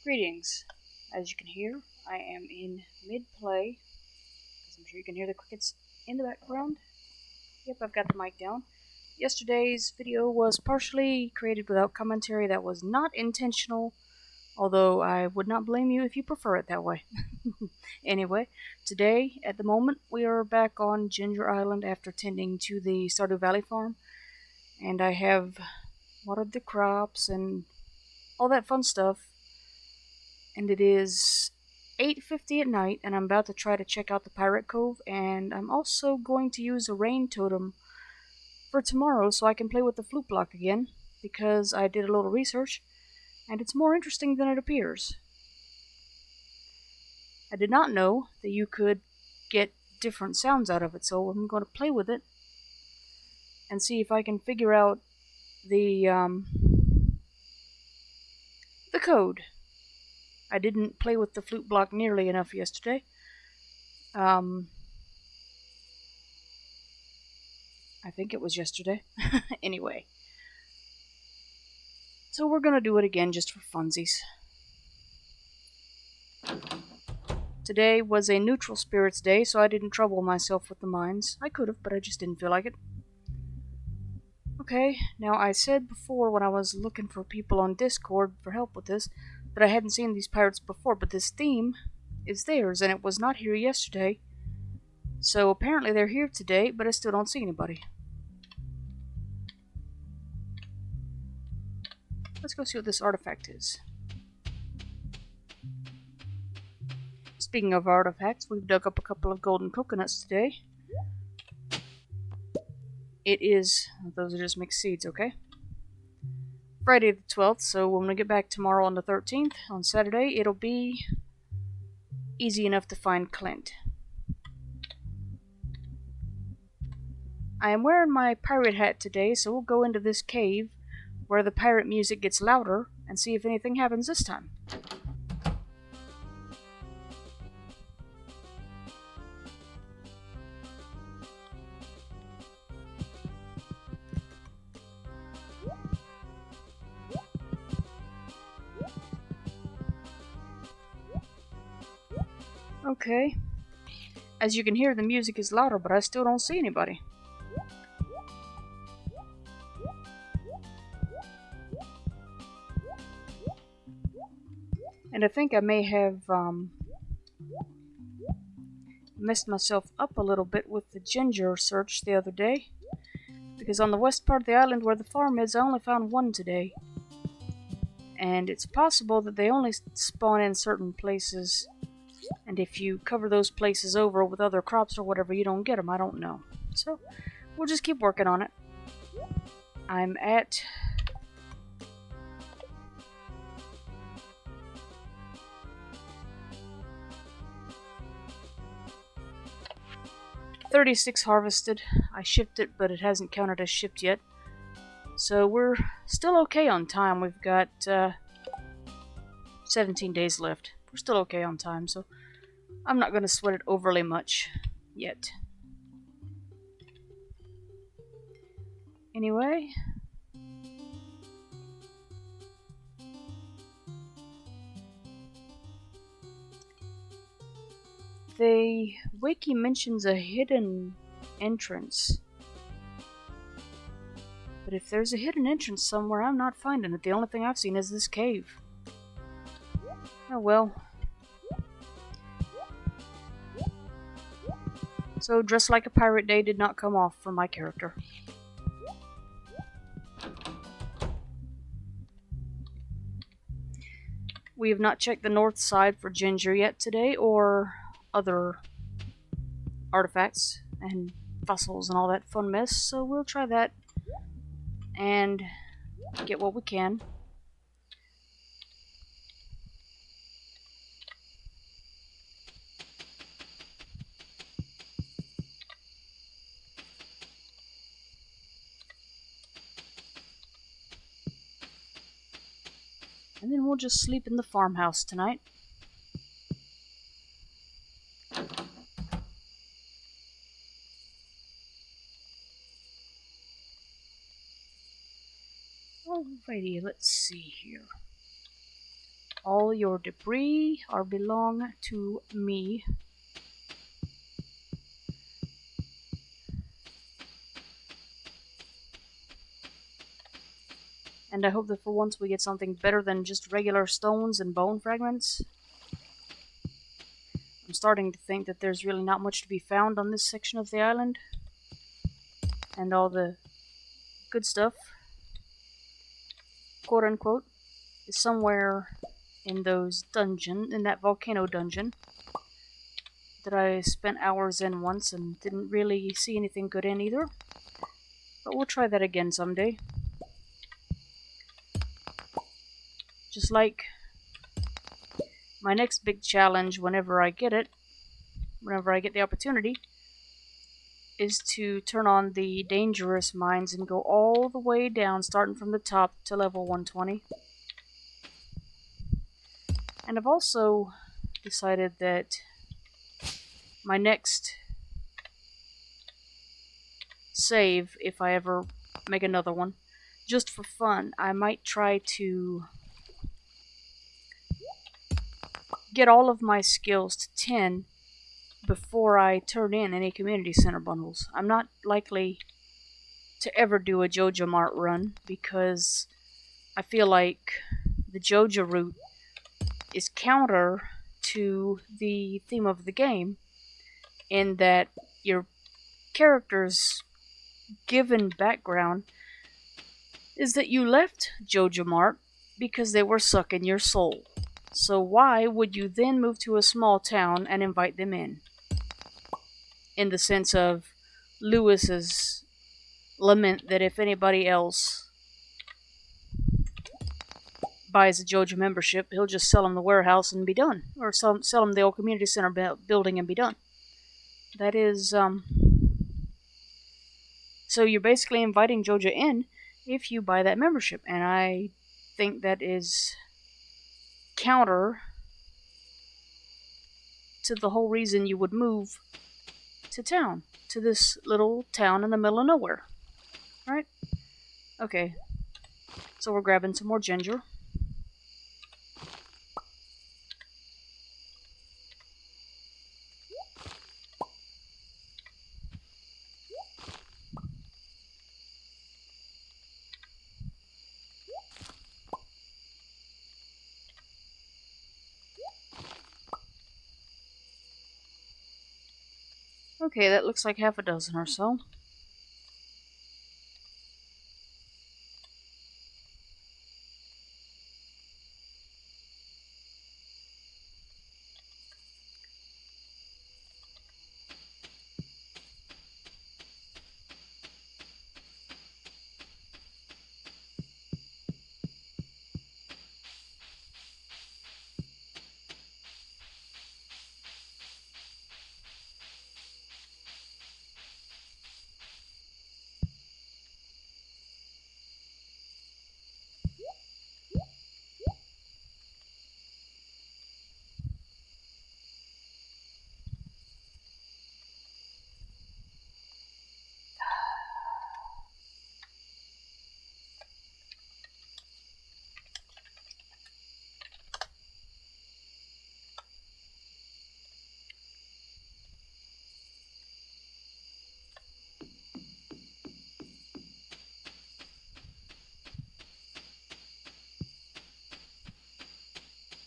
Greetings. As you can hear, I am in mid-play, as I'm sure you can hear the crickets in the background. Yep, I've got the mic down. Yesterday's video was partially created without commentary. That was not intentional, although I would not blame you if you prefer it that way. Anyway, today, at the moment, we are back on Ginger Island after tending to the Stardew Valley farm, and I have watered the crops and all that fun stuff. And it is 8:50 at night, and I'm about to try to check out the Pirate Cove, and I'm also going to use a rain totem for tomorrow so I can play with the flute block again, because I did a little research, and it's more interesting than it appears. I did not know that you could get different sounds out of it, so I'm going to play with it and see if I can figure out the code. I didn't play with the flute block nearly enough yesterday. I think it was yesterday. Anyway. So we're gonna do it again just for funsies. Today was a neutral spirits day, so I didn't trouble myself with the mines. I could have, but I just didn't feel like it. Okay, now I said before when I was looking for people on Discord for help with this, that I hadn't seen these pirates before, but this theme is theirs, and it was not here yesterday. So apparently they're here today, but I still don't see anybody. Let's go see what this artifact is. Speaking of artifacts, we've dug up a couple of golden coconuts today. It is, those are just mixed seeds, okay? Friday the 12th, so when we get back tomorrow on the 13th, on Saturday, it'll be easy enough to find Clint. I am wearing my pirate hat today, so we'll go into this cave where the pirate music gets louder and see if anything happens this time. Okay. As you can hear, the music is louder, but I still don't see anybody. And I think I may have messed myself up a little bit with the ginger search the other day, because on the west part of the island where the farm is, I only found one today. And it's possible that they only spawn in certain places, and if you cover those places over with other crops or whatever, you don't get them. I don't know. So we'll just keep working on it. I'm at 36 harvested. I shipped it, but it hasn't counted as shipped yet. So we're still okay on time. We've got 17 days left. We're still okay on time, so I'm not going to sweat it overly much yet. Anyway, the wiki mentions a hidden entrance. But if there's a hidden entrance somewhere, I'm not finding it. The only thing I've seen is this cave. Oh well. So, Dress Like a Pirate Day did not come off for my character. We have not checked the north side for ginger yet today, or other artifacts and fossils and all that fun mess, so we'll try that and get what we can. And then we'll just sleep in the farmhouse tonight. Alrighty, let's see here. All your debris are belong to me. And I hope that for once we get something better than just regular stones and bone fragments. I'm starting to think that there's really not much to be found on this section of the island. And all the good stuff, quote unquote, is somewhere in that volcano dungeon that I spent hours in once and didn't really see anything good in either. But we'll try that again someday. Just like my next big challenge whenever I get the opportunity, is to turn on the dangerous mines and go all the way down, starting from the top to level 120. And I've also decided that my next save, if I ever make another one, just for fun, I might try to get all of my skills to 10 before I turn in any community center bundles. I'm not likely to ever do a Joja Mart run because I feel like the Joja route is counter to the theme of the game, in that your character's given background is that you left Joja Mart because they were sucking your soul. So why would you then move to a small town and invite them in? In the sense of Lewis's lament that if anybody else buys a Joja membership, he'll just sell them the warehouse and be done, or sell them the old community center building and be done. That is, so you're basically inviting Joja in if you buy that membership, and I think that is counter to the whole reason you would move to this little town in the middle of nowhere. Right? Okay. So we're grabbing some more ginger. Okay, that looks like half a dozen or so.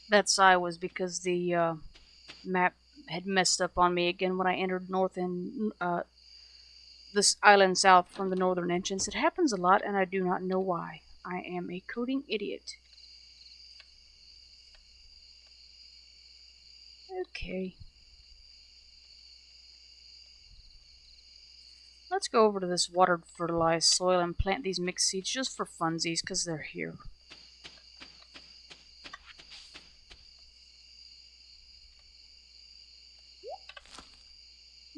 That sigh was because the map had messed up on me again when I entered north and this island south from the northern entrance. It happens a lot, and I do not know why. I am a coding idiot. Okay. Let's go over to this watered fertilized soil and plant these mixed seeds just for funsies, because they're here.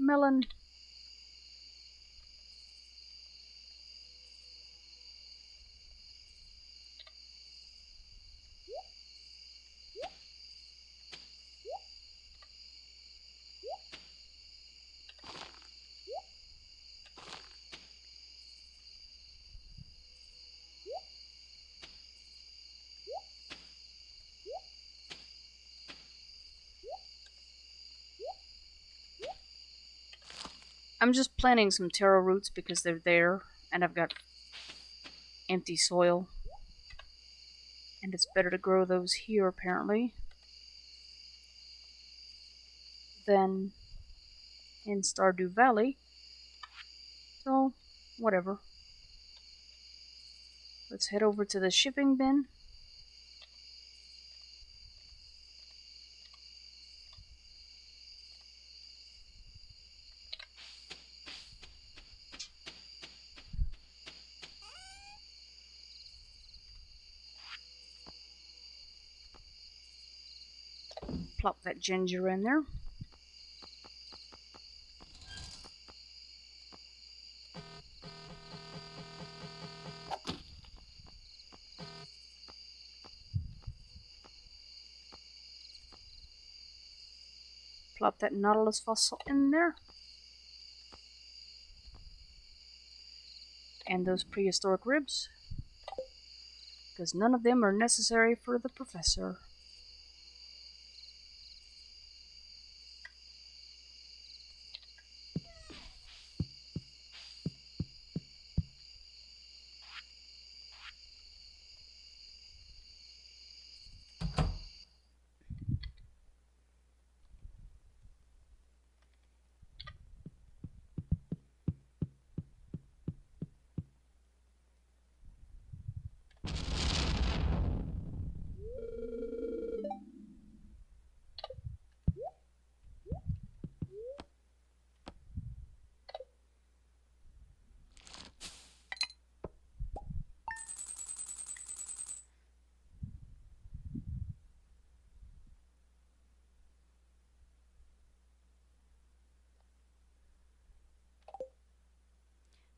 Melon. I'm just planting some taro roots because they're there, and I've got empty soil. And it's better to grow those here, apparently, than in Stardew Valley. So, whatever. Let's head over to the shipping bin. Plop that ginger in there. Plop that nautilus fossil in there. And those prehistoric ribs. Because none of them are necessary for the professor.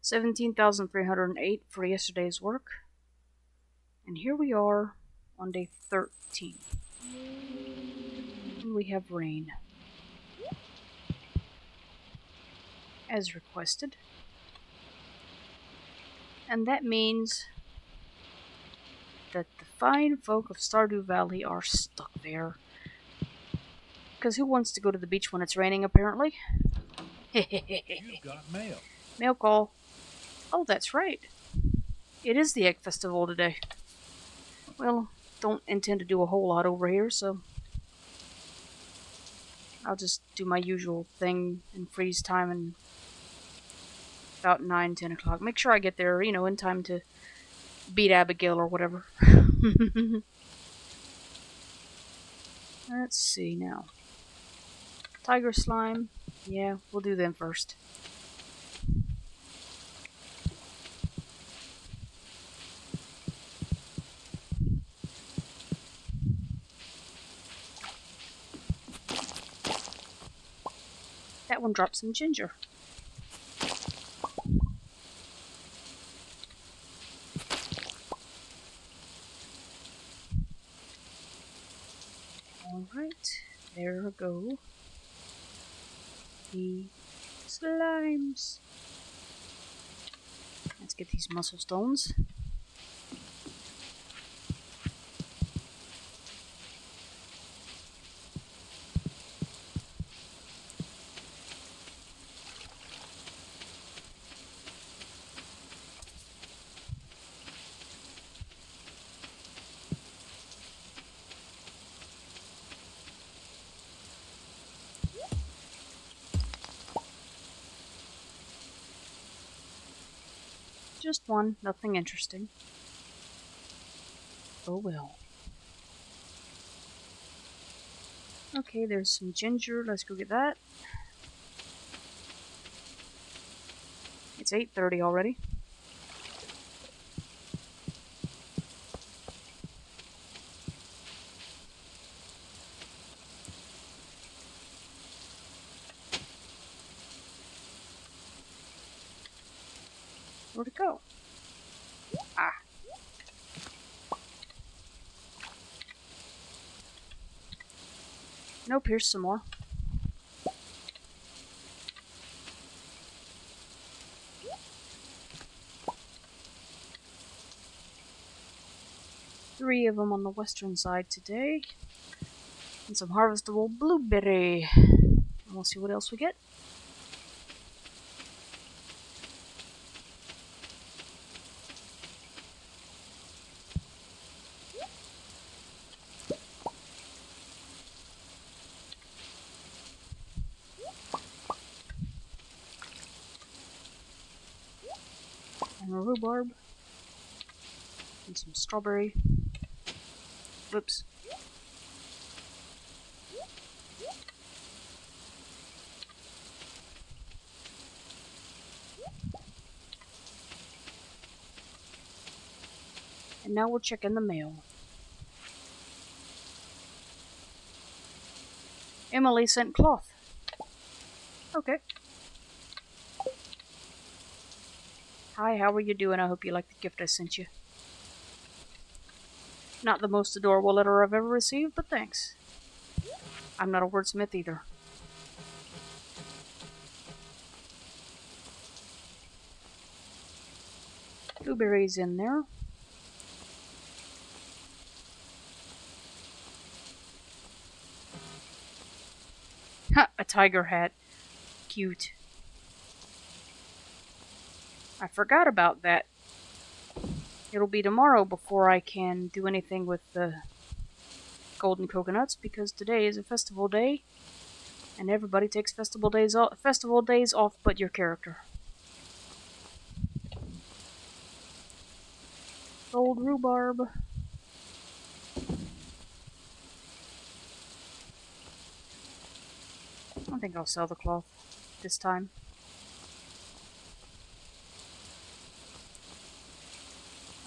$17,308 for yesterday's work. And here we are on day 13. And we have rain. As requested. And that means that the fine folk of Stardew Valley are stuck there. Because who wants to go to the beach when it's raining, apparently? You've got mail. Mail call. Oh, that's right. It is the Egg Festival today. Well, don't intend to do a whole lot over here, so I'll just do my usual thing and freeze time and about 9, 10 o'clock. Make sure I get there, in time to beat Abigail or whatever. Let's see now. Tiger slime. Yeah, we'll do them first. That one dropped some ginger. Alright, there we go. The slimes. Let's get these muscle stones. Just one, nothing interesting. Oh well. Okay, there's some ginger. Let's go get that. It's 8:30 already. Where'd it go? Ah. Nope, here's some more. Three of them on the western side today. And some harvestable blueberry. And we'll see what else we get. and rhubarb. And some strawberry. Whoops. And now we're checking the mail. Emily sent cloth. Okay. Hi, how are you doing? I hope you like the gift I sent you. Not the most adorable letter I've ever received, but thanks. I'm not a wordsmith either. Blueberries in there. Ha! A tiger hat. Cute. I forgot about that. It'll be tomorrow before I can do anything with the golden coconuts because today is a festival day, and everybody takes festival days off but your character. Gold rhubarb. I think I'll sell the cloth this time.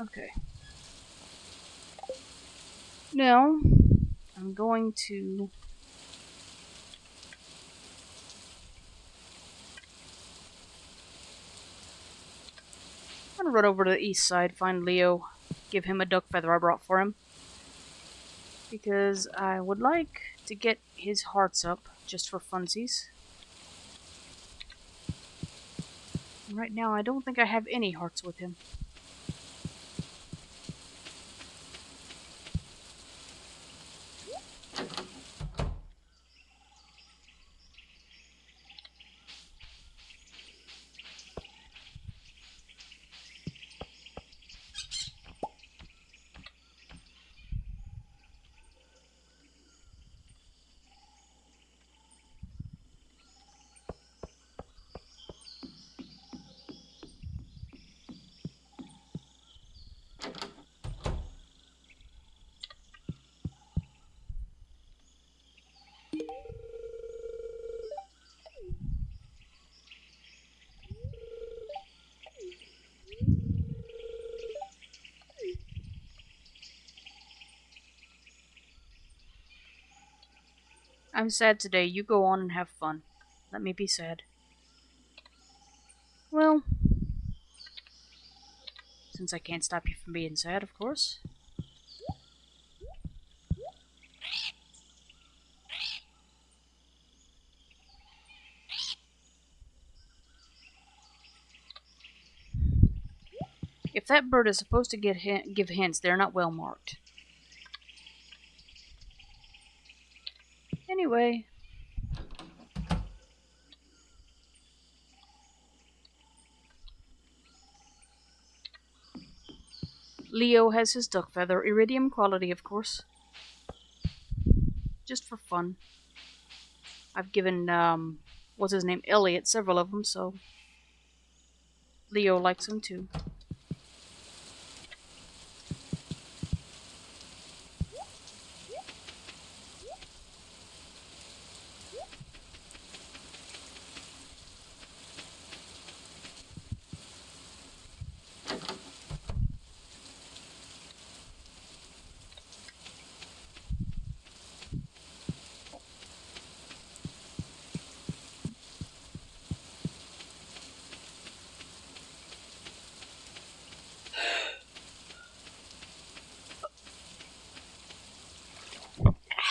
Okay. Now, I'm going to run over to the east side, find Leo, give him a duck feather I brought for him. Because I would like to get his hearts up, just for funsies. And right now, I don't think I have any hearts with him. I'm sad today. You go on and have fun. Let me be sad. Well, since I can't stop you from being sad, of course. If that bird is supposed to give hints, they're not well marked. Anyway. Leo has his duck feather, iridium quality, of course. Just for fun. I've given, what's his name, Elliot, several of them, so Leo likes them too.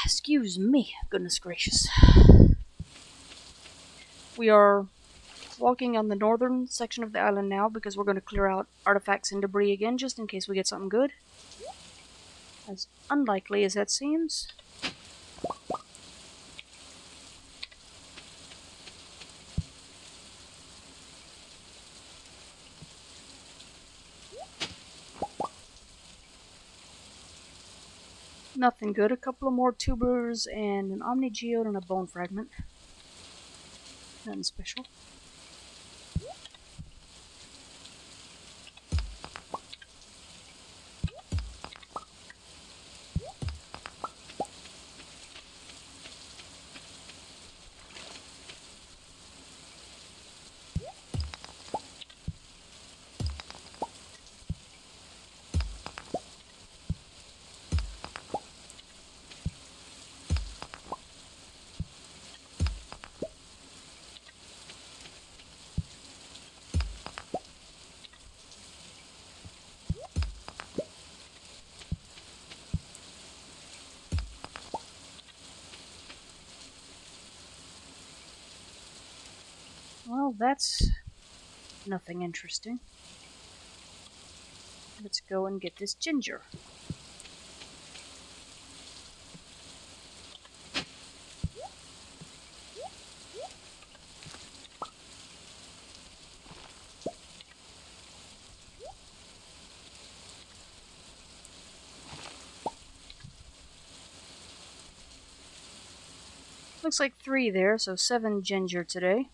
Excuse me, goodness gracious. We are walking on the northern section of the island now because we're going to clear out artifacts and debris again just in case we get something good. As unlikely as that seems. Nothing good. A couple of more tubers and an omnigeode and a bone fragment. Nothing special. Well, that's nothing interesting. Let's go and get this ginger. Looks like 3 there, so 7 ginger today.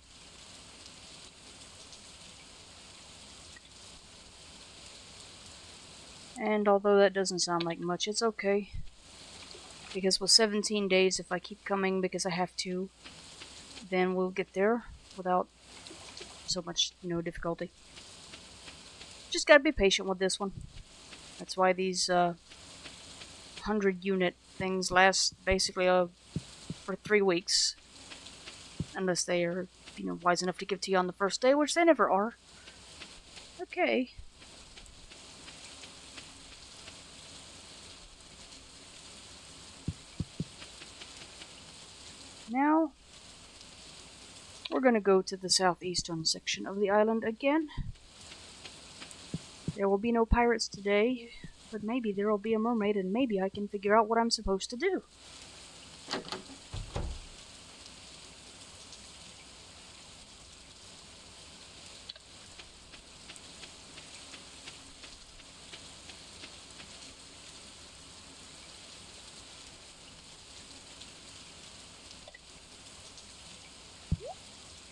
And although that doesn't sound like much, it's okay. Because with 17 days, if I keep coming because I have to, then we'll get there without so much, difficulty. Just gotta be patient with this one. That's why these 100 unit things last basically for 3 weeks. Unless they are, wise enough to give to you on the first day, which they never are. Okay. Now, we're gonna go to the southeastern section of the island again. There will be no pirates today, but maybe there will be a mermaid and maybe I can figure out what I'm supposed to do.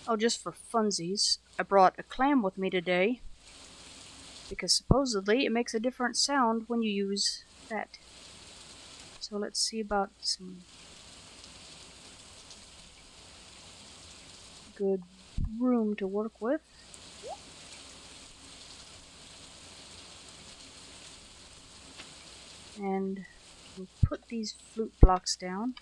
Oh, just for funsies, I brought a clam with me today because supposedly it makes a different sound when you use that. So let's see about some good room to work with. And we'll put these flute blocks down.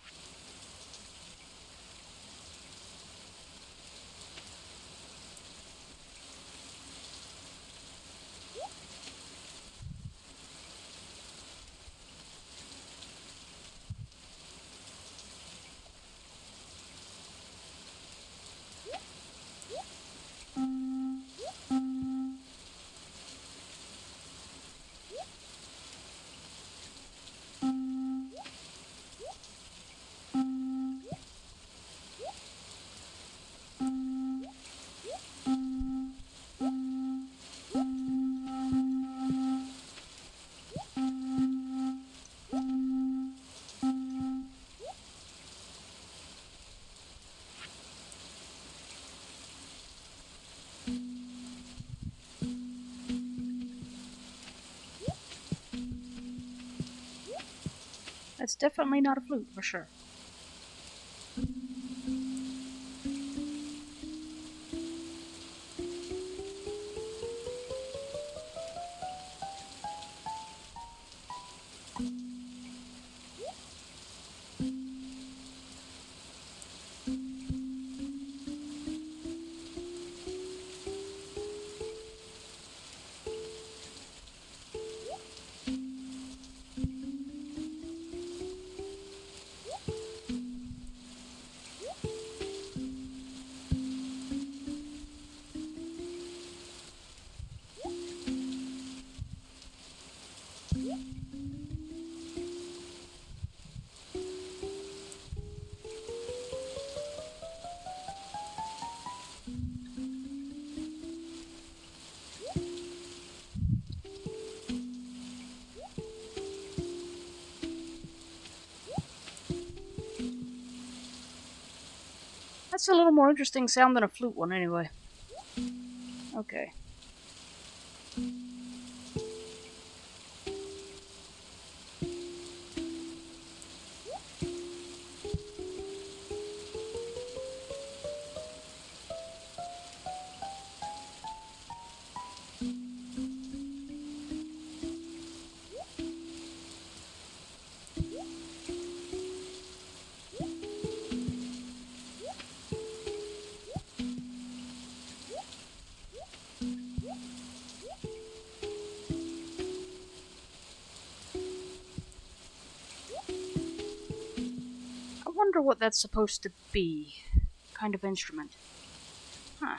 That's definitely not a flute, for sure. That's a little more interesting sound than a flute one, anyway. Okay. I wonder what that's supposed to be. Kind of instrument. Huh.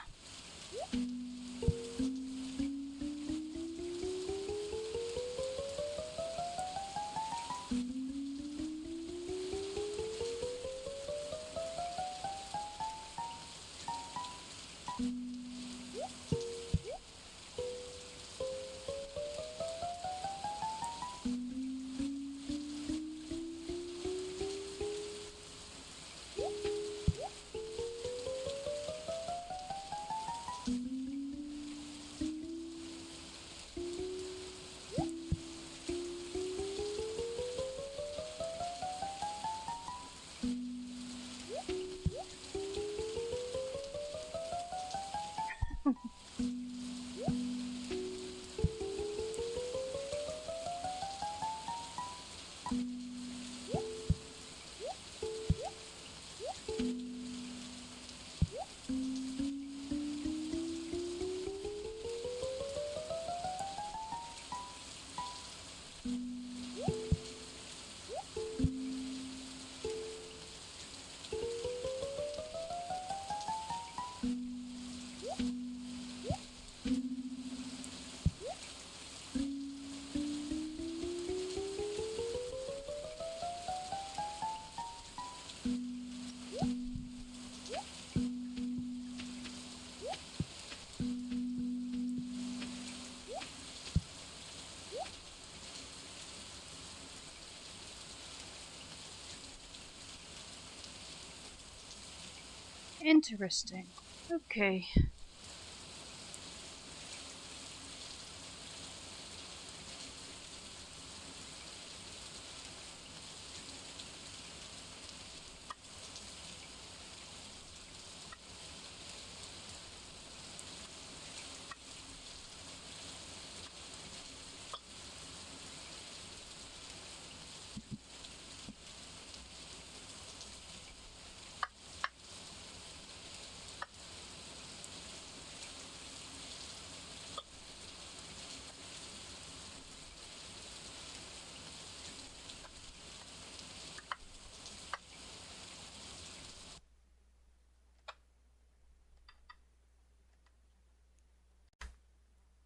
Interesting. Okay.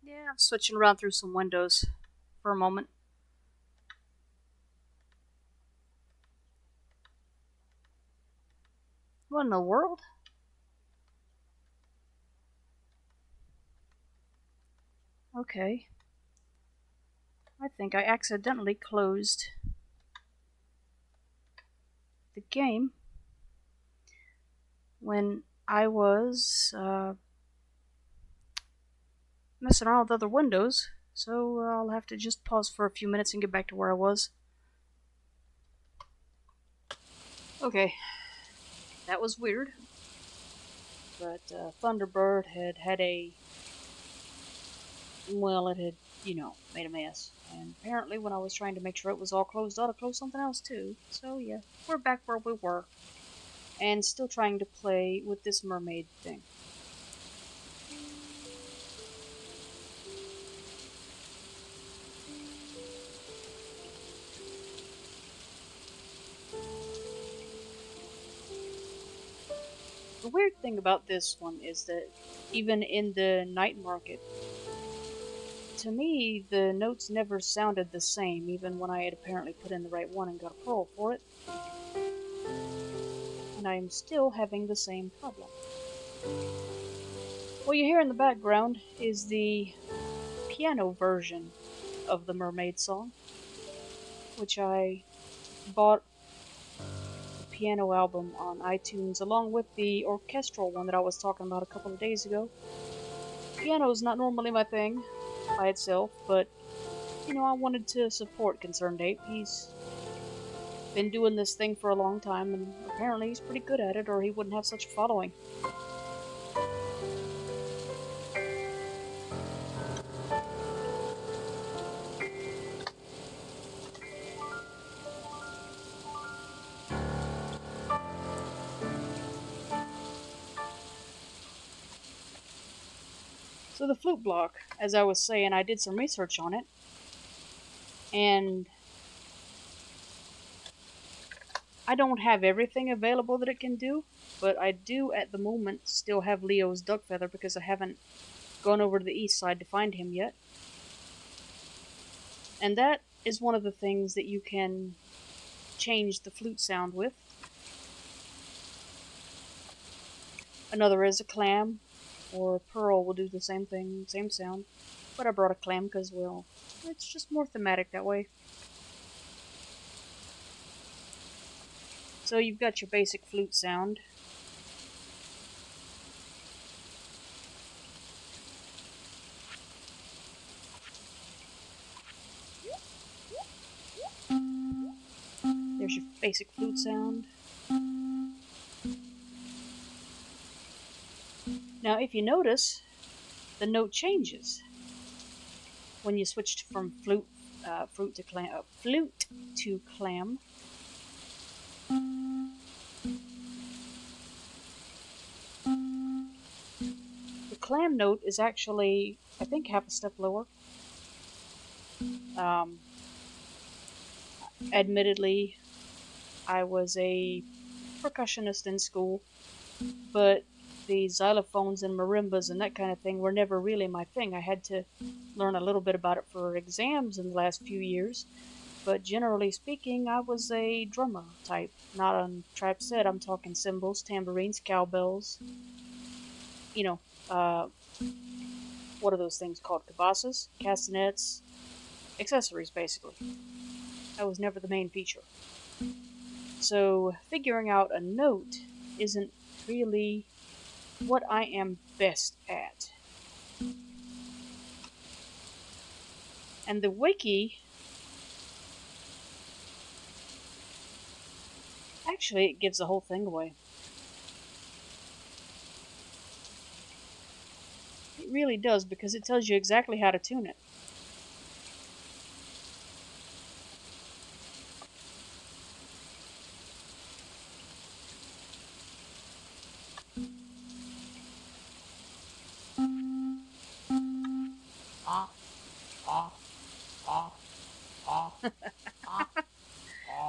Yeah, I'm switching around through some windows for a moment. What in the world? Okay. I think I accidentally closed the game when I was messing around with other windows. So I'll have to just pause for a few minutes and get back to where I was. Okay, that was weird. But Thunderbird had a. Well, it had, made a mess. And apparently, when I was trying to make sure it was all closed out, I closed something else too. So yeah, we're back where we were. And still trying to play with this mermaid thing. The weird thing about this one is that even in the night market, to me, the notes never sounded the same, even when I had apparently put in the right one and got a pearl for it. And I am still having the same problem. What you hear in the background is the piano version of the Mermaid song, which I bought the piano album on iTunes along with the orchestral one that I was talking about a couple of days ago. Piano's not normally my thing by itself, but I wanted to support Concerned Ape. He's been doing this thing for a long time, and apparently he's pretty good at it, or he wouldn't have such a following. So the flute block, as I was saying, I did some research on it, and I don't have everything available that it can do, but I do at the moment still have Leo's duck feather because I haven't gone over to the east side to find him yet. And that is one of the things that you can change the flute sound with. Another is a clam, or a pearl will do the same thing, same sound. But I brought a clam because, well, it's just more thematic that way. So you've got your basic flute sound. There's your basic flute sound. Now, if you notice, the note changes when you switch from flute to clam. The clam note is actually, I think, half a step lower. Um, Admittedly, I was a percussionist in school, but the xylophones and marimbas and that kind of thing were never really my thing. I had to learn a little bit about it for exams in the last few years, but generally speaking, I was a drummer type. Not on trap set, I'm talking cymbals, tambourines, cowbells, you know, uh, what are those things called? Cabasas, castanets, accessories basically. That was never the main feature. So figuring out a note isn't really what I am best at. And the wiki, actually, it gives the whole thing away. It really does, because it tells you exactly how to tune it.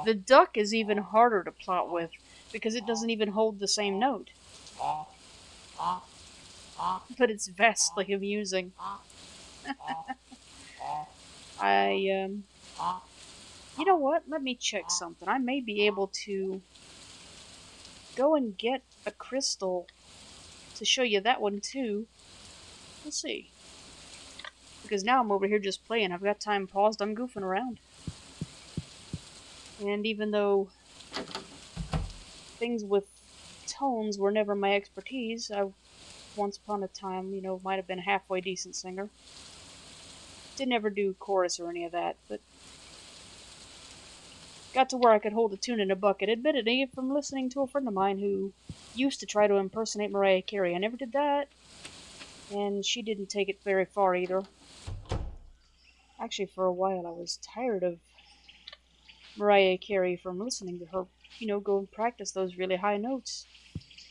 The duck is even harder to plot with, because it doesn't even hold the same note. But it's vastly amusing. I, you know what? Let me check something. I may be able to go and get a crystal to show you that one too. We'll see. Because now I'm over here just playing. I've got time paused. I'm goofing around. And even though things with tones were never my expertise, I once upon a time, might have been a halfway decent singer. Didn't ever do chorus or any of that, but got to where I could hold a tune in a bucket. Admittedly, from listening to a friend of mine who used to try to impersonate Mariah Carey. I never did that, and she didn't take it very far either. Actually, for a while, I was tired of Mariah Carey from listening to her, go and practice those really high notes.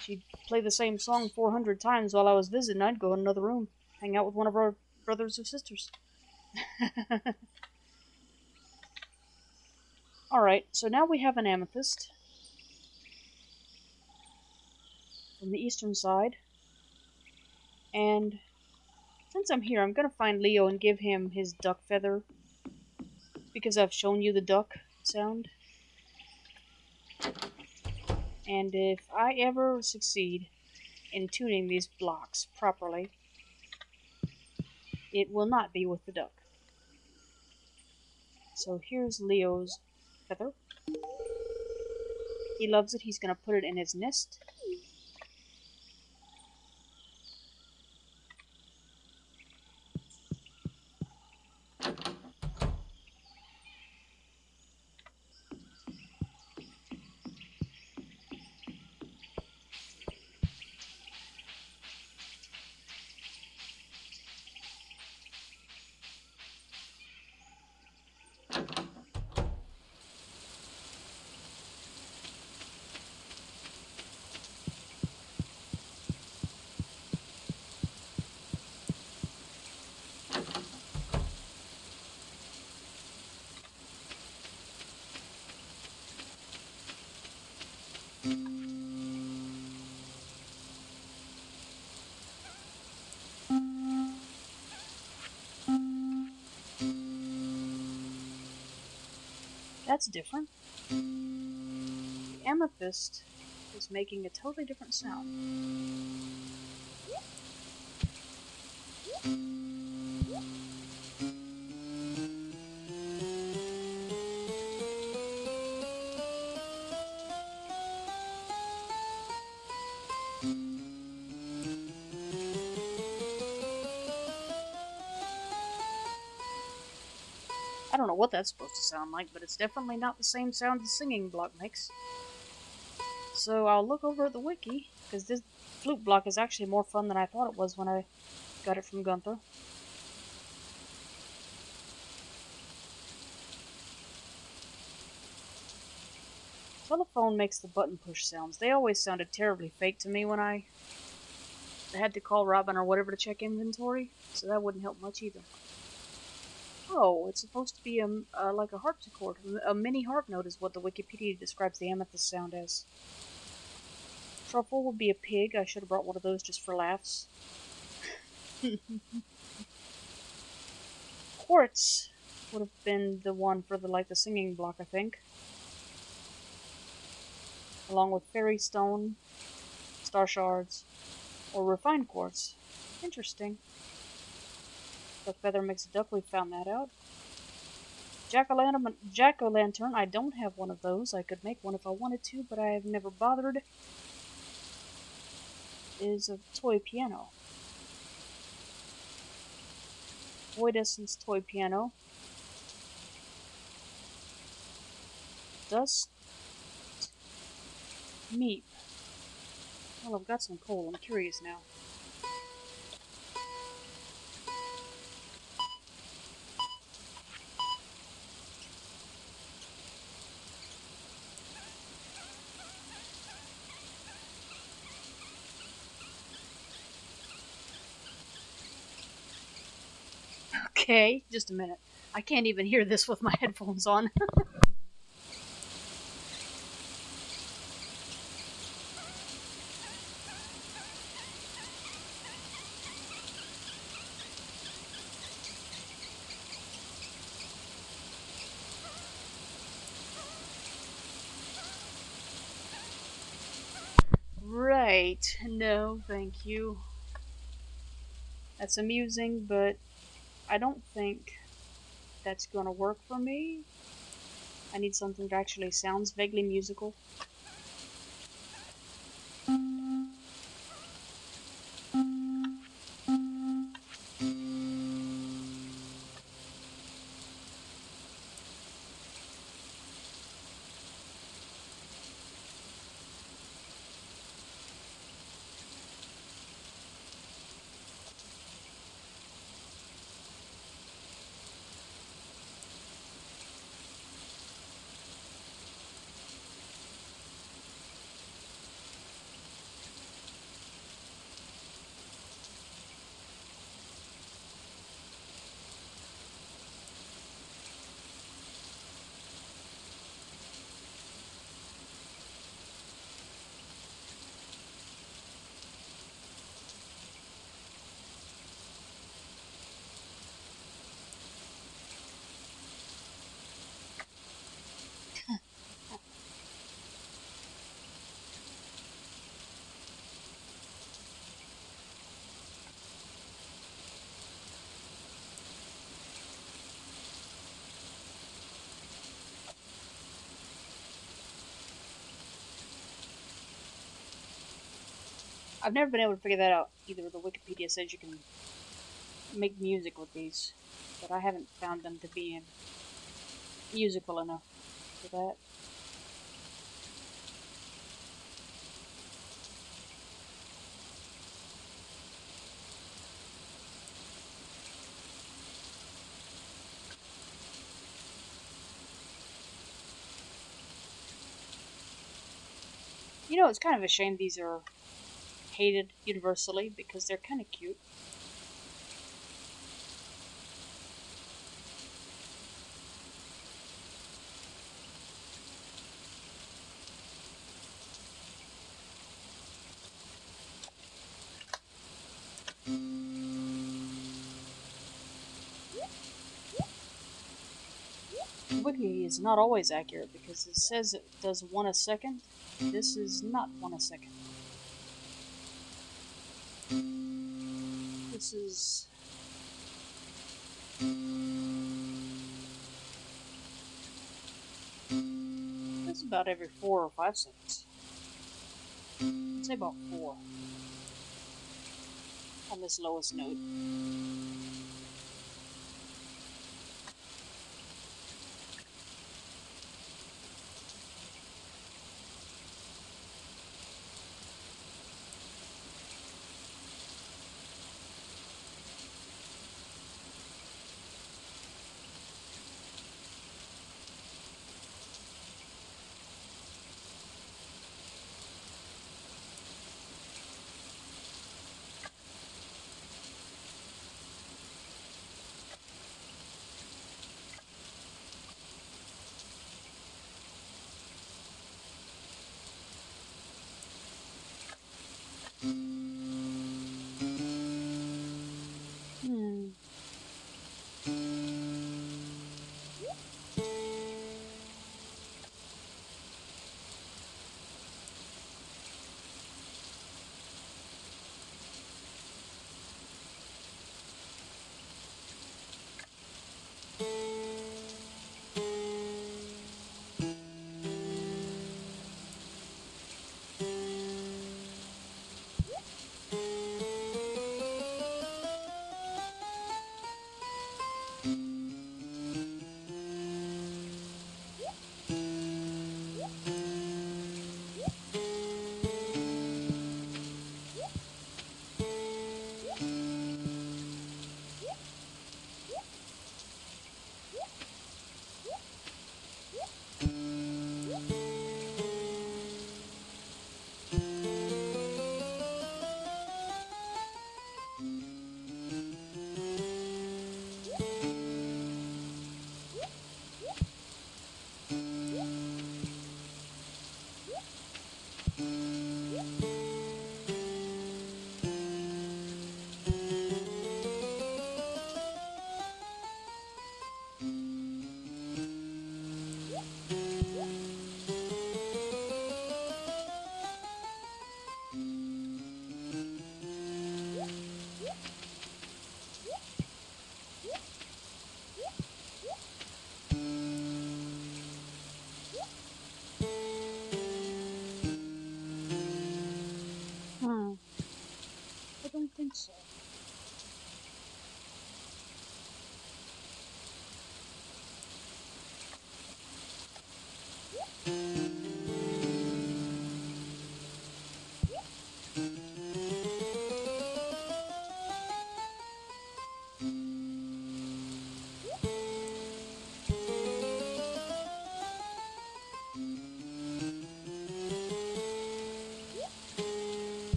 She'd play the same song 400 times while I was visiting. I'd go in another room, hang out with one of our brothers or sisters. Alright, so now we have an amethyst from the eastern side. And since I'm here, I'm going to find Leo and give him his duck feather, because I've shown you the duck sound. And if I ever succeed in tuning these blocks properly, it will not be with the duck. So here's Leo's feather. He loves it. He's going to put it in his nest. That's different. The amethyst is making a totally different sound. I don't know what that's supposed to sound like, but it's definitely not the same sound the singing block makes. So I'll look over at the wiki, because this flute block is actually more fun than I thought it was when I got it from Gunther. Telephone makes the button push sounds. They always sounded terribly fake to me when I had to call Robin or whatever to check inventory, so that wouldn't help much either. Oh, it's supposed to be like a harpsichord. A mini harp note is what the Wikipedia describes the amethyst sound as. Truffle would be a pig. I should have brought one of those just for laughs. Quartz would have been the one for the singing block, I think. Along with fairy stone, star shards, or refined quartz. Interesting. The feather makes a duck. We found that out. Jack-o'-lantern. I don't have one of those. I could make one if I wanted to, but I have never bothered. is a toy piano. Void Essence toy piano. Dust Meep. Well, I've got some coal. I'm curious now. Okay, just a minute. I can't even hear this with my headphones on. Right. No, thank you. That's amusing, but I don't think that's gonna work for me. I need something that actually sounds vaguely musical. I've never been able to figure that out either. The Wikipedia says you can make music with these, but I haven't found them to be musical enough for that. You know, it's kind of a shame these are hated universally because they're kind of cute. The wiki is not always accurate because it says it does one a second. This is not one a second. This is about every 4 or 5 seconds. I'd say about 4 on this lowest note.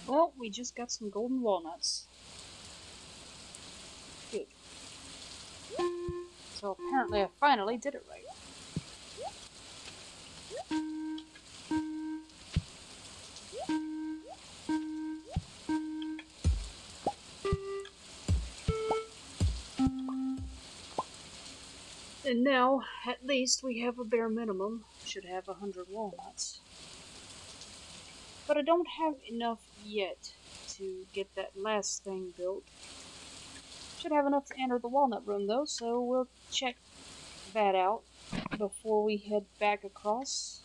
Well, we just got some golden walnuts. Good. So apparently I finally did it right. And now, at least, we have a bare minimum. Should have 100 walnuts. But I don't have enough yet to get that last thing built. Should have enough to enter the walnut room though, so we'll check that out before we head back across.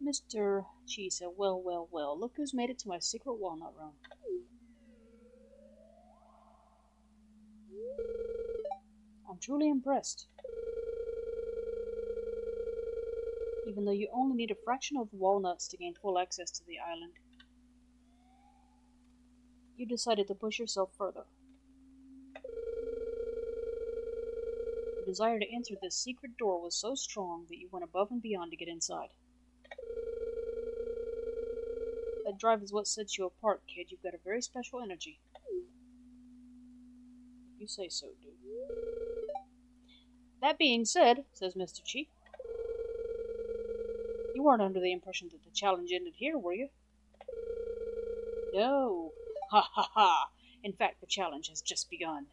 Mr. Chisa, well, look who's made it to my secret walnut room. I'm truly impressed. Even though you only need a fraction of the walnuts to gain full access to the island, you decided to push yourself further. The desire to enter this secret door was so strong that you went above and beyond to get inside. That drive is what sets you apart, kid. You've got a very special energy. If you say so, dude. That being said, says Mr. Chi, you weren't under the impression that the challenge ended here, were you? No. Ha ha ha. In fact, the challenge has just begun.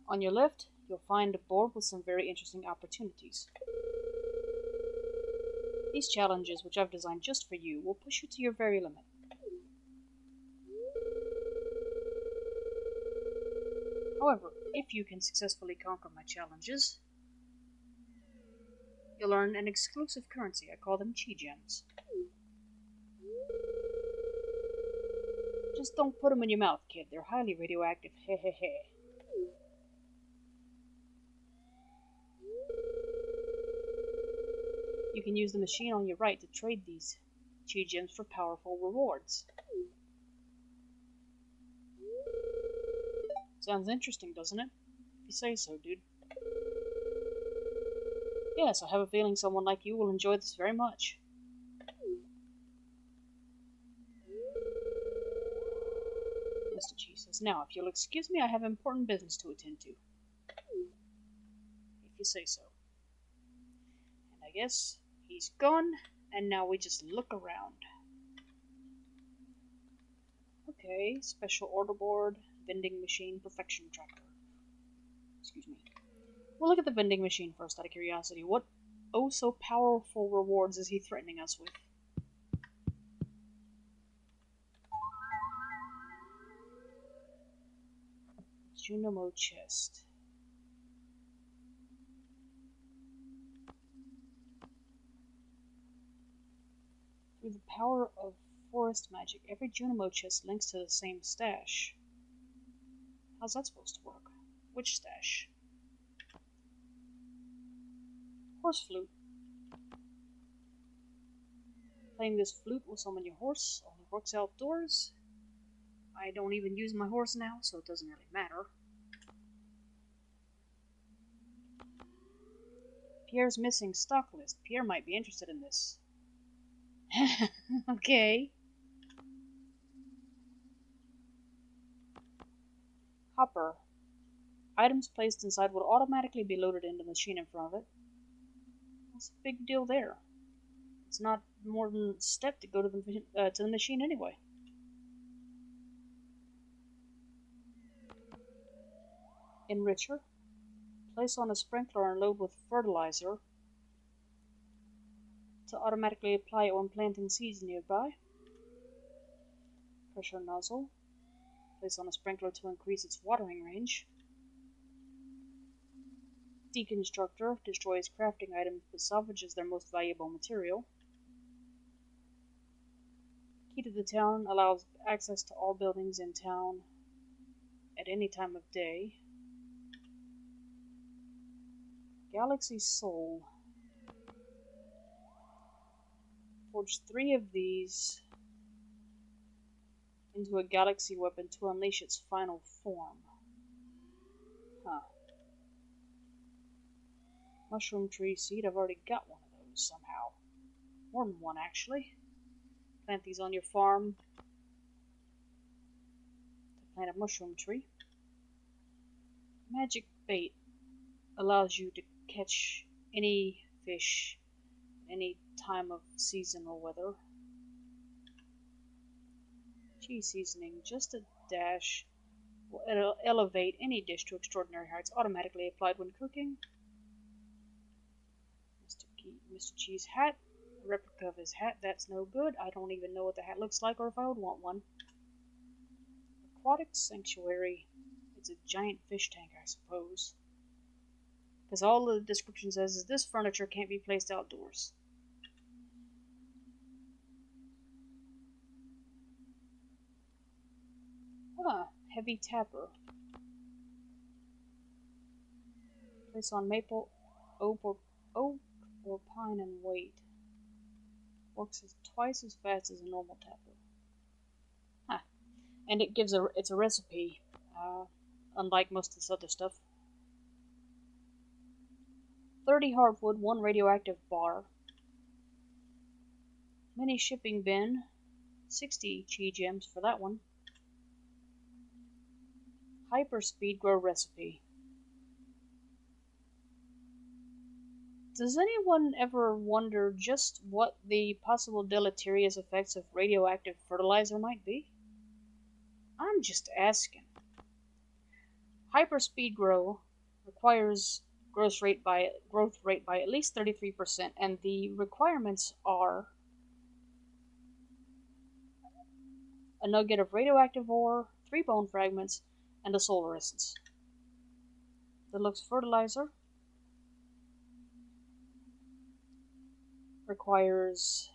On your left, you'll find a board with some very interesting opportunities. These challenges, which I've designed just for you, will push you to your very limit. However, if you can successfully conquer my challenges, you'll earn an exclusive currency. I call them chi gems. Just don't put them in your mouth, kid. They're highly radioactive. Hehehe. You can use the machine on your right to trade these chi gems for powerful rewards. Sounds interesting, doesn't it? If you say so, dude. Yes, I have a feeling someone like you will enjoy this very much. Mr. Chi says, now, if you'll excuse me, I have important business to attend to. If you say so. And I guess he's gone, and now we just look around. Okay, special order board, vending machine, perfection tracker. Excuse me. We'll look at the vending machine first, out of curiosity. What oh so powerful rewards is he threatening us with? Junimo chest. Through the power of forest magic, every Junimo chest links to the same stash. How's that supposed to work? Which stash? Horse flute. Playing this flute will summon your horse. Only works outdoors. I don't even use my horse now, so it doesn't really matter. Pierre's missing stock list. Pierre might be interested in this. Okay. Hopper. Items placed inside will automatically be loaded into the machine in front of it. What's the big deal there? It's not more than a step to go to the machine anyway. Enricher. Place on a sprinkler and load with fertilizer to automatically apply it when planting seeds nearby. Pressure nozzle. Place on a sprinkler to increase its watering range. Deconstructor. Destroys crafting items but salvages their most valuable material. Key to the town. Allows access to all buildings in town at any time of day. Galaxy Soul. Forge 3 of these into a galaxy weapon to unleash its final form. Huh. Mushroom tree seed. I've already got one of those somehow. More than one, actually. Plant these on your farm to plant a mushroom tree. Magic bait allows you to catch any fish any time of season or weather. Cheese seasoning, just a dash, will elevate any dish to extraordinary heights, automatically applied when cooking. Mr. Cheese hat, a replica of his hat, that's no good. I don't even know what the hat looks like or if I would want one. Aquatic sanctuary, it's a giant fish tank, I suppose. Because all the description says is this furniture can't be placed outdoors. Heavy tapper. Place on maple, oak, or pine and weight. Works twice as fast as a normal tapper. Huh. And it's a recipe, unlike most of this other stuff. 30 hardwood, 1 radioactive bar. Mini shipping bin, 60 chi gems for that one. Hyper speed grow recipe. Does anyone ever wonder just what the possible deleterious effects of radioactive fertilizer might be? I'm just asking. Hyper speed grow requires growth rate by at least 33%, and the requirements are a nugget of radioactive ore, 3 bone fragments, and a solar essence. Deluxe fertilizer requires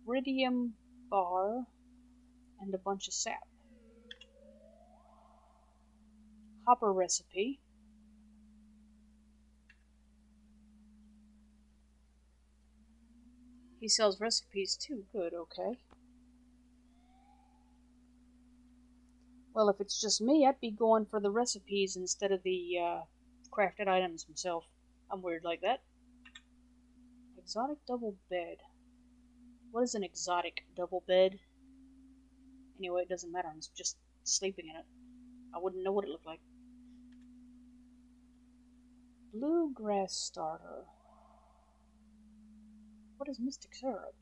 iridium bar and a bunch of sap. Hopper recipe. He sells recipes too. Good, okay. Well, if it's just me, I'd be going for the recipes instead of the crafted items themselves. I'm weird like that. Exotic double bed. What is an exotic double bed? Anyway, it doesn't matter. I'm just sleeping in it. I wouldn't know what it looked like. Bluegrass starter. What is mystic syrup?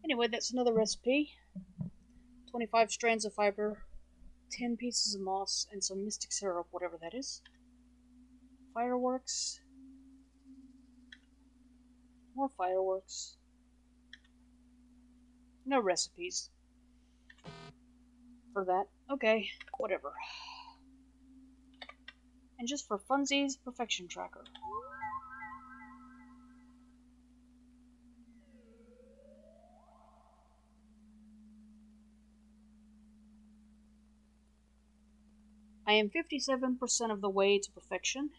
Anyway, that's another recipe. 25 strands of fiber, 10 pieces of moss, and some mystic syrup, whatever that is. Fireworks. More fireworks. No recipes for that. Okay, whatever. And just for funsies, perfection tracker. I am 57% of the way to perfection.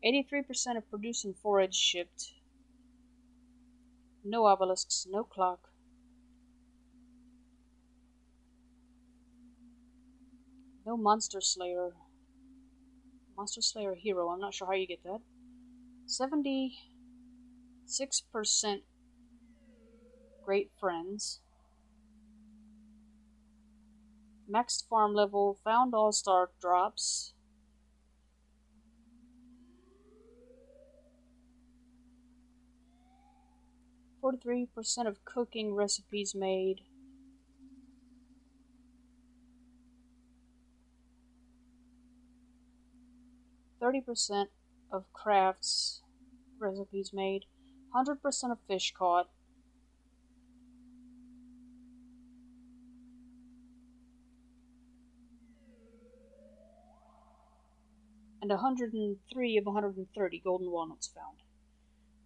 83% of producing forage shipped. No obelisks, no clock. No monster slayer. Monster slayer hero, I'm not sure how you get that. 76% great friends. Maxed farm level, found all-star drops. %43 of cooking recipes made. %30 of crafts recipes made. 100% of fish caught. And 103 of 130 golden walnuts found.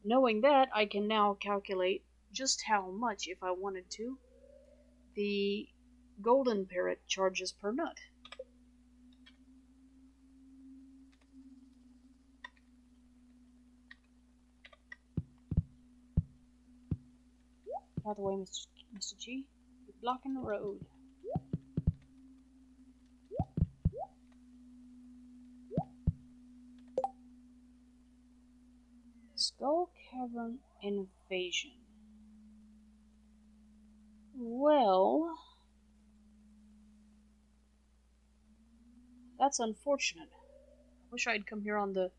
Knowing that, I can now calculate just how much, if I wanted to, the golden parrot charges per nut. Out of the way, Mr. G. You're blocking the road. Skull Cavern Invasion. Well, that's unfortunate. I wish I'd come here on the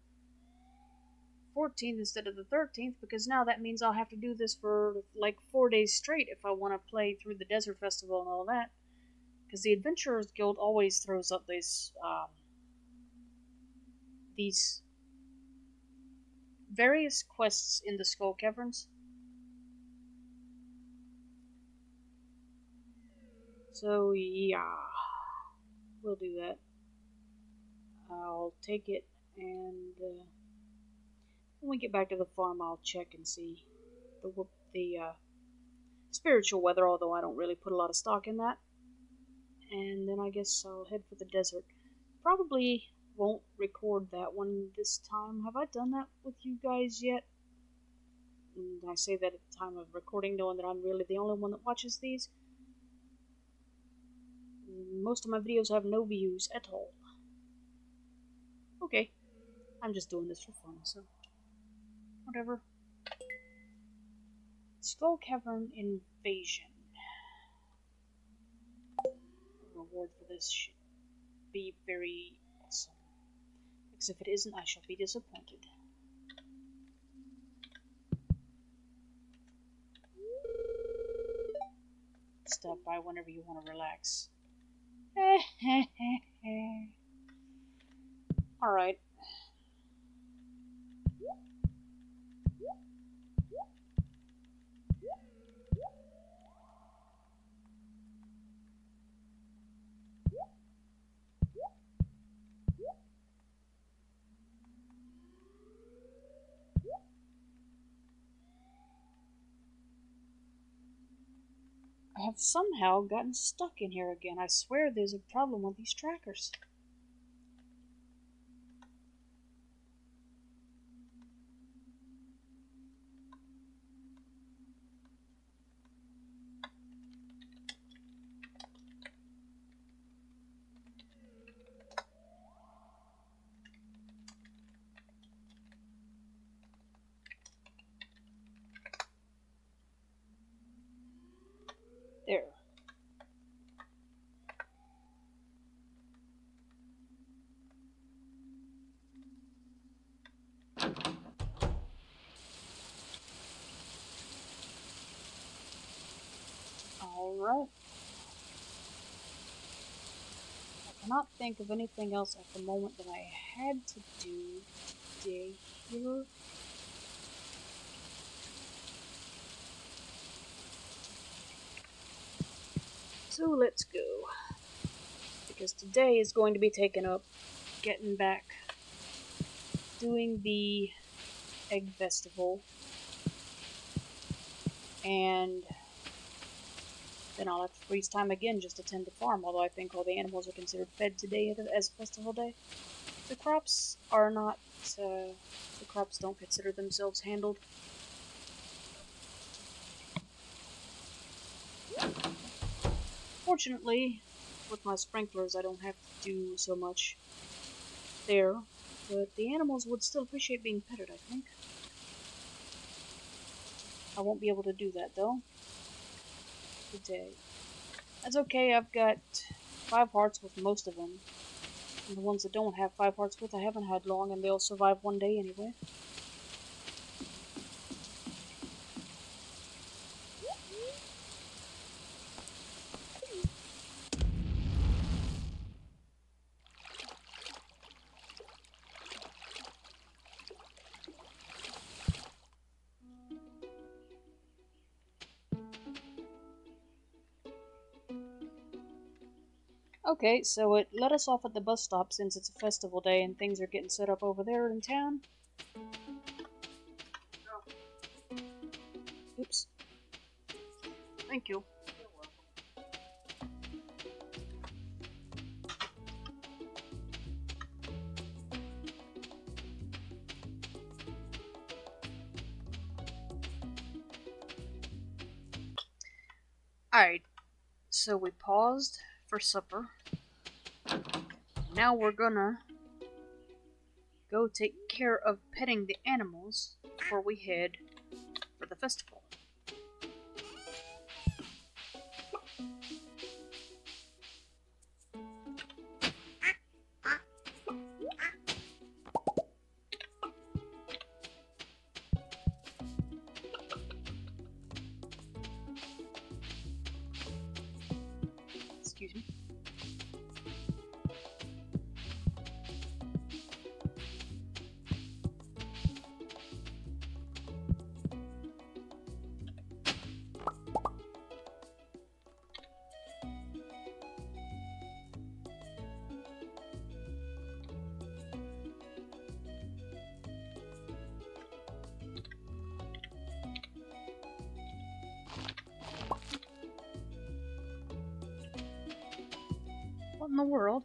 14th instead of the 13th, because now that means I'll have to do this for like 4 days straight if I want to play through the Desert Festival and all that. Because the Adventurers Guild always throws up these various quests in the Skull Caverns. So yeah, we'll do that. I'll take it, and when we get back to the farm, I'll check and see the spiritual weather, although I don't really put a lot of stock in that. And then I guess I'll head for the desert. Probably won't record that one this time. Have I done that with you guys yet? And I say that at the time of recording, knowing that I'm really the only one that watches these. Most of my videos have no views at all. Okay, I'm just doing this for fun, so whatever. Skull Cavern Invasion. The reward for this should be very awesome. Because if it isn't, I shall be disappointed. Stop by whenever you want to relax. Alright. I have somehow gotten stuck in here again. I swear there's a problem with these trackers. There. Alright. I cannot think of anything else at the moment that I had to do today here. So let's go. Because today is going to be taken up getting back, doing the egg festival, and then I'll have to freeze time again just to tend the farm, although I think all the animals are considered fed today as festival day. The crops are not, the crops don't consider themselves handled. Fortunately, with my sprinklers, I don't have to do so much there, but the animals would still appreciate being petted, I think. I won't be able to do that, though, today. That's okay, I've got 5 hearts with most of them. And the ones that don't have 5 hearts with, I haven't had long, and they'll survive one day anyway. Okay, so it let us off at the bus stop since it's a festival day and things are getting set up over there in town. Oops. Thank you. Alright, so we paused for supper. Now we're gonna go take care of petting the animals before we head for the festival. Excuse me. What in the world?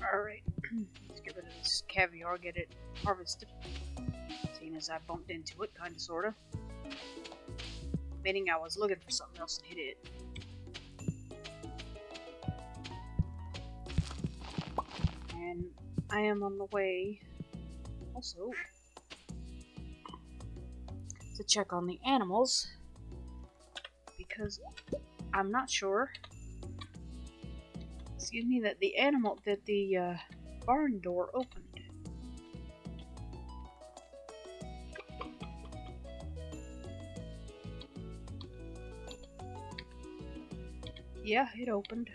Alright, let's get rid of this caviar, get it harvested. Seeing as I bumped into it, kinda sorta. Meaning I was looking for something else and hit it. And I am on the way also to check on the animals because I'm not sure, excuse me, that the barn door opened. Yeah, it opened.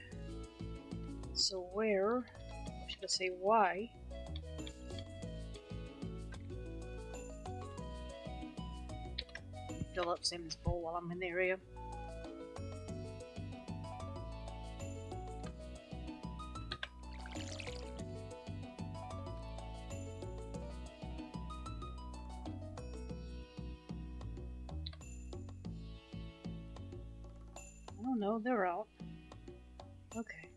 So where, or should I say why, fill up Sam's bowl while I'm in the area. Oh no, they're out. Okay.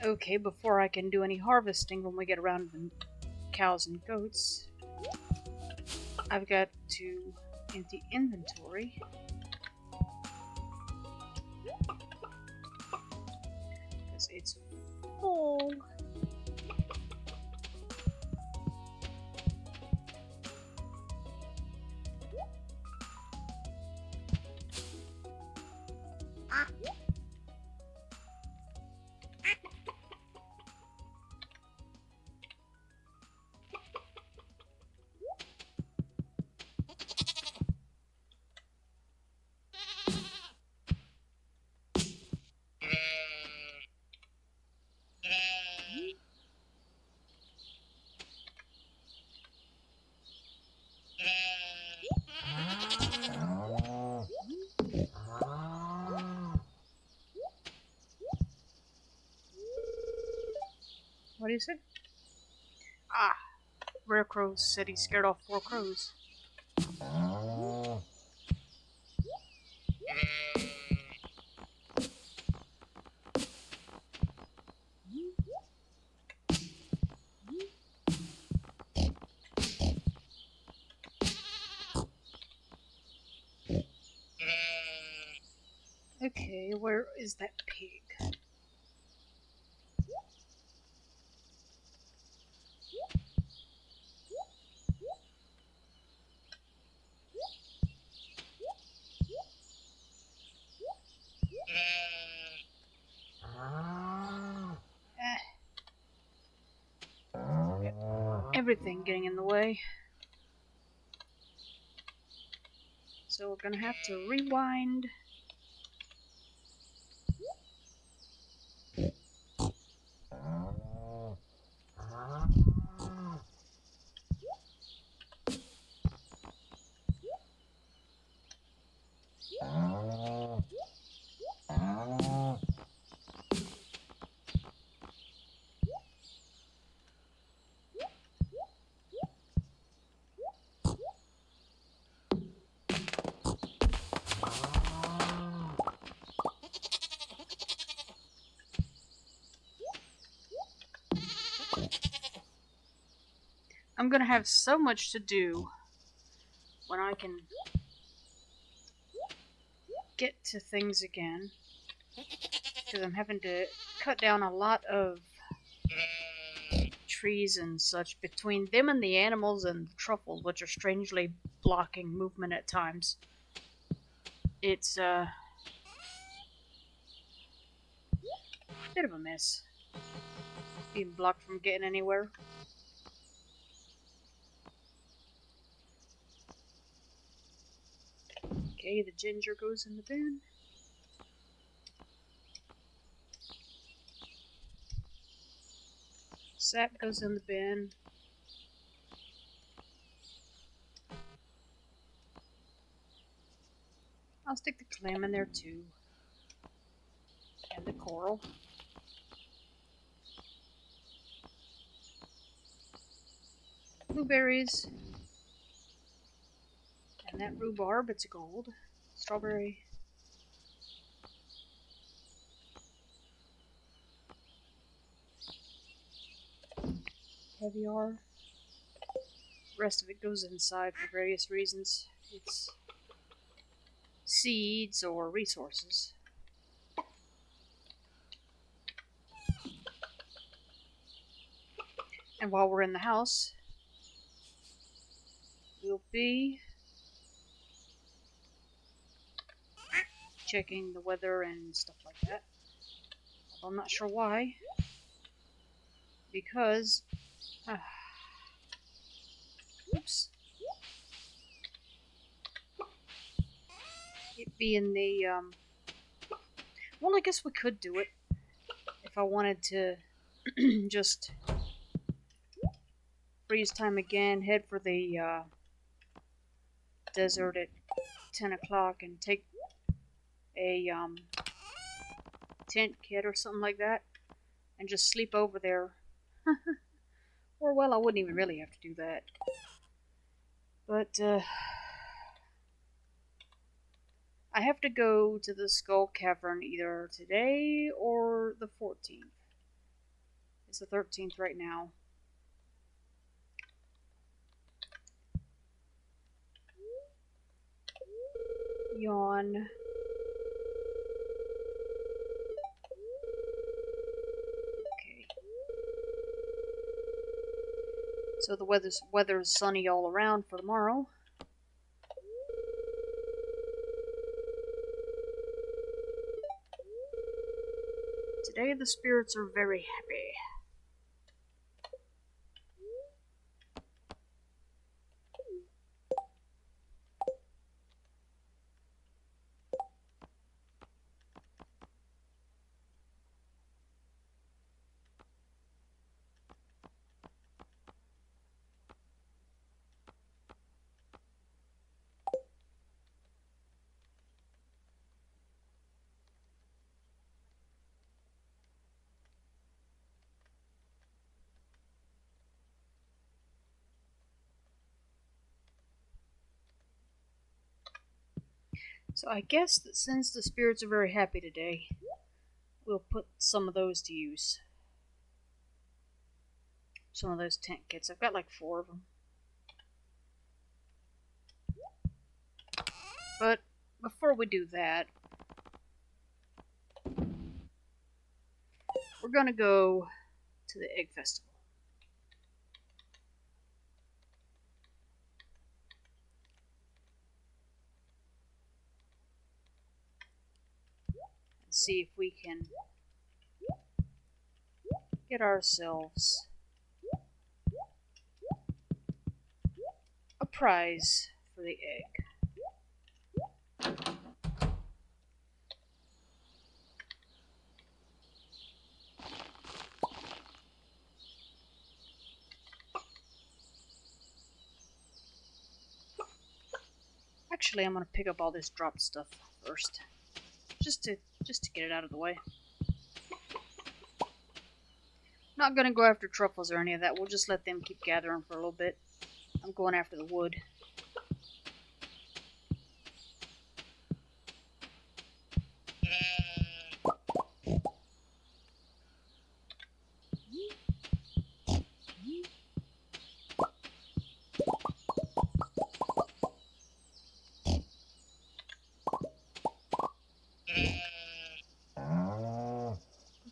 Okay, before I can do any harvesting when we get around to the cows and goats, I've got to empty inventory because it's full. What do you say? Ah, Rare Crows said he scared off 4 crows. Okay, where is that pig? Everything getting in the way. So we're gonna have to rewind. I'm gonna have so much to do when I can get to things again. Because I'm having to cut down a lot of trees and such between them and the animals and the truffles, which are strangely blocking movement at times. It's a bit of a mess. Being blocked from getting anywhere. Okay, the ginger goes in the bin. Sap goes in the bin. I'll stick the clam in there too. And the coral. Blueberries. And that rhubarb, it's gold. Strawberry. Caviar. The rest of it goes inside for various reasons. It's seeds or resources. And while we're in the house, we'll be checking the weather and stuff like that. I'm not sure why. Because... oops. It being the... well, I guess we could do it. If I wanted to just freeze time again, head for the desert at 10 o'clock and take a tent kit or something like that and just sleep over there. Or, well, I wouldn't even really have to do that. But, I have to go to the Skull Cavern either today or the 14th. It's the 13th right now. Yawn. So the weather's sunny all around for tomorrow. Today the spirits are very happy. So I guess that since the spirits are very happy today, we'll put some of those to use. Some of those tent kits. I've got like 4 of them. But before we do that, we're gonna go to the egg festival. And see if we can get ourselves a prize for the egg. Actually, I'm gonna pick up all this dropped stuff first, just to get it out of the way. Not gonna go after truffles or any of that. We'll just let them keep gathering for a little bit. I'm going after the wood.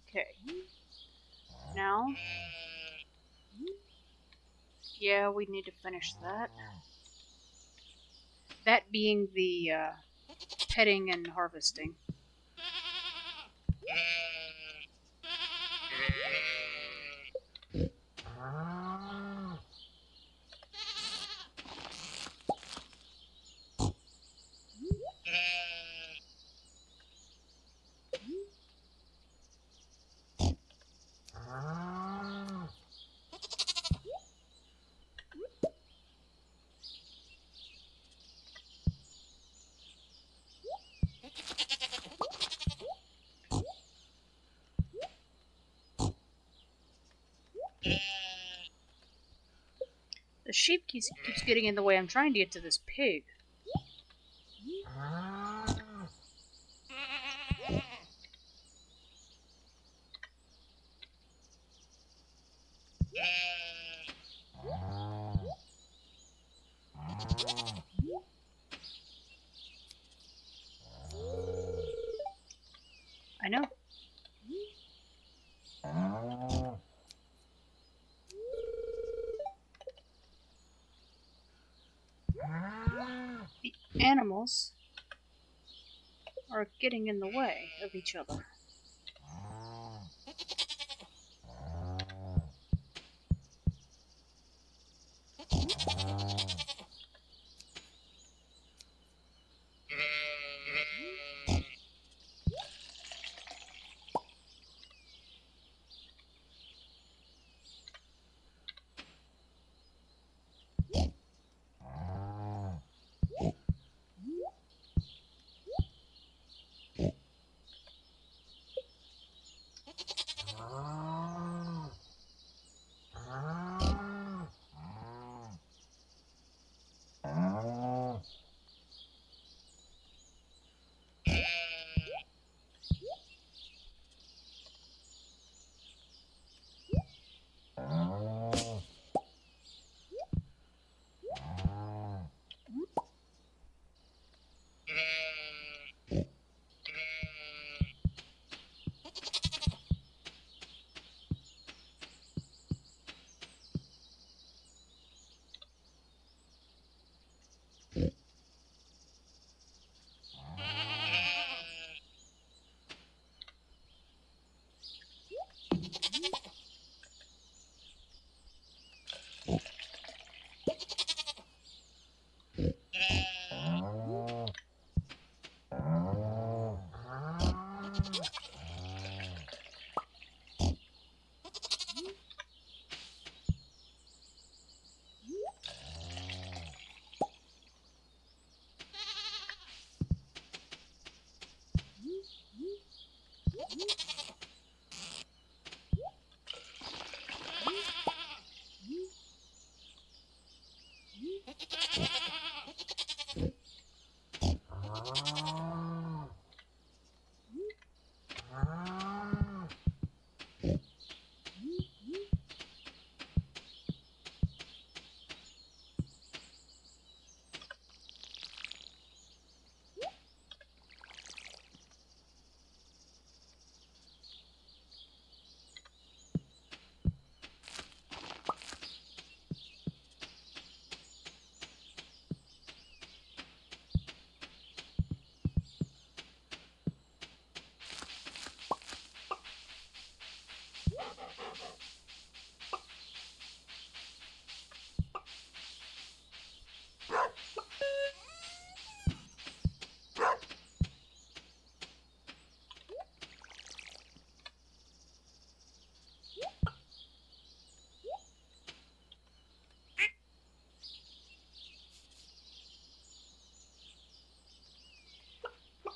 Okay. Now, yeah, we need to finish that. That being the petting and harvesting. The sheep keeps getting in the way. I'm trying to get to this pig. I know. The animals are getting in the way of each other.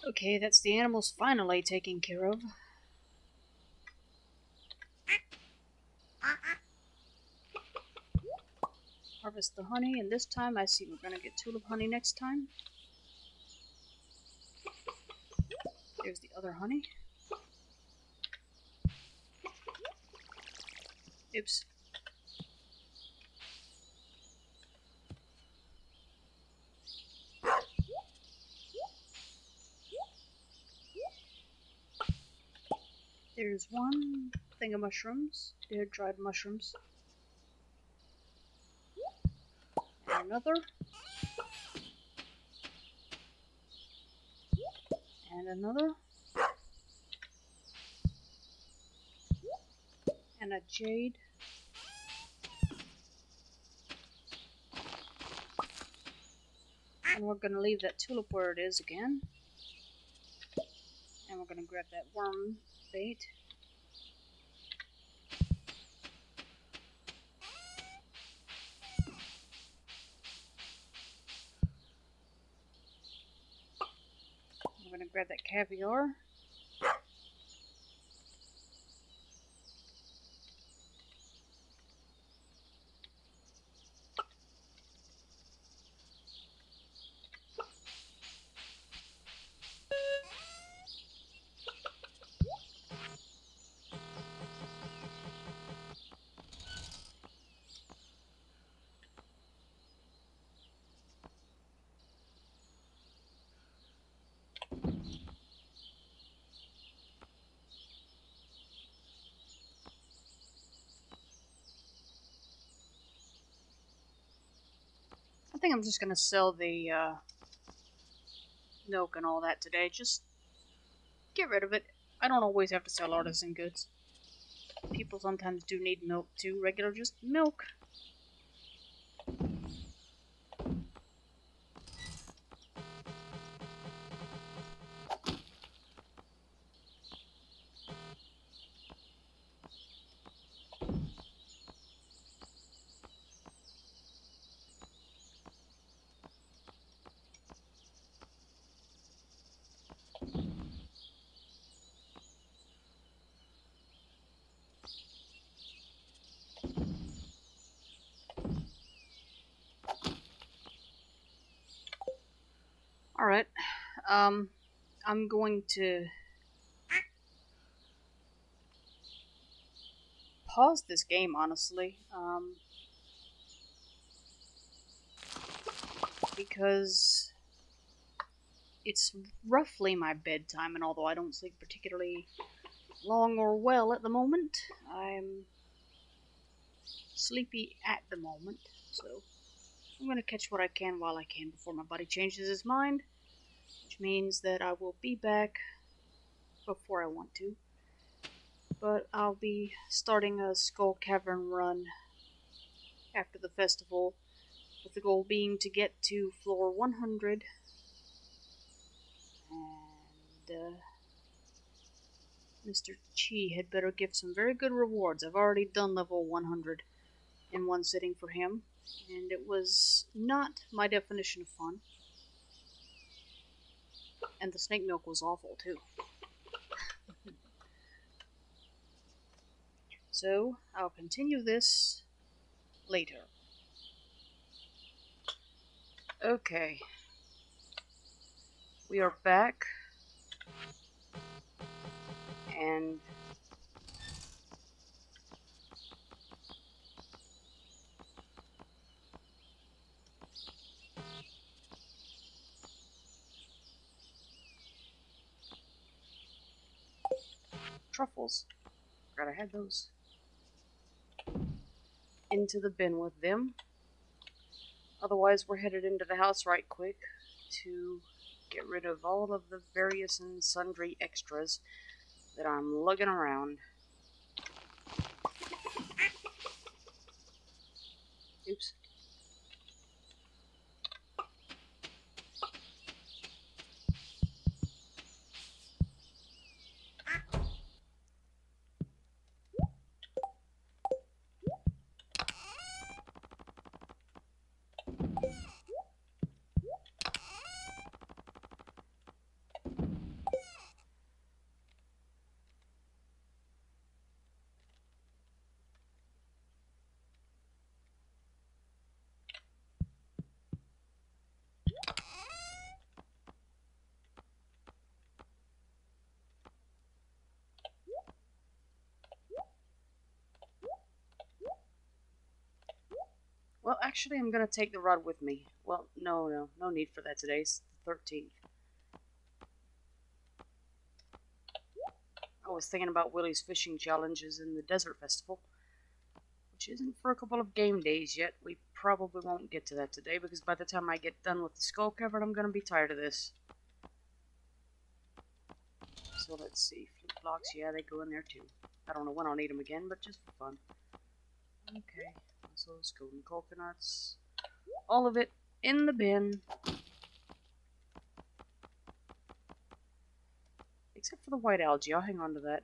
Okay, that's the animals finally taken care of. Harvest the honey, and this time I see we're gonna get tulip honey next time. There's the other honey. Oops. There's one thing of mushrooms. They're dried mushrooms. And another. And another. And a jade. And we're gonna leave that tulip where it is again. And we're gonna grab that worm bait. We're gonna grab that caviar. I think I'm just gonna sell the milk and all that today. Just get rid of it. I don't always have to sell artisan goods. People sometimes do need milk too. Regular just milk. Alright. I'm going to pause this game, honestly. Because it's roughly my bedtime, and although I don't sleep particularly long or well at the moment, I'm sleepy at the moment, so I'm going to catch what I can while I can before my body changes its mind, which means that I will be back before I want to. But I'll be starting a Skull Cavern run after the festival, with the goal being to get to floor 100. And Mr. Chi had better give some very good rewards. I've already done level 100 in one sitting for him, and it was not my definition of fun. And the snake milk was awful, too. So, I'll continue this later. Okay. We are back. And truffles. Forgot I had those. Into the bin with them. Otherwise, we're headed into the house right quick to get rid of all of the various and sundry extras that I'm lugging around. Oops. Well, actually, I'm gonna take the rod with me. Well, no need for that today. It's the 13th. I was thinking about Willie's fishing challenges in the Desert Festival, which isn't for a couple of game days yet. We probably won't get to that today, because by the time I get done with the skull cavern, I'm gonna be tired of this. So let's see. Flint blocks, yeah, they go in there too. I don't know when I'll need them again, but just for fun. Okay, so golden coconuts. All of it in the bin. Except for the white algae, I'll hang on to that.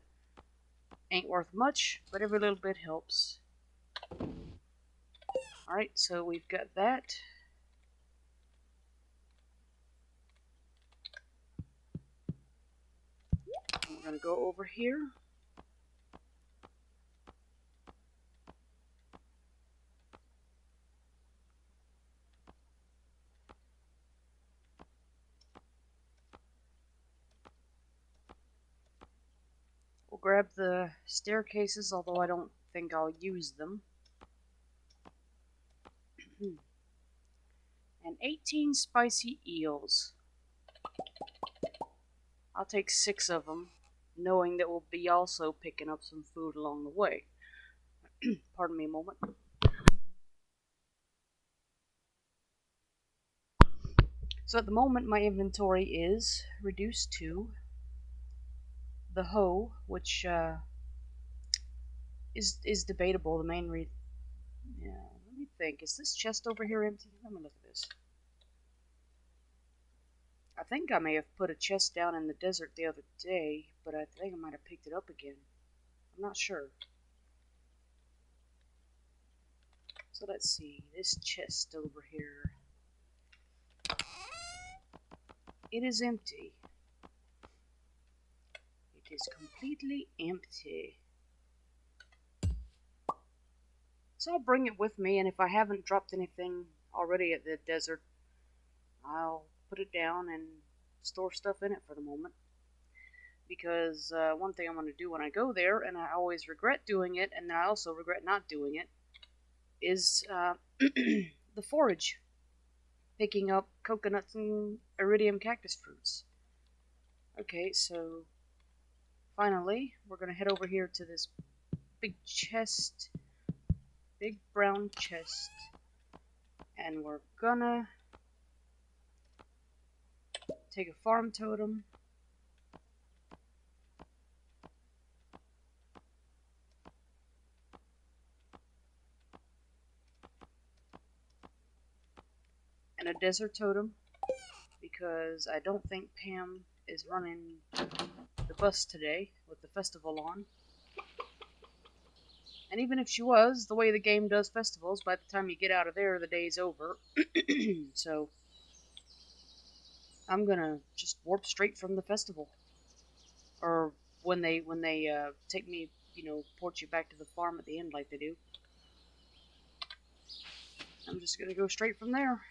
Ain't worth much, but every little bit helps. Alright, so we've got that. And we're going to go over here. We'll grab the staircases, although I don't think I'll use them. And 18 spicy eels. I'll take 6 of them, knowing that we'll be also picking up some food along the way. Pardon me a moment. So at the moment, my inventory is reduced to the hoe, which is debatable. The main reason. Yeah, let me think. Is this chest over here empty? Let me look at this. I think I may have put a chest down in the desert the other day, but I think I might have picked it up again. I'm not sure. So let's see. This chest over here. It is empty. It is completely empty. So I'll bring it with me, and if I haven't dropped anything already at the desert, I'll put it down and store stuff in it for the moment. Because one thing I'm going to do when I go there, and I always regret doing it, and I also regret not doing it, is the forage. Picking up coconuts and iridium cactus fruits. Okay, so finally, we're going to head over here to this big chest, big brown chest, And we're gonna take a farm totem. And a desert totem, because I don't think Pam is running the bus today with the festival on. And even if she was, the way the game does festivals, by the time you get out of there, the day's over. So I'm gonna just warp straight from the festival, or when they take me, port you back to the farm at the end like they do. I'm just gonna go straight from there.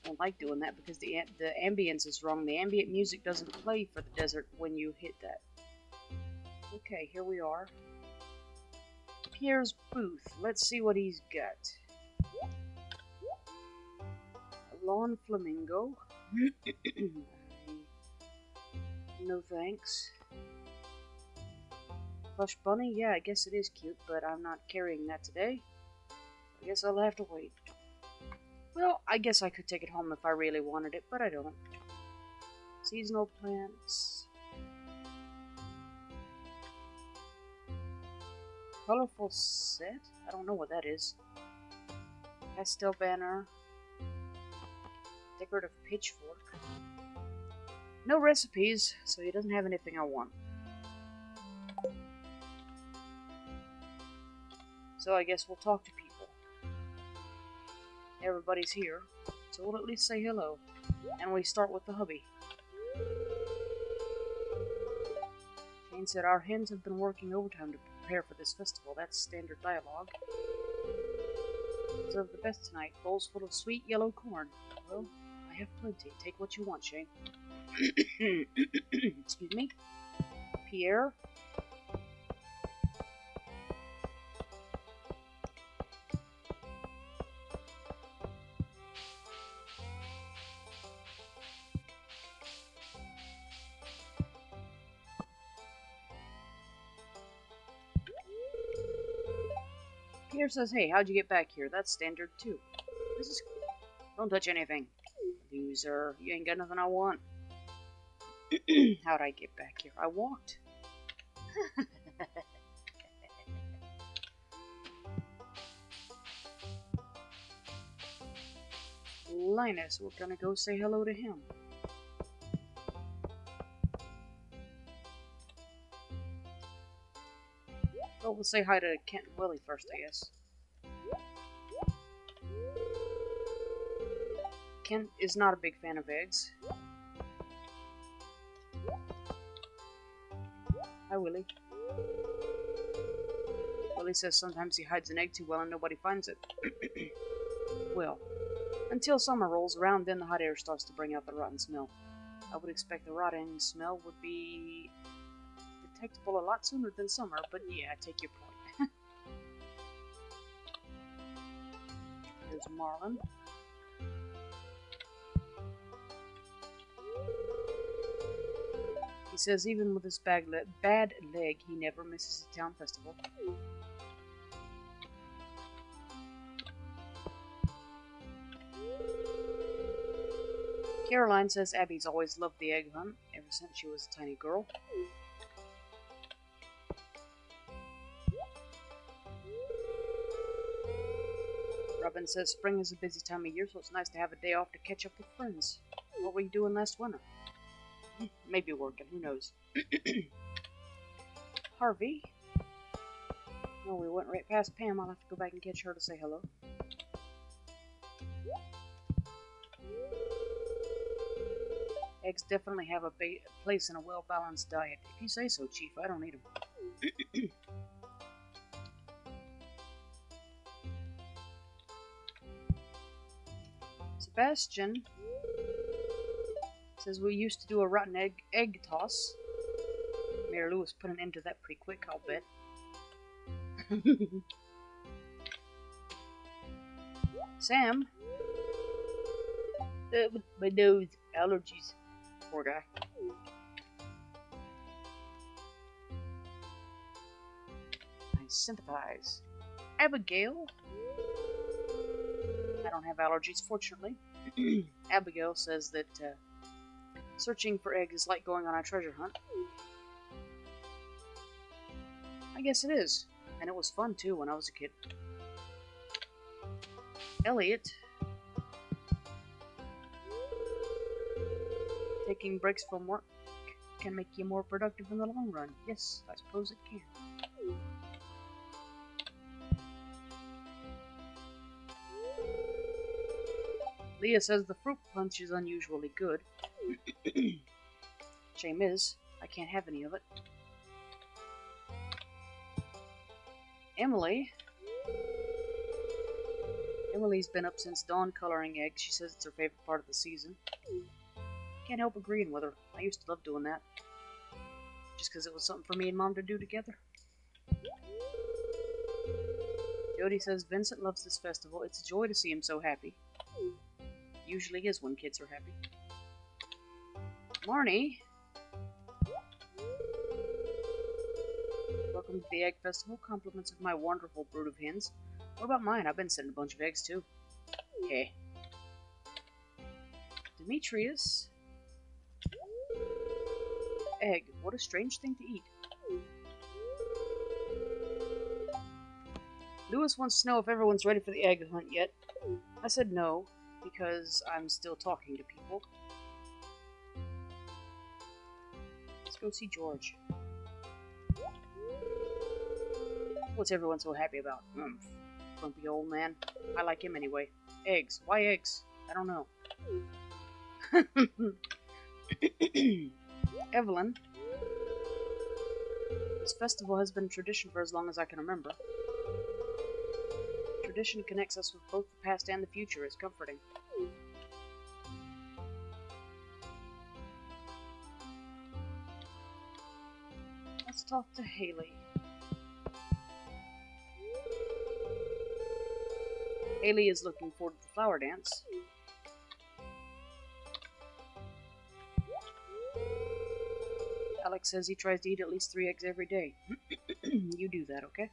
I don't like doing that because the ambience is wrong. The ambient music doesn't play for the desert when you hit that. Okay, here we are. Pierre's booth. Let's see what he's got. A lawn flamingo. No thanks. Plush bunny? Yeah, I guess it is cute, but I'm not carrying that today. I guess I'll have to wait. Well, I guess I could take it home if I really wanted it, but I don't. Seasonal plants. Colorful set? I don't know what that is. Pastel banner. Decorative pitchfork. No recipes, so he doesn't have anything I want. So I guess we'll talk to people. Everybody's here, so we'll at least say hello. And we start with the hubby. Shane said, our hens have been working overtime to prepare for this festival. That's standard dialogue. Serve the best tonight. Bowls full of sweet yellow corn. Well, I have plenty. Take what you want, Shane. Excuse me. Pierre. Pierre says, hey, how'd you get back here? That's standard, too. This is... Don't touch anything. Loser. You ain't got nothing I want. How'd I get back here? I walked. Linus, we're gonna go say hello to him. Well, we'll say hi to Kent and Willie first, I guess. Kent is not a big fan of eggs. Hi, Willie. Willie says sometimes he hides an egg too well and nobody finds it. Well, until summer rolls around, then the hot air starts to bring out the rotten smell. I would expect the rotting smell would be detectable a lot sooner than summer, but yeah, I take your point. There's Marlin. He says even with his bad leg, he never misses a town festival. Caroline says Abby's always loved the egg hunt, ever since she was a tiny girl. Robin says spring is a busy time of year, so it's nice to have a day off to catch up with friends. What were you doing last winter? Maybe working, who knows. Harvey. No, we went right past Pam. I'll have to go back and catch her to say hello. Eggs definitely have a place in a well-balanced diet. If you say so, Chief, I don't eat them. Sebastian says we used to do a rotten egg toss. Mayor Lewis put an end to that pretty quick, I'll bet. Sam. My nose allergies. Poor guy. sympathize. Abigail? I don't have allergies, fortunately. Abigail says that searching for eggs is like going on a treasure hunt. I guess it is. And it was fun, too, when I was a kid. Elliot. Taking breaks from work can make you more productive in the long run. Yes, I suppose it can. Leah says the fruit punch is unusually good. Shame is, I can't have any of it. Emily's been up since dawn coloring eggs. She says it's her favorite part of the season. Can't help agreeing with her. I used to love doing that. Just because it was something for me and Mom to do together. Jody says Vincent loves this festival. It's a joy to see him so happy. Usually is when kids are happy. Marnie. Welcome to the Egg Festival. Compliments of my wonderful brood of hens. What about mine? I've been sending a bunch of eggs too. Yeah. Demetrius. Egg. What a strange thing to eat. Lewis wants to know if everyone's ready for the egg hunt yet. I said no, because I'm still talking to people. Let's go see George. What's everyone so happy about? Grumpy old man. I like him anyway. Eggs. Why eggs? I don't know. Evelyn. This festival has been a tradition for as long as I can remember. Tradition connects us with both the past and the future. It's comforting. Let's talk to Haley. Haley is looking forward to the flower dance. Alex says he tries to eat at least 3 eggs every day. You do that, okay?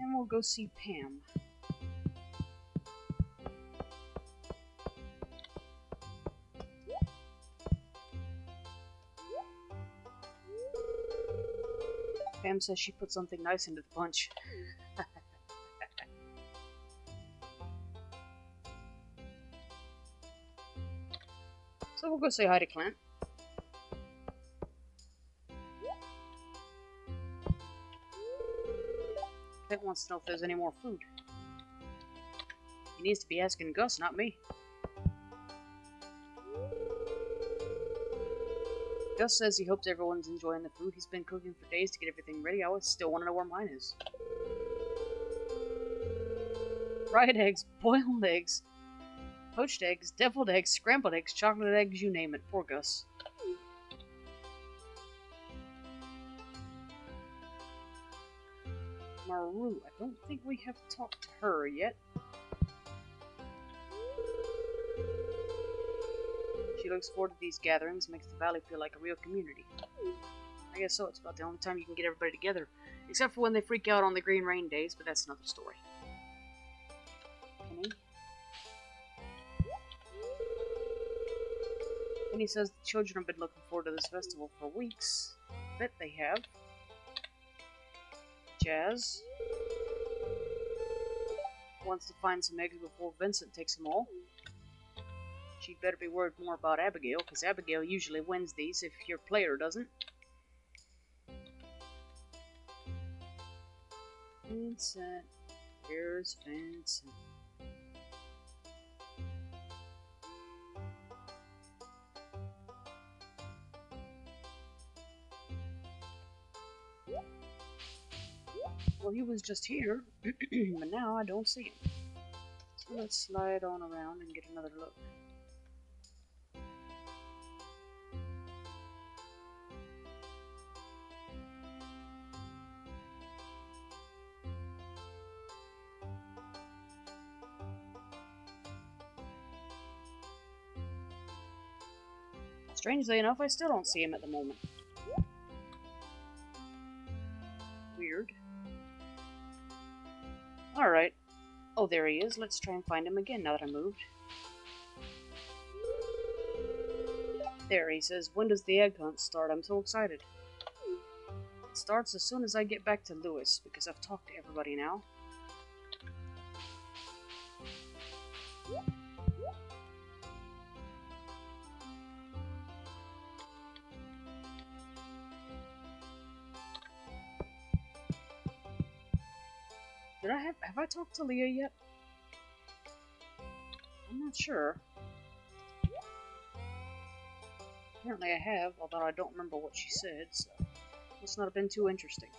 And we'll go see Pam. Pam says she put something nice into the punch. So we'll go say hi to Clint. Clint wants to know if there's any more food. He needs to be asking Gus, not me. Gus says he hopes everyone's enjoying the food. He's been cooking for days to get everything ready. I still want to know where mine is. Fried eggs, boiled eggs, poached eggs, deviled eggs, scrambled eggs, chocolate eggs, you name it. Poor Gus. Maru, I don't think we have talked to her yet. She looks forward to these gatherings, makes the valley feel like a real community. I guess so, it's about the only time you can get everybody together. Except for when they freak out on the green rain days, but that's another story. Penny? Penny says the children have been looking forward to this festival for weeks. I bet they have. Jazz wants to find some eggs before Vincent takes them all. She'd better be worried more about Abigail, because Abigail usually wins these if your player doesn't. Vincent. Here's Vincent. Well, he was just here, but now I don't see him. So let's slide on around and get another look. Strangely enough, I still don't see him at the moment. Weird. Alright. Oh, there he is. Let's try and find him again now that I moved. There, he says, when does the egg hunt start? I'm so excited. It starts as soon as I get back to Lewis, because I've talked to everybody now. Have I talked to Leah yet? I'm not sure. Apparently I have, although I don't remember what she said, so must not have been too interesting.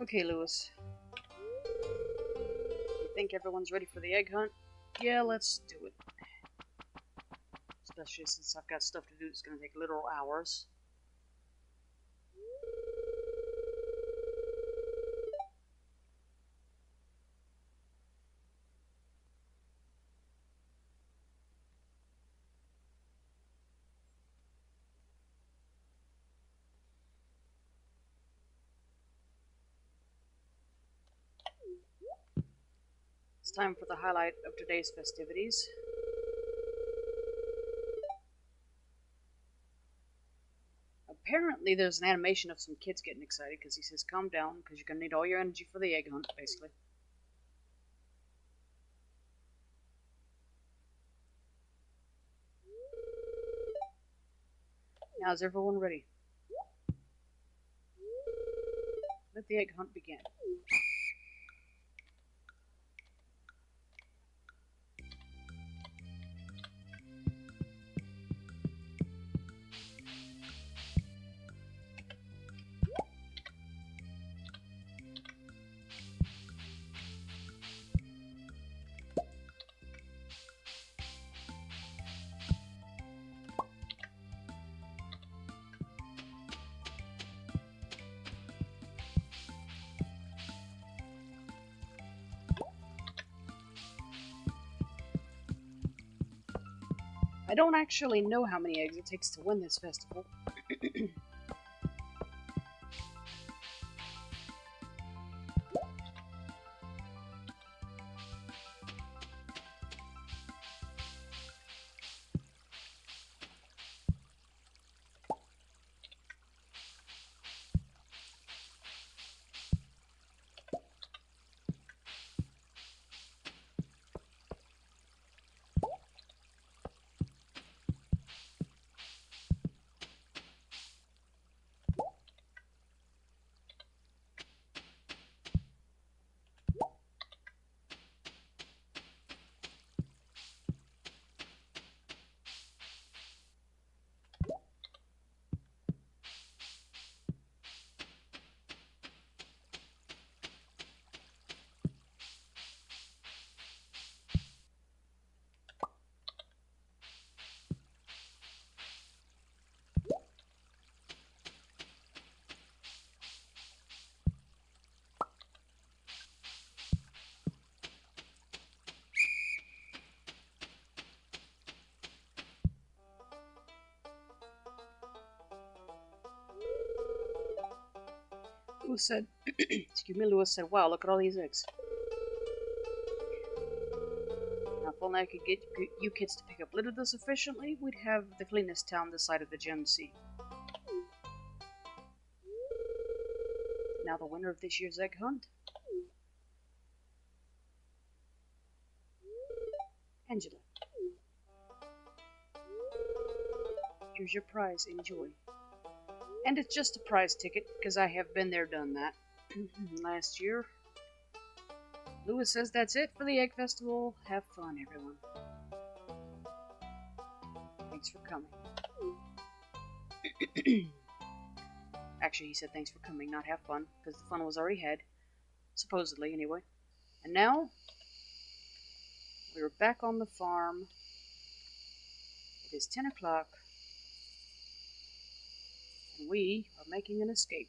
Okay, Lewis. You think everyone's ready for the egg hunt? Yeah, let's do it. Especially since I've got stuff to do that's going to take literal hours. It's time for the highlight of today's festivities. Apparently there's an animation of some kids getting excited because he says calm down because you're going to need all your energy for the egg hunt, basically. Now is everyone ready? Let the egg hunt begin. I don't actually know how many eggs it takes to win this festival. Lewis said, excuse me, Lewis said, wow, look at all these eggs. Now, if only I could get you kids to pick up litter this efficiently, we'd have the cleanest town this side of the Gem Sea. Now the winner of this year's egg hunt. Angela. Here's your prize, enjoy. And it's just a prize ticket, because I have been there, done that. Last year. Lewis says that's it for the Egg Festival. Have fun, everyone. Thanks for coming. Actually, he said thanks for coming, not have fun, because the fun was already had. Supposedly, anyway. And now, We are back on the farm. It is 10 o'clock, and we are making an escape.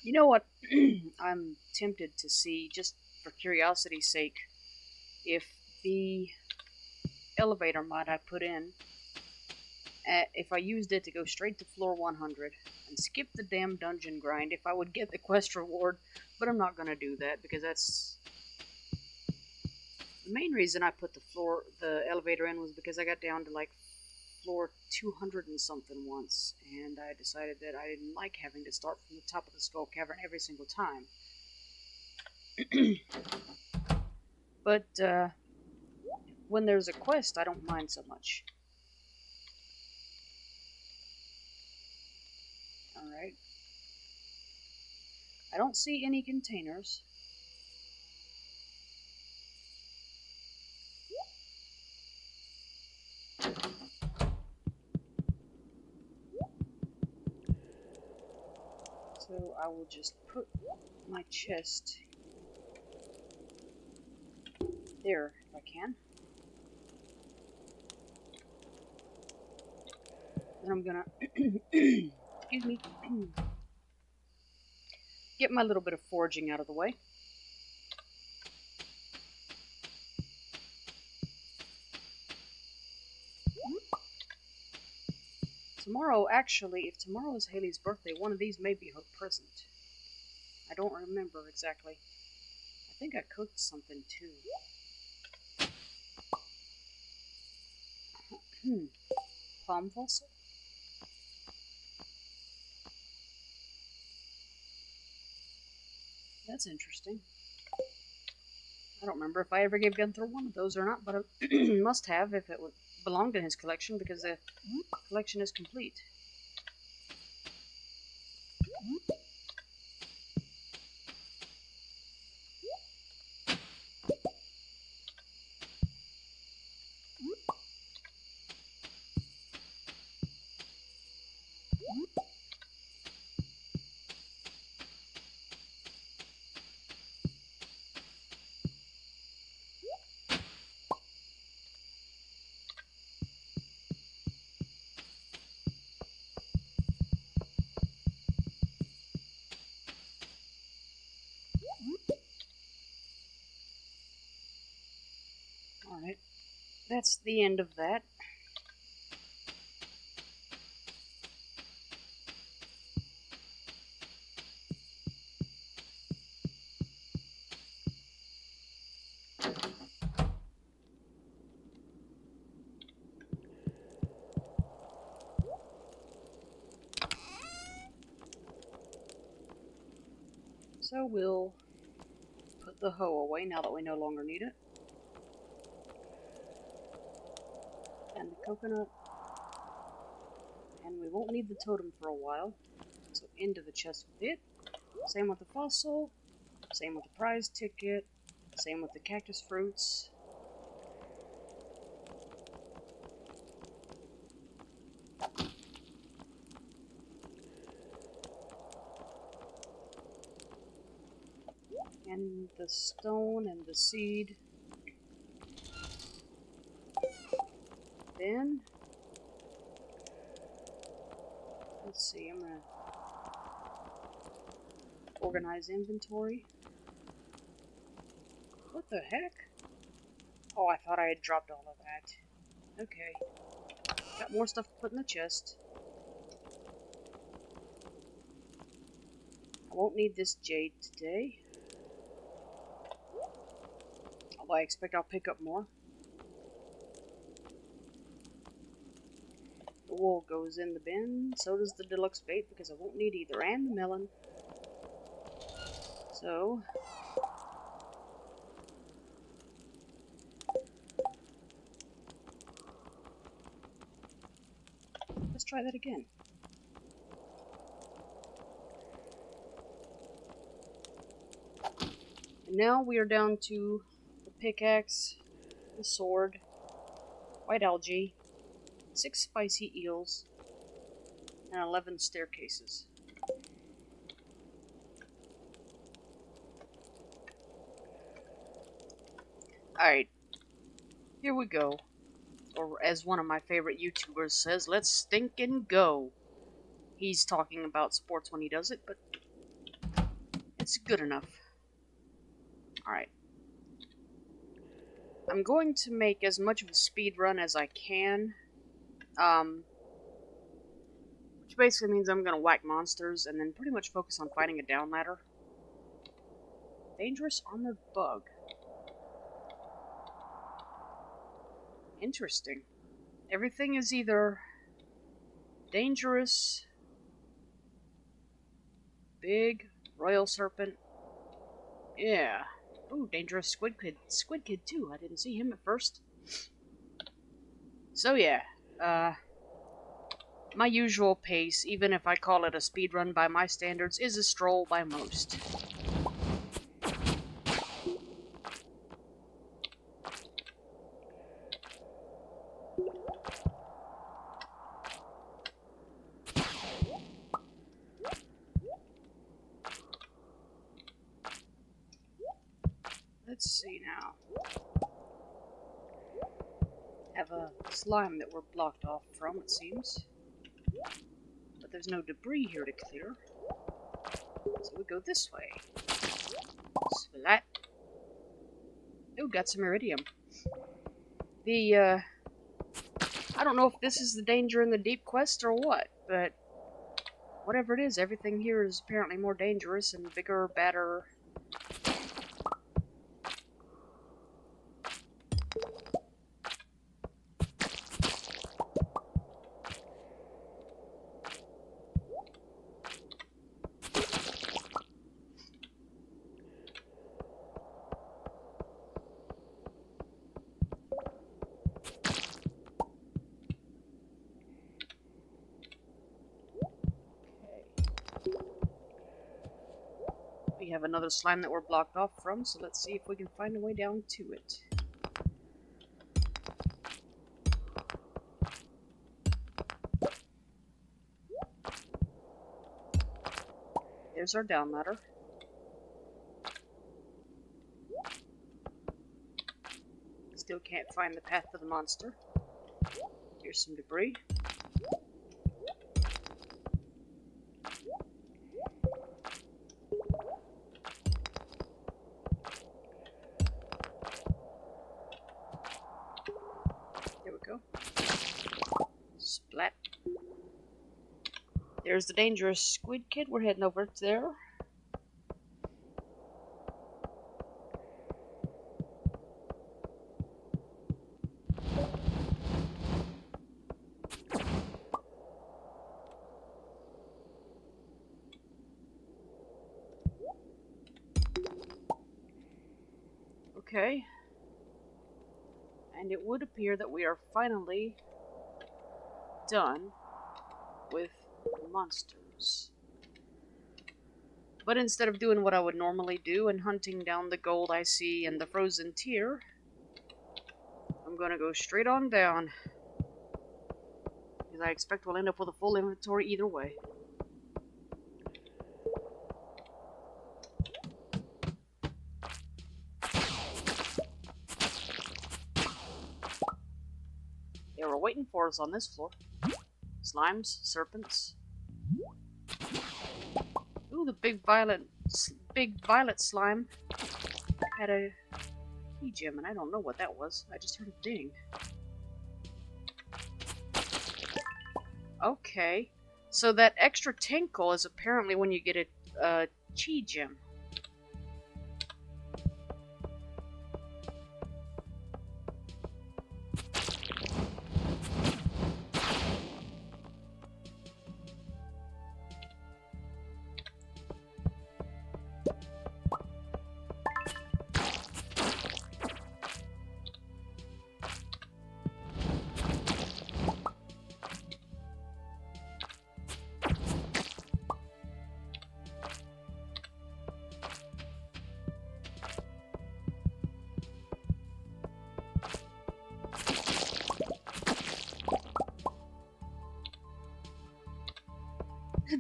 You know what? I'm tempted to see, just for curiosity's sake, if the elevator mod I put in, if I used it to go straight to floor 100 and skip the damn dungeon grind, if I would get the quest reward. But I'm not going to do that because that's the main reason I put the elevator in was because I got down to like floor 200 and something once, and I decided that I didn't like having to start from the top of the skull cavern every single time. But when there's a quest, I don't mind so much. Alright. I don't see any containers. So I will just put my chest there if I can. Then I'm gonna excuse me, get my little bit of foraging out of the way. Tomorrow, actually, if tomorrow is Haley's birthday, one of these may be her present. I don't remember exactly. I think I cooked something too. Palm fossil? That's interesting. I don't remember if I ever gave Gunther one of those or not, but I must have if it would belong to his collection because the collection is complete. Alright, that's the end of that. So we'll put the hoe away now that we no longer need it. And the coconut. And we won't need the totem for a while. So into the chest with it. Same with the fossil. Same with the prize ticket. Same with the cactus fruits. And the stone and the seed. Then, let's see, I'm gonna organize inventory. What the heck? Oh, I thought I had dropped all of that. Okay. Got more stuff to put in the chest. I won't need this jade today. Although I expect I'll pick up more. The wool goes in the bin. So does the deluxe bait because I won't need either. And the melon. So, let's try that again. And now we are down to the pickaxe, the sword, white algae, 6 spicy eels, and 11 staircases. Alright, here we go. Or as one of my favorite YouTubers says, let's stink and go. He's talking about sports when he does it, but it's good enough. Alright. I'm going to make as much of a speed run as I can. Which basically means I'm going to whack monsters and then pretty much focus on fighting a down ladder. Dangerous armored bug. Interesting. Everything is either dangerous, big, royal serpent. Yeah. Ooh, dangerous squid kid. Squid kid too. I didn't see him at first. So yeah, my usual pace, even if I call it a speed run by my standards, is a stroll by most. Let's see now. Have a slime that we're blocked off from, it seems. But there's no debris here to clear. So we go this way. Splat. Ooh, got some iridium. I don't know if this is the danger in the deep quest or what, but whatever it is, everything here is apparently more dangerous and bigger, badder. We have another slime that we're blocked off from, so let's see if we can find a way down to it. There's our down ladder. Still can't find the path to the monster. Here's some debris. There we go. Splat. There's the dangerous squid kid. We're heading over there. Okay. And it would appear that we are finally done with monsters. But instead of doing what I would normally do and hunting down the gold I see in the frozen tier, I'm gonna go straight on down. Because I expect we'll end up with a full inventory either way. They were waiting for us on this floor. Slimes, serpents. Ooh, the big violet slime had a key gem, and I don't know what that was. I just heard a ding. Okay, so that extra tinkle is apparently when you get a chi gem.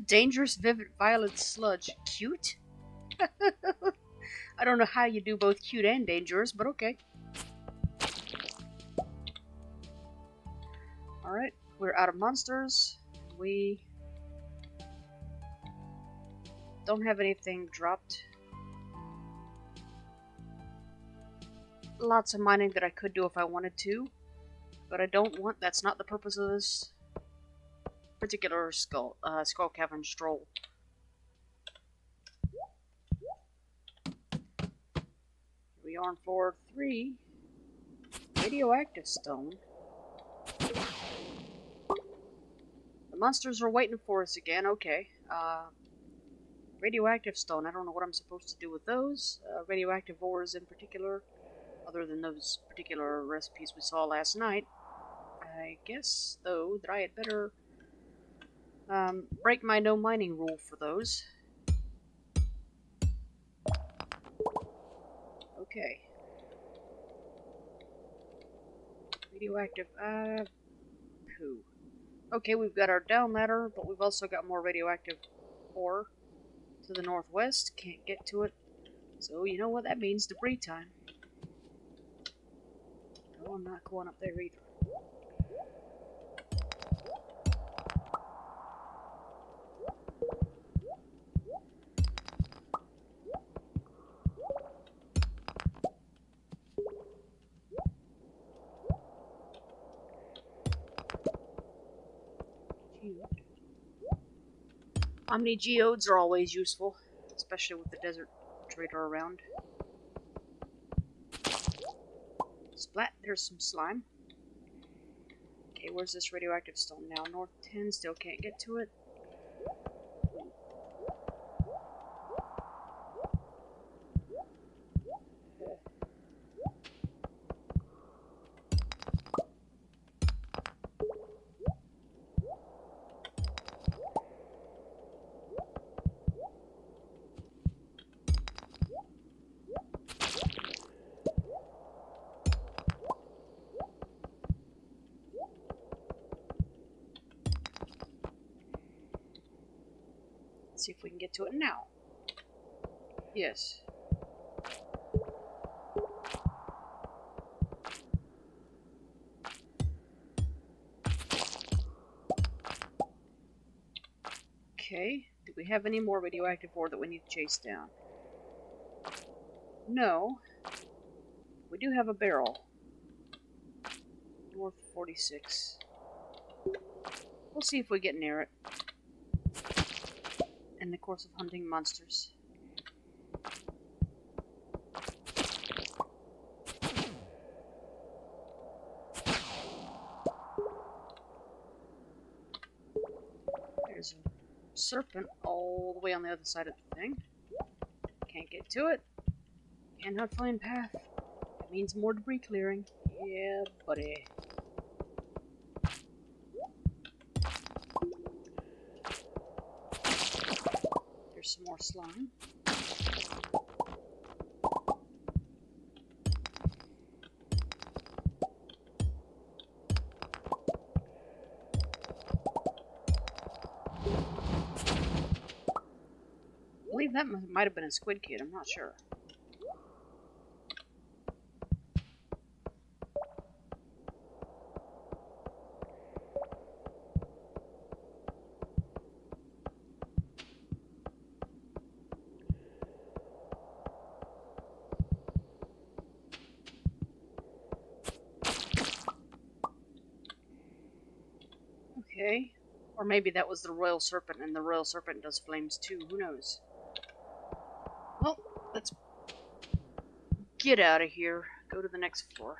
Dangerous vivid violet sludge. Cute? I don't know how you do both cute and dangerous, but okay. Alright, we're out of monsters. We don't have anything dropped. Lots of mining that I could do if I wanted to, but I don't want. That's not the purpose of this particular skull cavern stroll. Here we are on floor 3. Radioactive stone. The monsters are waiting for us again. Okay. Radioactive stone. I don't know what I'm supposed to do with those. Radioactive ores in particular, other than those particular recipes we saw last night. I guess, though, that I had better break my no mining rule for those. Okay. Radioactive, poo. Okay, we've got our down ladder, but we've also got more radioactive ore to the northwest. Can't get to it. So, you know what that means, debris time. Oh, I'm not going up there either. Omni geodes are always useful, especially with the desert trader around. Splat, there's some slime. Okay, where's this radioactive stone now? North 10, still can't get to it. Let's see if we can get to it now. Yes. Okay, do we have any more radioactive ore that we need to chase down? No. We do have a barrel. North 46. We'll see if we get near it in the course of hunting monsters. There's a serpent all the way on the other side of the thing. Can't get to it. Cannot find path. That means more debris clearing. Yeah, buddy. There's some more slime. I believe that might have been a squid kid, I'm not sure. Okay. Or maybe that was the royal serpent and the royal serpent does flames too, who knows? Well, let's get out of here. Go to the next floor.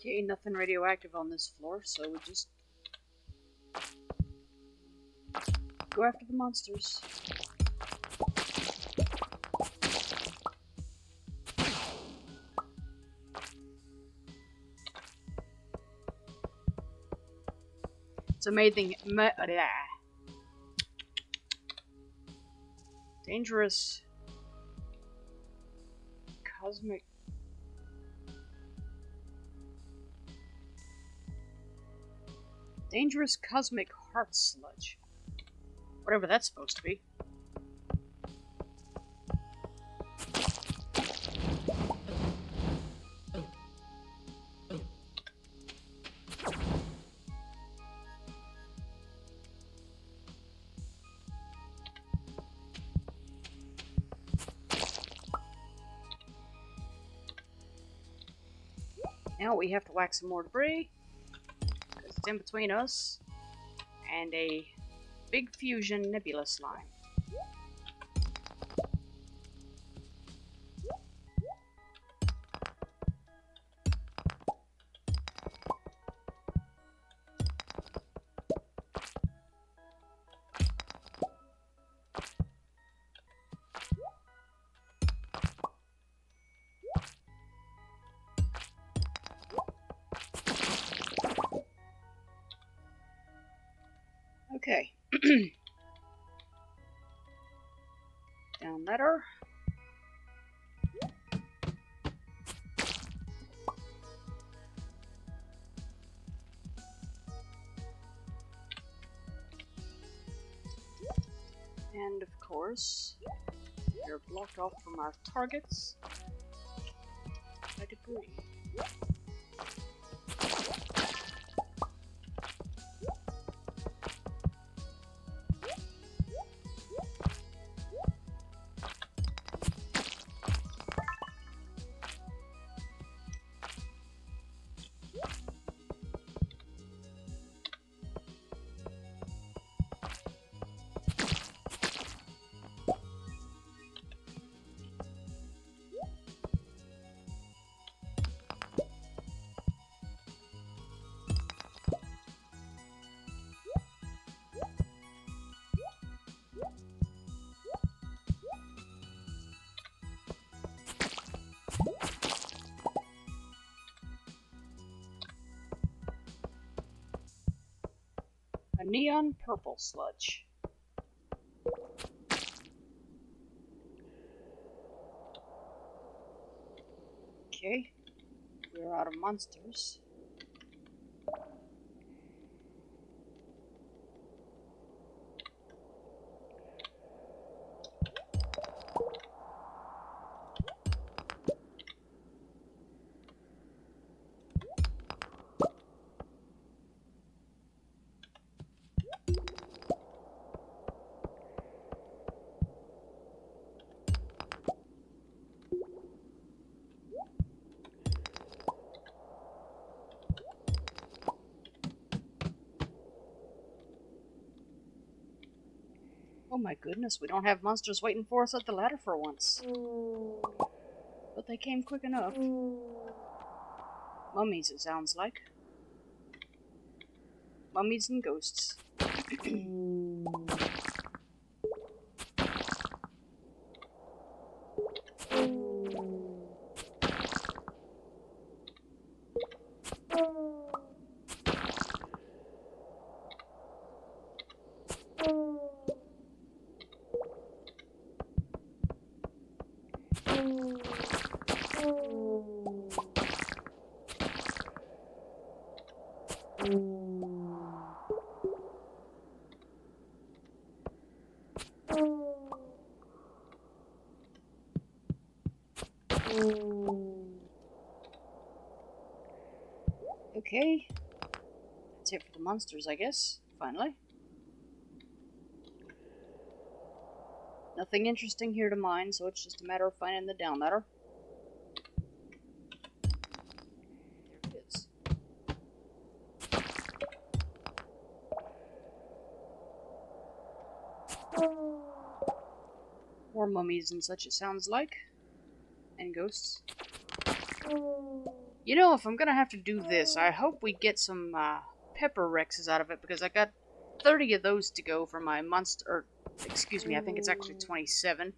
Okay, nothing radioactive on this floor, so we just go after the monsters. It's amazing. Dangerous cosmic. Dangerous cosmic heart sludge. Whatever that's supposed to be. Now we have to whack some more debris, because it's in between us and a big fusion nebula slime. Okay. Down ladder. And of course, you're blocked off from our targets by debris. A neon purple sludge. Okay, we're out of monsters. Oh my goodness, we don't have monsters waiting for us at the ladder for once. But they came quick enough. Mummies, it sounds like. Mummies and ghosts. Okay, that's it for the monsters, I guess, finally. Nothing interesting here to mine, so it's just a matter of finding the down ladder. There it is. More mummies and such, it sounds like. And ghosts. You know, if I'm gonna have to do this, I hope we get some pepper rexes out of it because I got 30 of those to go for my monster. Or, excuse me, I think it's actually 27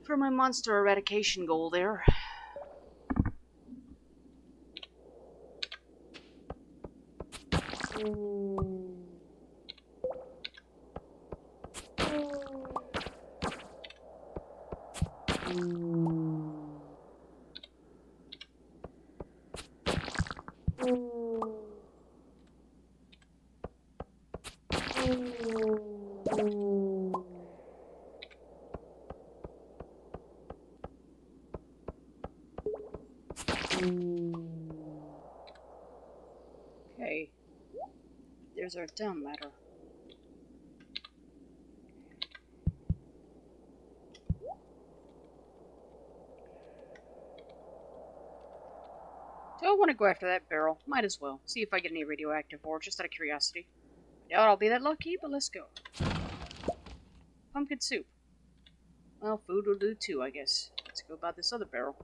for my monster eradication goal there. Okay, there's our down ladder. Do I want to go after that barrel? Might as well. See if I get any radioactive ore, just out of curiosity. I doubt I'll be that lucky, but let's go. Pumpkin soup. Well, food will do too, I guess. Let's go about this other barrel.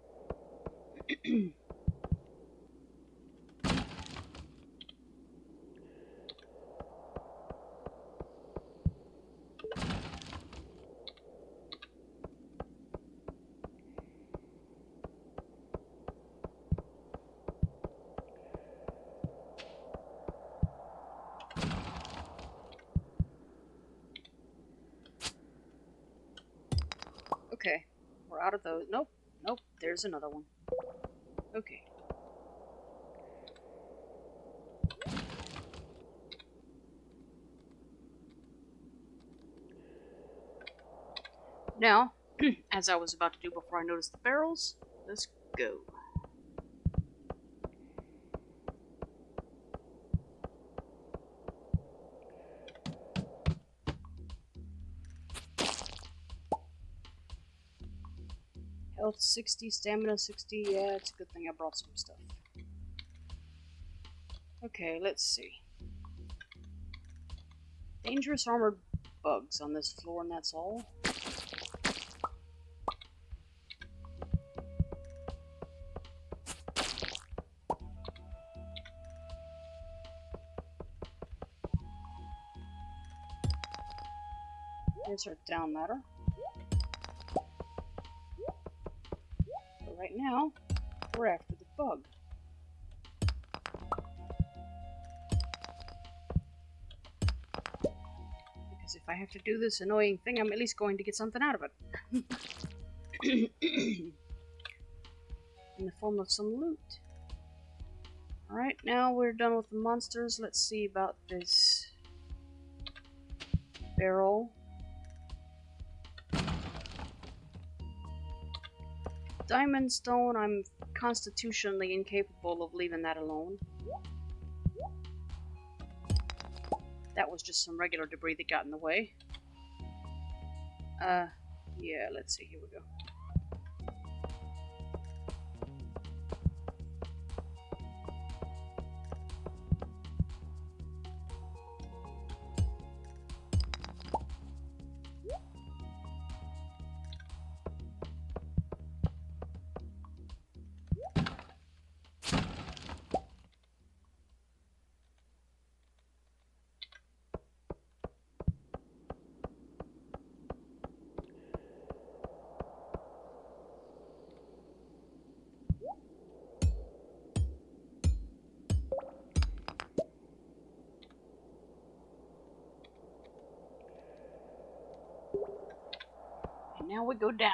Okay, we're out of those. Nope, nope, there's another one. Okay. Now, as I was about to do before I noticed the barrels, let's go. Health 60, stamina 60. Yeah, it's a good thing I brought some stuff. Okay, let's see. Dangerous armored bugs on this floor, and that's all. Here's our down ladder. But right now, we're after the bug. Because if I have to do this annoying thing, I'm at least going to get something out of it. In the form of some loot. Alright, now we're done with the monsters. Let's see about this barrel. Diamond stone, I'm constitutionally incapable of leaving that alone. That was just some regular debris that got in the way. Yeah, let's see, here we go. And now we go down.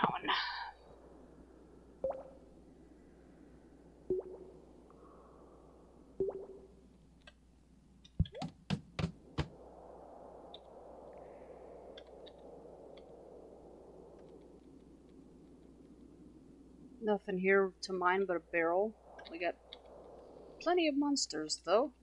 Nothing here to mine but a barrel. We got plenty of monsters, though.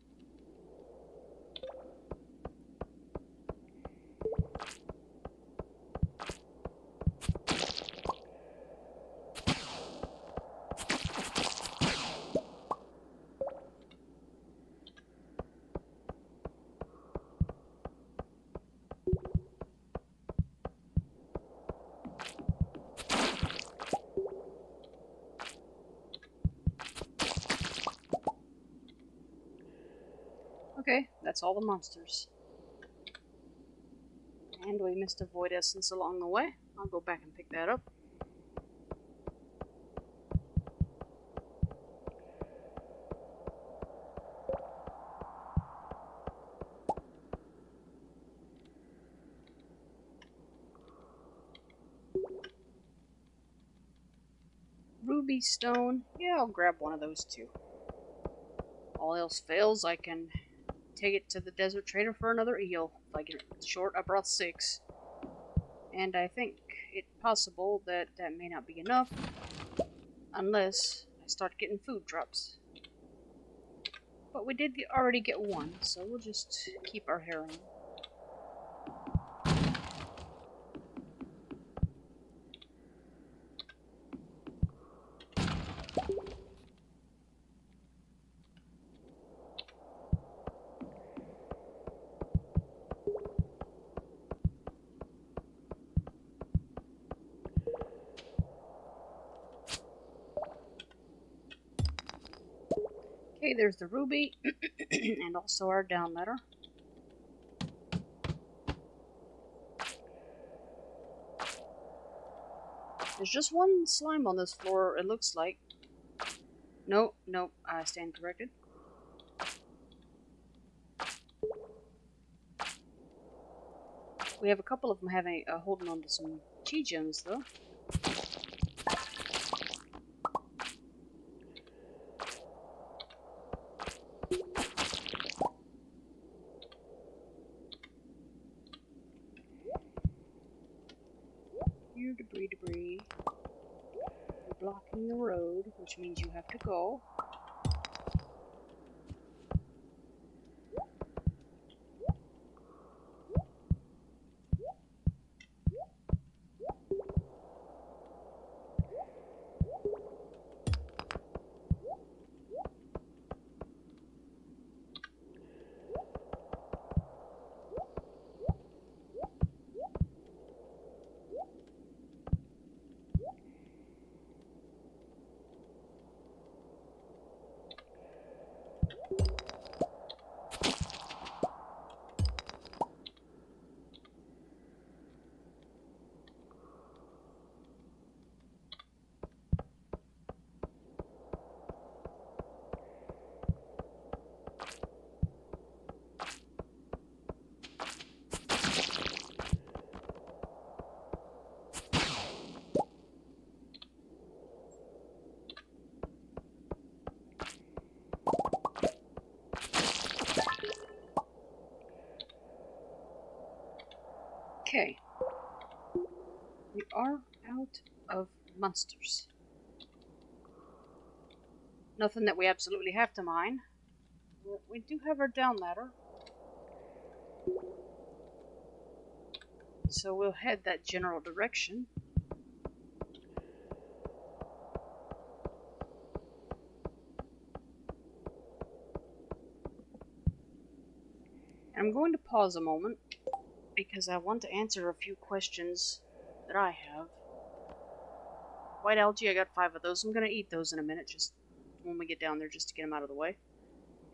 that's all the monsters. And we missed a void essence along the way. I'll go back and pick that up. Ruby stone. Yeah, I'll grab one of those too. All else fails, I can take it to the desert trader for another eel. If I get short, I brought 6. And I think it's possible that that may not be enough unless I start getting food drops. But we did already get 1, so we'll just keep our hair on. Okay, there's the ruby, and also our down ladder. There's just 1 slime on this floor, it looks like. Nope, I stand corrected. We have a couple of them having holding on to some chi gems, though. Here, debris. You're blocking the road, which means you have to go. Okay. We are out of monsters. Nothing that we absolutely have to mine. But we do have our down ladder. So we'll head that general direction. And I'm going to pause a moment because I want to answer a few questions that I have. White algae, I got 5 of those. I'm going to eat those in a minute, just when we get down there, just to get them out of the way.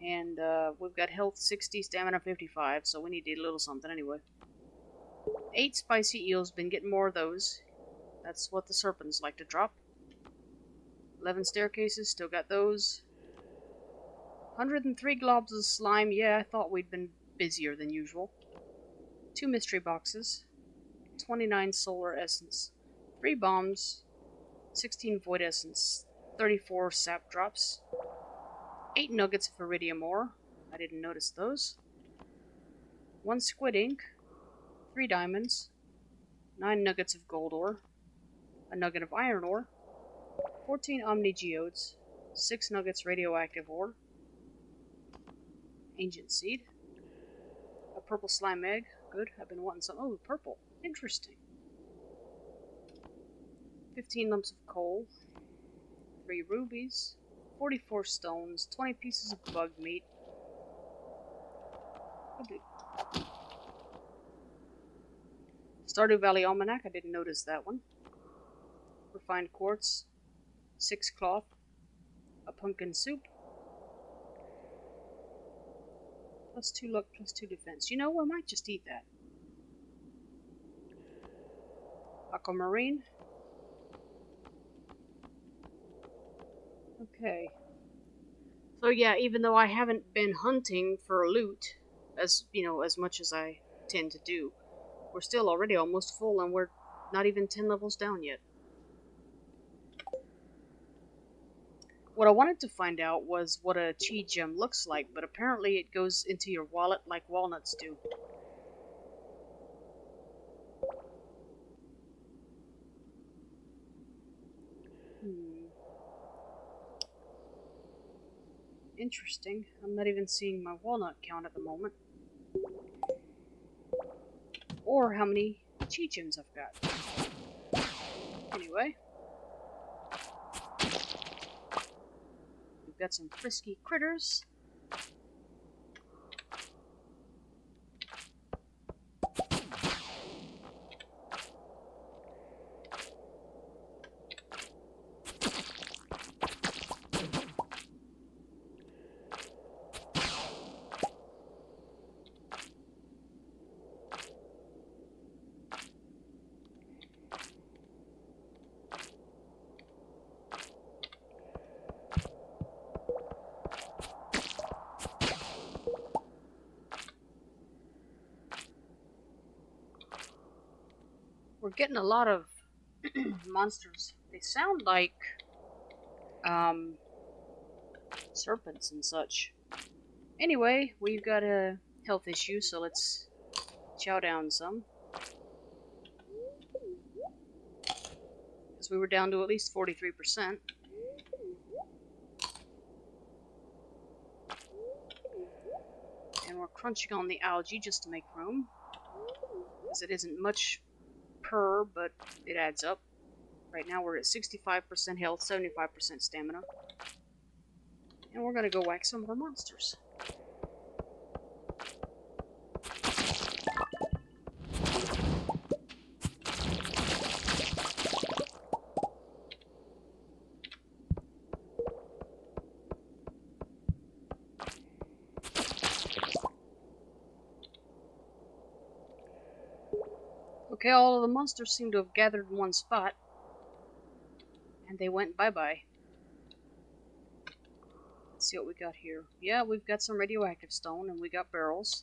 And we've got health 60, stamina 55, so we need to eat a little something anyway. 8 spicy eels, been getting more of those. That's what the serpents like to drop. 11 staircases, still got those. 103 globs of slime, yeah, I thought we'd been busier than usual. 2 mystery boxes. 29 solar essence. 3 bombs. 16 void essence. 34 sap drops. 8 nuggets of iridium ore. I didn't notice those. 1 squid ink. 3 diamonds. 9 nuggets of gold ore. A nugget of iron ore. 14 omni geodes. 6 nuggets radioactive ore. Ancient seed. A purple slime egg. Good. I've been wanting some. Oh, purple. Interesting. 15 lumps of coal. 3 rubies. 44 stones. 20 pieces of bug meat. Stardew Valley Almanac. I didn't notice that one. Refined quartz. 6 cloth. A pumpkin soup. +2 luck, +2 defense. You know, I might just eat that. Aquamarine. Okay. So yeah, even though I haven't been hunting for loot as much as I tend to do, we're still already almost full, and we're not even 10 levels down yet. What I wanted to find out was what a chi gem looks like, but apparently it goes into your wallet like walnuts do. Interesting. I'm not even seeing my walnut count at the moment. Or how many chi gems I've got. Anyway. We've got some frisky critters. We're getting a lot of monsters. They sound like serpents and such. Anyway, we've got a health issue, so let's chow down some. Because we were down to at least 43%. And we're crunching on the algae just to make room. Because it isn't much per, but it adds up. Right now we're at 65% health, 75% stamina. And we're gonna go whack some more monsters. Okay, all of the monsters seem to have gathered in one spot. And they went bye-bye. Let's see what we got here. Yeah, we've got some radioactive stone, and we got barrels.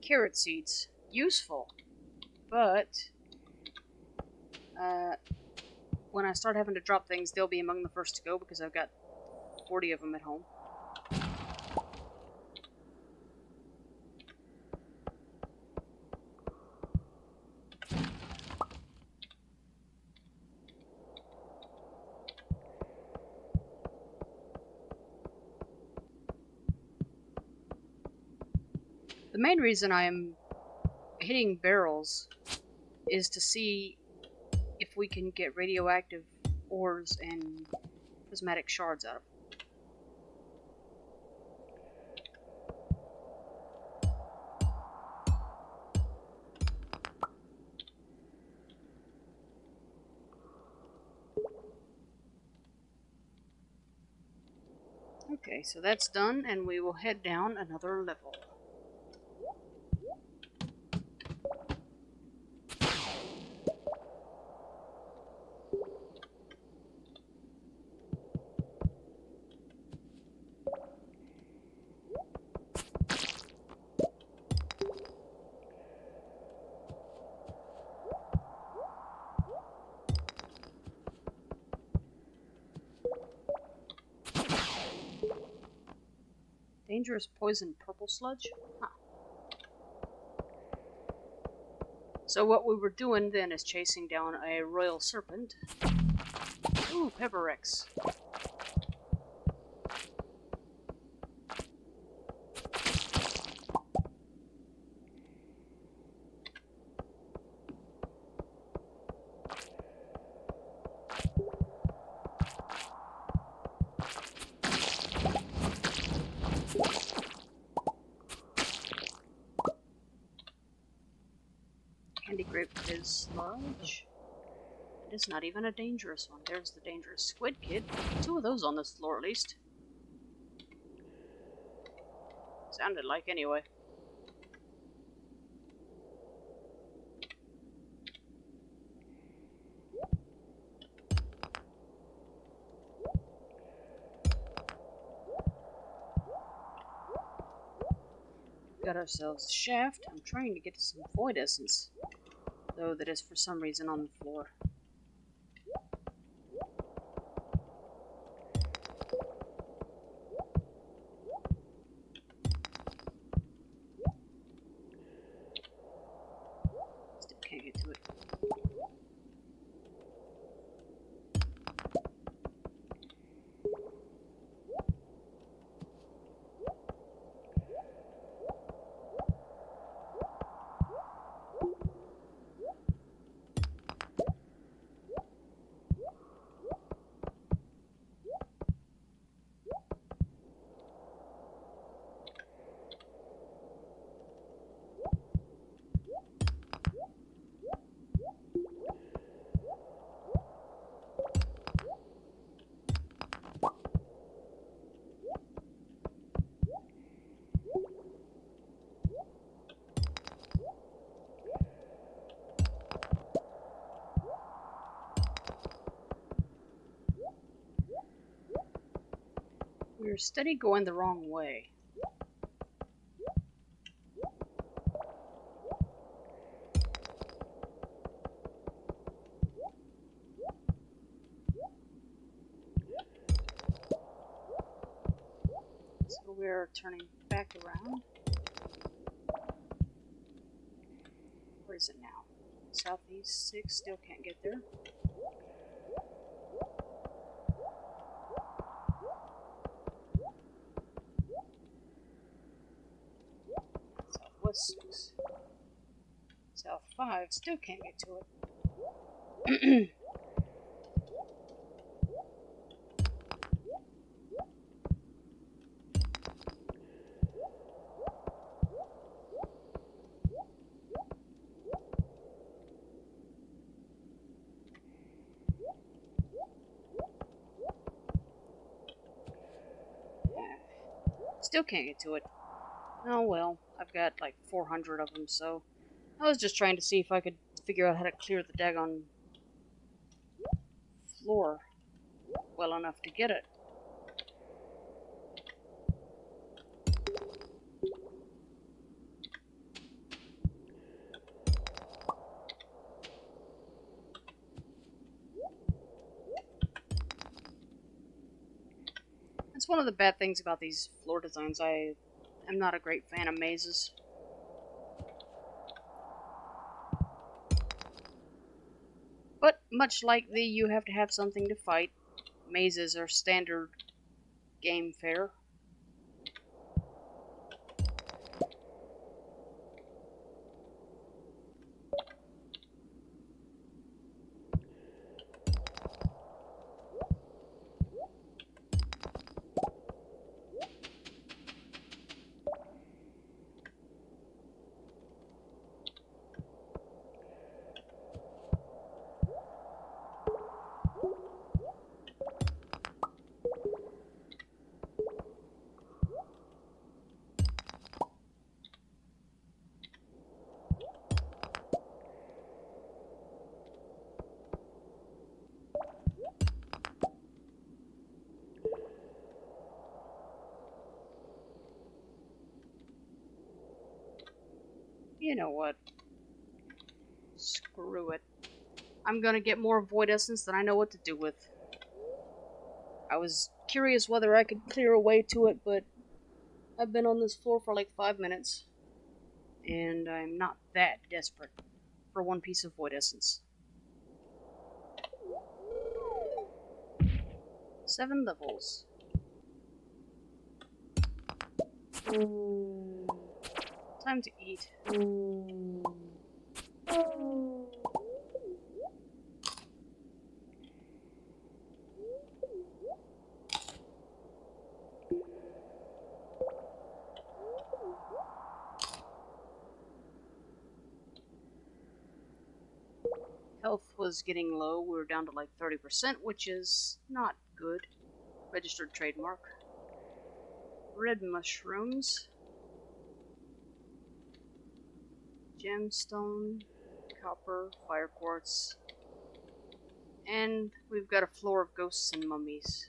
Carrot seeds. Useful. But when I start having to drop things, they'll be among the first to go because I've got 40 of them at home. The main reason I am hitting barrels is to see if we can get radioactive ores and prismatic shards out of them. Okay, so that's done, and we will head down another level. Dangerous poison purple sludge? Huh. So what we were doing then is chasing down a royal serpent. Ooh, Pepperex. is large. It is not even a dangerous one. There's the dangerous squid kid. 2 of those on this floor, at least. Sounded like, anyway. Got ourselves a shaft. I'm trying to get some void essence, though that is for some reason on the floor. Still can't get to it. We're steady going the wrong way. So we're turning back around. Where is it now? Southeast 6, still can't get there. Southwest 6. South 5, still can't get to it. Still can't get to it. Oh well, I've got like 400 of them, so I was just trying to see if I could figure out how to clear the daggone floor well enough to get it. That's one of the bad things about these floor designs. I am not a great fan of mazes. But much like the you have to have something to fight, mazes are standard game fare. You know what? Screw it. I'm gonna get more void essence than I know what to do with. I was curious whether I could clear a way to it, but I've been on this floor for like 5 minutes, and I'm not that desperate for one piece of void essence. 7 levels. Time to eat. Health was getting low. We were down to like 30%, which is not good. Registered trademark. Red mushrooms. Gemstone. Copper. Fire quartz. And we've got a floor of ghosts and mummies.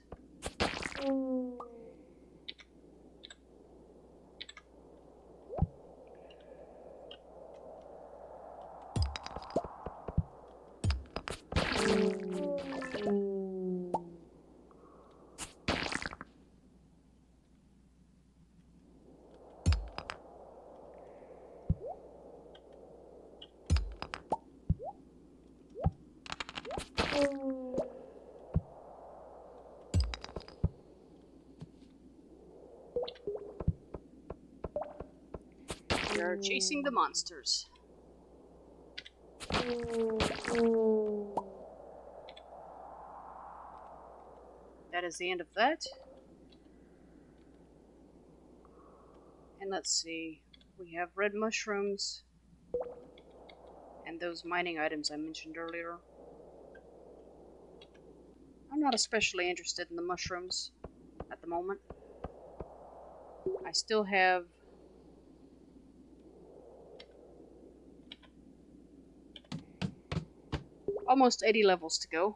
We are chasing the monsters. That is the end of that. And let's see. We have red mushrooms. And those mining items I mentioned earlier. I'm not especially interested in the mushrooms at the moment. I still have almost 80 levels to go.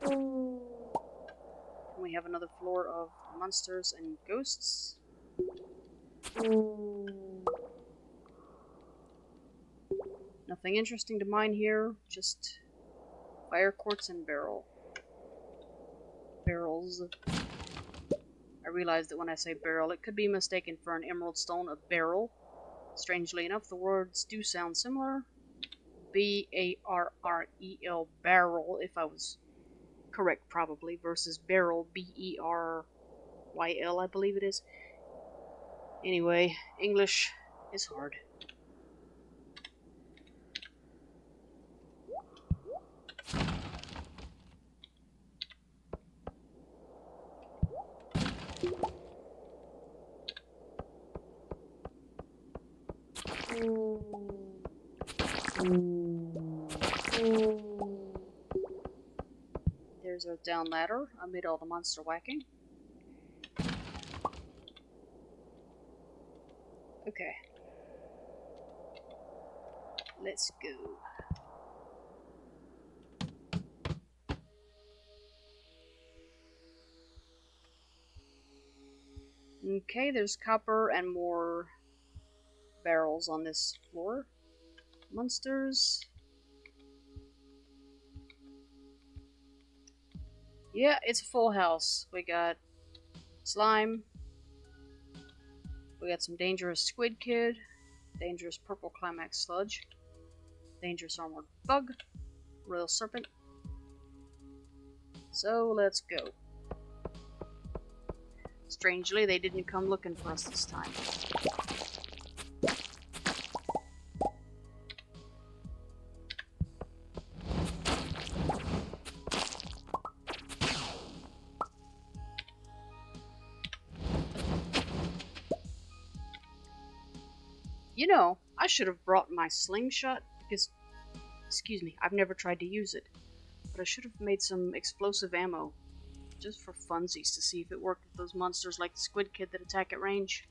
And we have another floor of monsters and ghosts. Nothing interesting to mine here, just fire quartz and barrels. I realize that when I say barrel, it could be mistaken for an emerald stone, a barrel. Strangely enough, the words do sound similar. B-A-R-R-E-L, barrel, if I was correct probably, versus barrel, B-E-R-Y-L, I believe it is. Anyway, English is hard. There's a down ladder amid all the monster whacking. Okay. Let's go. Okay, there's copper and more barrels on this floor. Monsters. Yeah, it's a full house. We got slime. We got some dangerous squid kid. Dangerous purple climax sludge. Dangerous armored bug. Royal serpent. So let's go. Strangely, they didn't come looking for us this time. You know, I should have brought my slingshot because, excuse me, I've never tried to use it. But I should have made some explosive ammo just for funsies to see if it worked with those monsters like the squid kid that attack at range.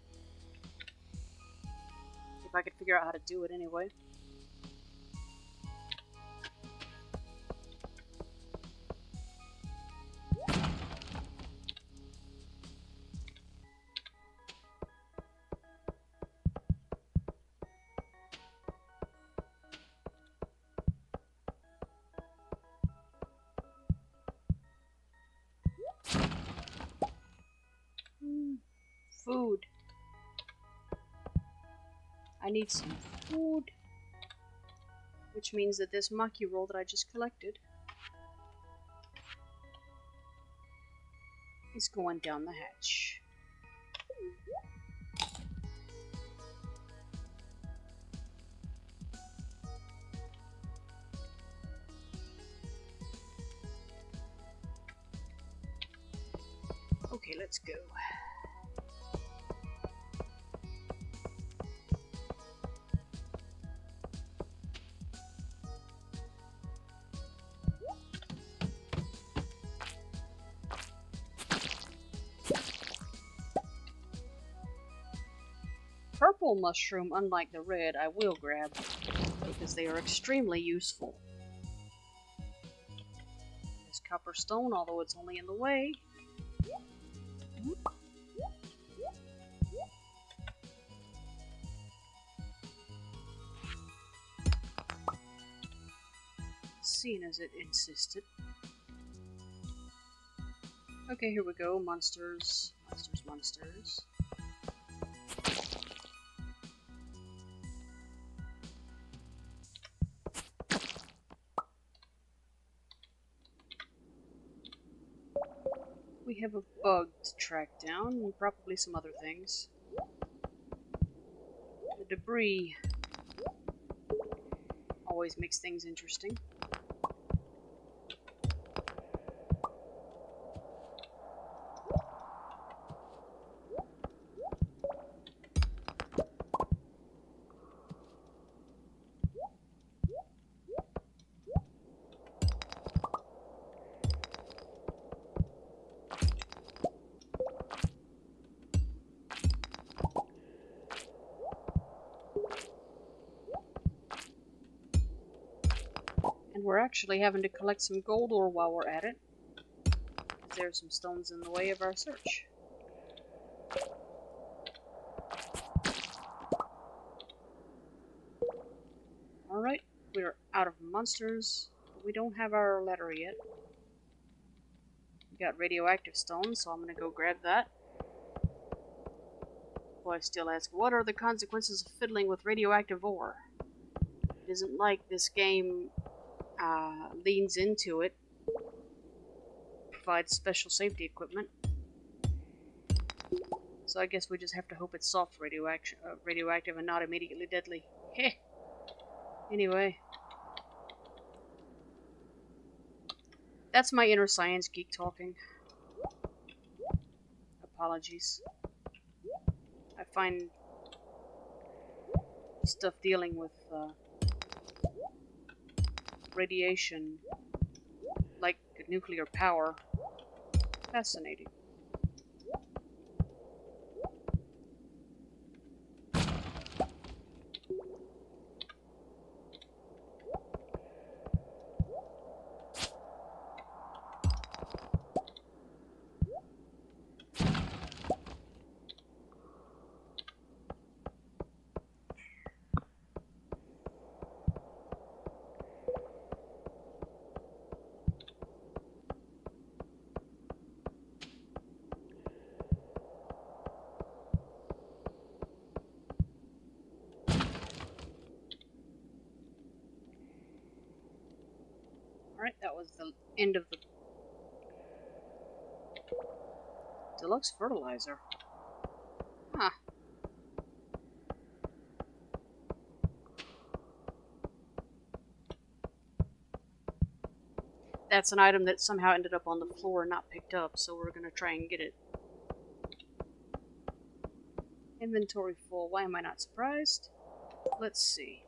If I could figure out how to do it anyway. Food. I need some food. Which means that this maki roll that I just collected is going down the hatch. Okay, let's go. purple mushroom, unlike the red, I will grab because they are extremely useful. This copper stone, although it's only in the way. Seeing as it insisted. Okay, here we go. Monsters. Monsters, monsters. We have a bug to track down, and probably some other things. The debris always makes things interesting. And we're actually having to collect some gold ore while we're at it, because there's some stones in the way of our search. Alright, we're out of monsters, but we don't have our ladder yet. We got radioactive stone, so I'm gonna go grab that. Boy, I still ask, what are the consequences of fiddling with radioactive ore? It isn't like this game leans into it, provides special safety equipment. So I guess we just have to hope it's soft radioactive and not immediately deadly. Heh. Anyway. That's my inner science geek talking. Apologies. I find stuff dealing with radiation, like nuclear power, fascinating. Alright, that was the end of the deluxe fertilizer. Huh. That's an item that somehow ended up on the floor and not picked up, so we're gonna try and get it. Inventory full. Why am I not surprised? Let's see.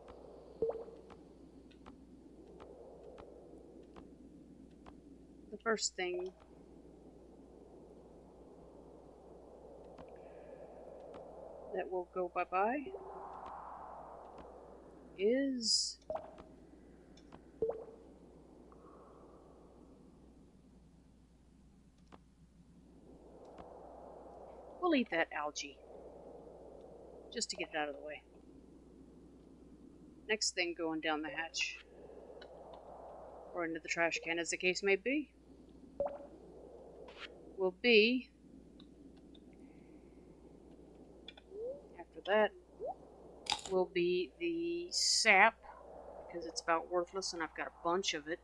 The first thing that will go bye-bye is we'll eat that algae just to get it out of the way. Next thing going down the hatch or into the trash can, as the case may be, will be, after that, will be the sap, because it's about worthless and I've got a bunch of it,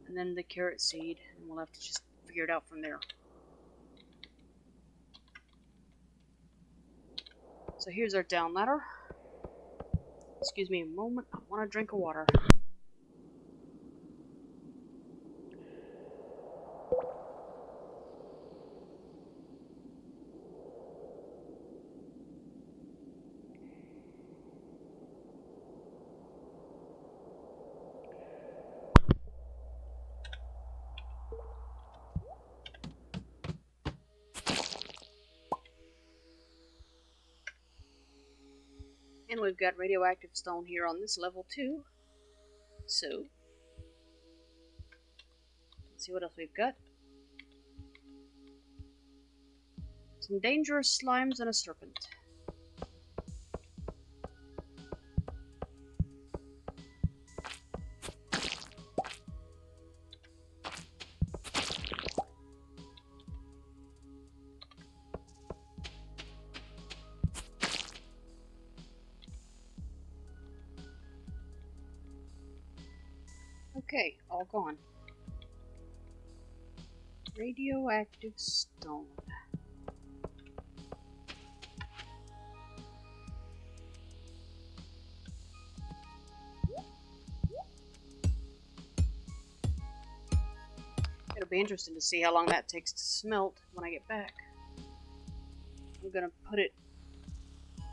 and then the carrot seed, and we'll have to just figure it out from there. So here's our down ladder. Excuse me a moment, I want a drink of water. And we've got radioactive stone here on this level too. So, let's see what else we've got. Some dangerous slimes and a serpent. Okay, all gone. Radioactive stone. It'll be interesting to see how long that takes to smelt when I get back. I'm gonna put it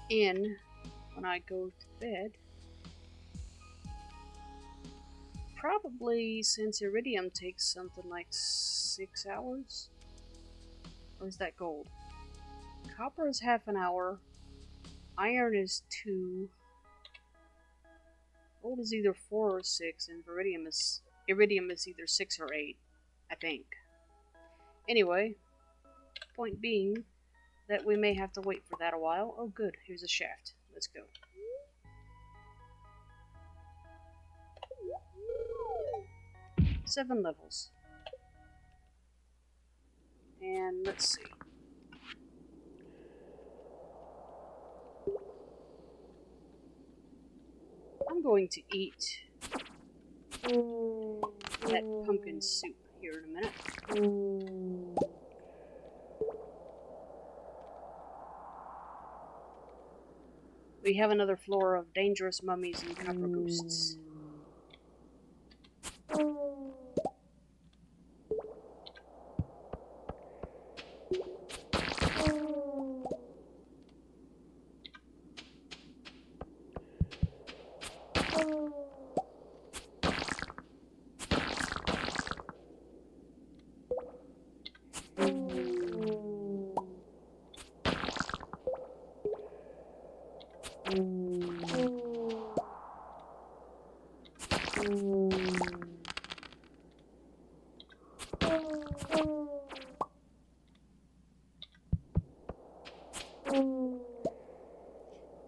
in when I go to bed. Probably, since iridium takes something like 6 hours. Or is that gold? Copper is half an hour. Iron is 2. Gold is either 4 or 6, and iridium is either 6 or 8, I think. Anyway, point being that we may have to wait for that a while. Oh good, here's a shaft. Let's go. Seven levels. And let's see. I'm going to eat that pumpkin soup here in a minute. We have another floor of dangerous mummies and copper ghosts.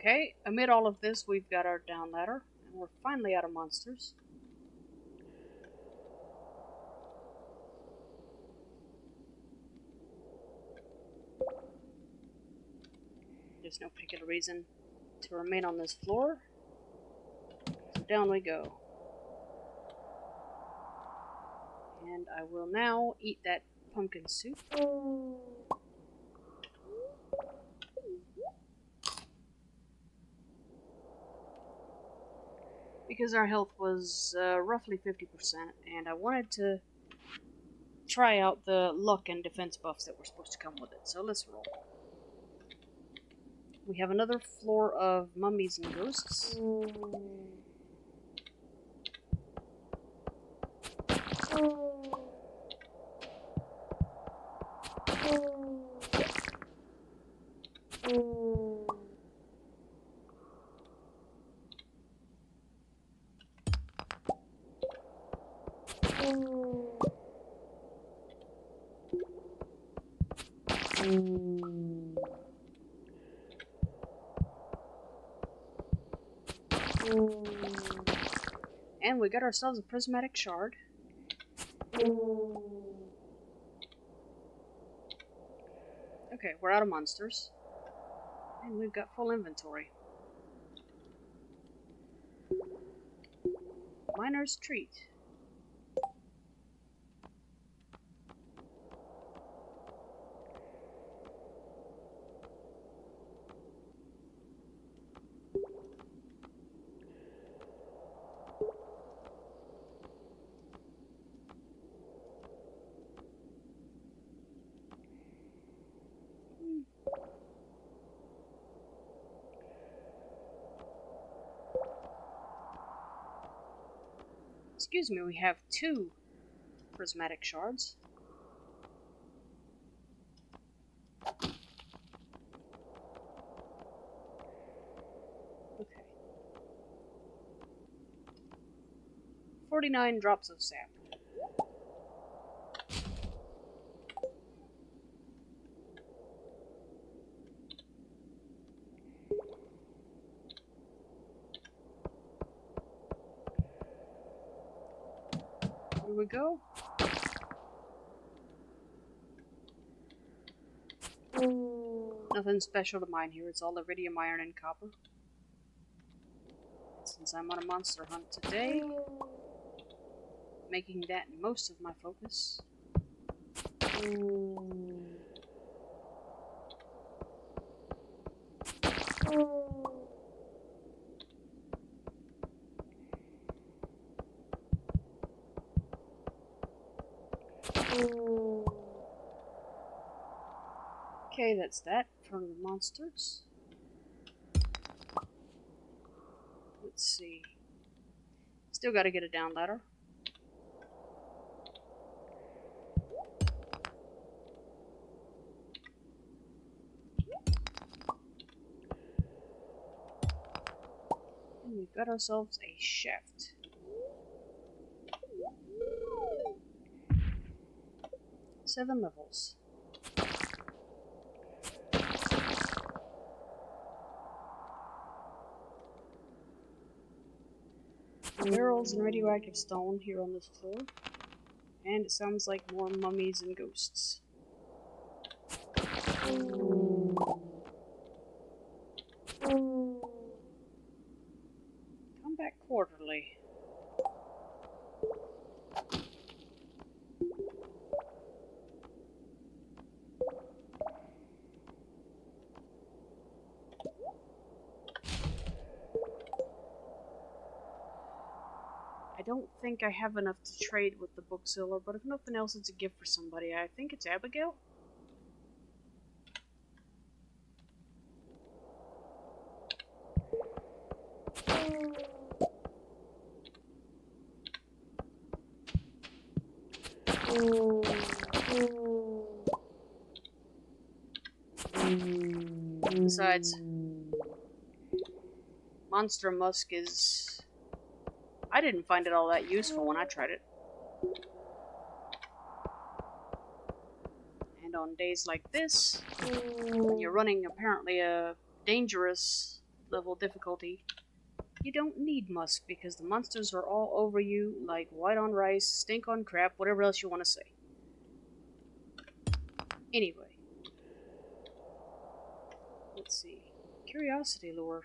Okay, amid all of this, we've got our down ladder, and we're finally out of monsters. There's no particular reason to remain on this floor, so down we go. And I will now eat that pumpkin soup. Because our health was roughly 50%, and I wanted to try out the luck and defense buffs that were supposed to come with it. So let's roll. We have another floor of mummies and ghosts. And we got ourselves a prismatic shard. Okay, we're out of monsters. And we've got full inventory. Miner's treat. Excuse me, we have 2 prismatic shards. 49 drops of sap. Here we go. Nothing special to mine here. It's all iridium, iron, and copper. Since I'm on a monster hunt today, making that most of my focus. Okay, that's that for the monsters. Let's see. Still gotta get a down ladder. And we've got ourselves a shaft. Seven levels. Barrels and radioactive stone here on this floor. And it sounds like more mummies and ghosts. Come back quarterly. I don't think I have enough to trade with the bookseller, but if nothing else, it's a gift for somebody. I think it's Abigail. Besides, Monster Musk is... I didn't find it all that useful when I tried it. And on days like this, when you're running apparently a dangerous level difficulty, you don't need Musk because the monsters are all over you like white on rice, stink on crap, whatever else you want to say. Anyway. Let's see. Curiosity lure.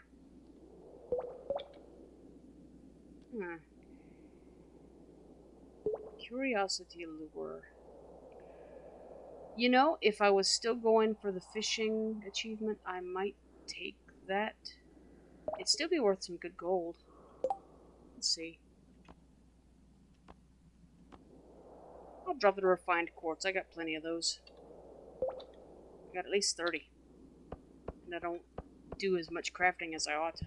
Curiosity lure. You know, if I was still going for the fishing achievement, I might take that. It'd still be worth some good gold. Let's see. I'll drop the refined quartz. I got plenty of those. I got at least 30. And I don't do as much crafting as I ought.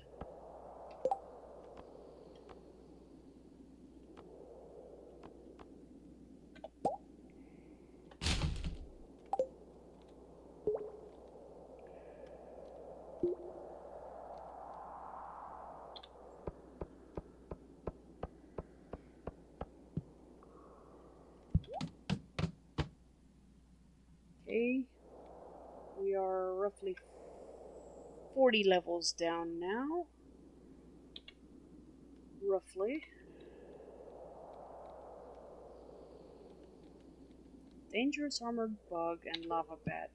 Okay. We are roughly 40 levels down now. Roughly. Dangerous armored bug and lava bat.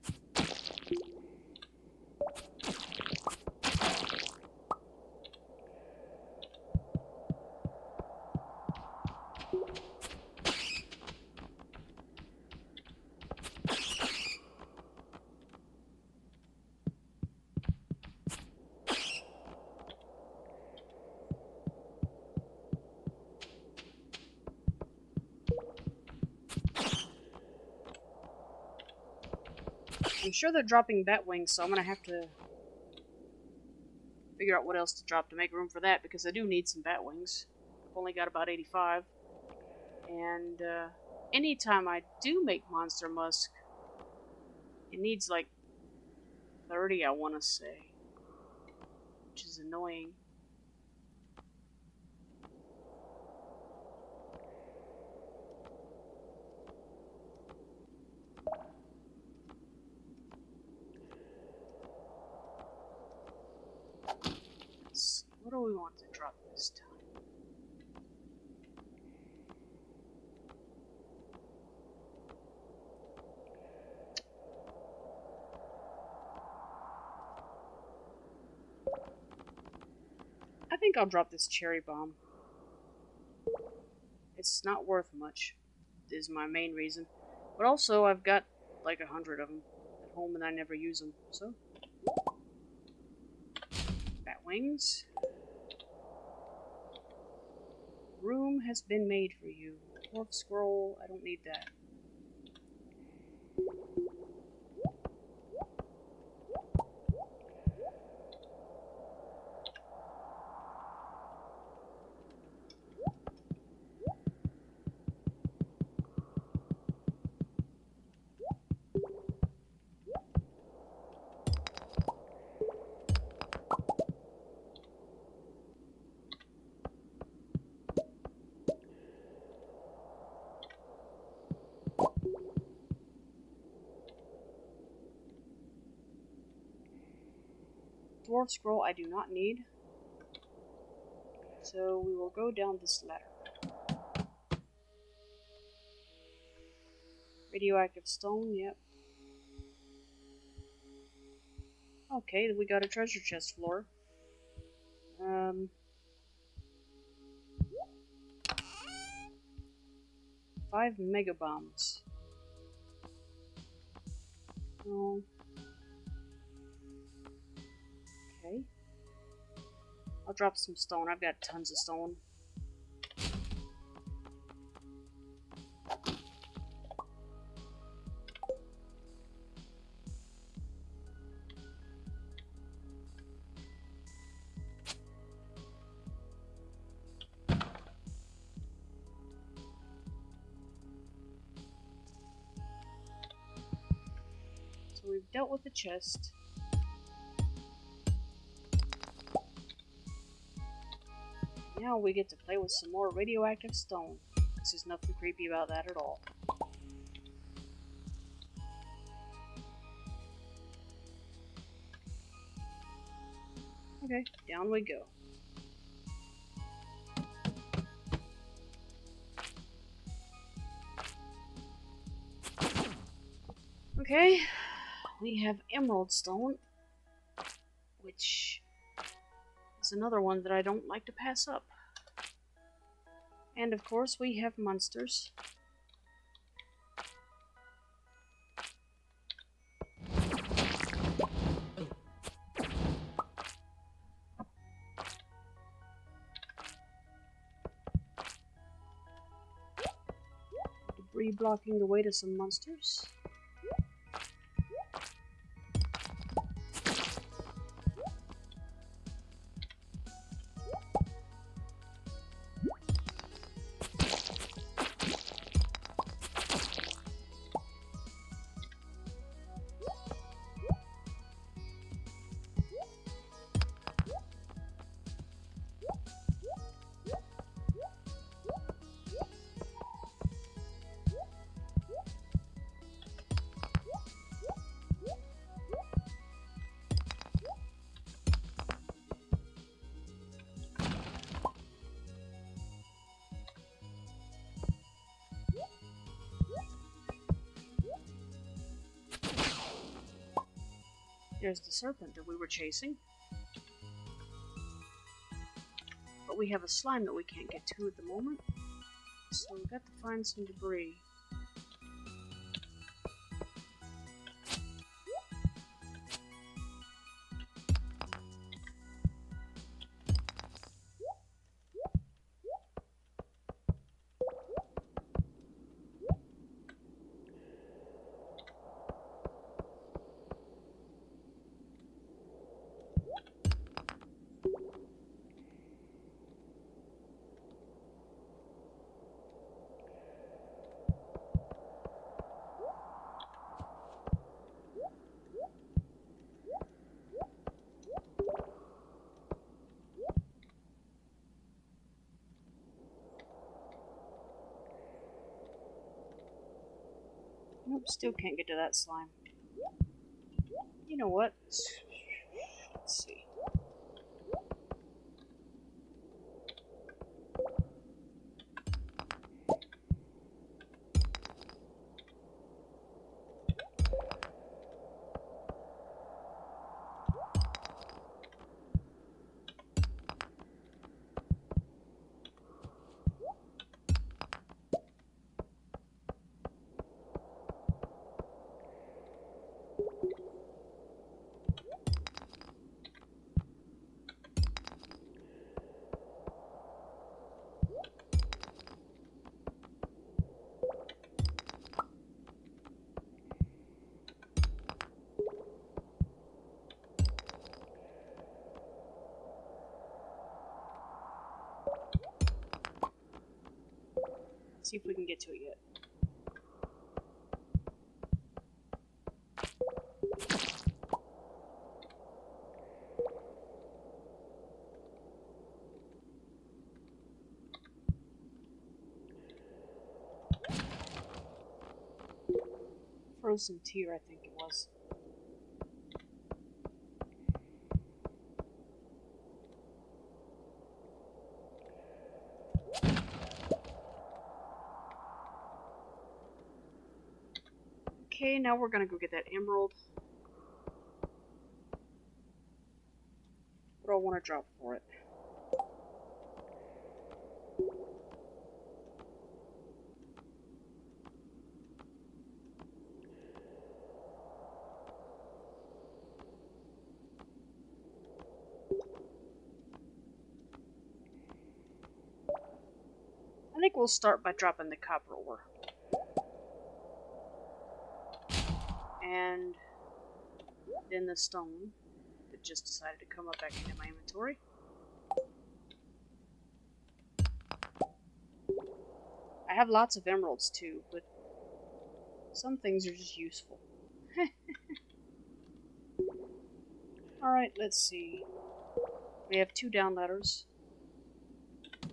I'm sure they're dropping bat wings, so I'm gonna have to figure out what else to drop to make room for that, because I do need some bat wings. I've only got about 85. And anytime I do make Monster Musk, it needs like 30, I want to say, which is annoying. this time. I think I'll drop this cherry bomb. It's not worth much, is my main reason. But also, I've got like 100 of them at home and I never use them, so. Bat wings. Room has been made for you. Dwarf scroll, I don't need that. Dwarf scroll I do not need. So we will go down this ladder. Radioactive stone, yep. Okay, we got a treasure chest floor. 5 mega bombs. Oh. Okay. I'll drop some stone. I've got tons of stone. So we've dealt with the chest. Now we get to play with some more radioactive stone. There's nothing creepy about that at all. Okay, down we go. Okay, we have emerald stone, which is another one that I don't like to pass up. And of course we have monsters. Debris blocking the way to some monsters. There's the serpent that we were chasing. But we have a slime that we can't get to at the moment. So we've got to find some debris. Nope, still can't get to that slime. You know what? Let's see. Let's see if we can get to it yet. Frozen tear, I think it was. Okay, now we're gonna go get that emerald. What do I want to drop for it? I think we'll start by dropping the copper ore. And then the stone that just decided to come up back into my inventory. I have lots of emeralds too, but some things are just useful. Alright, let's see. We have 2 down ladders.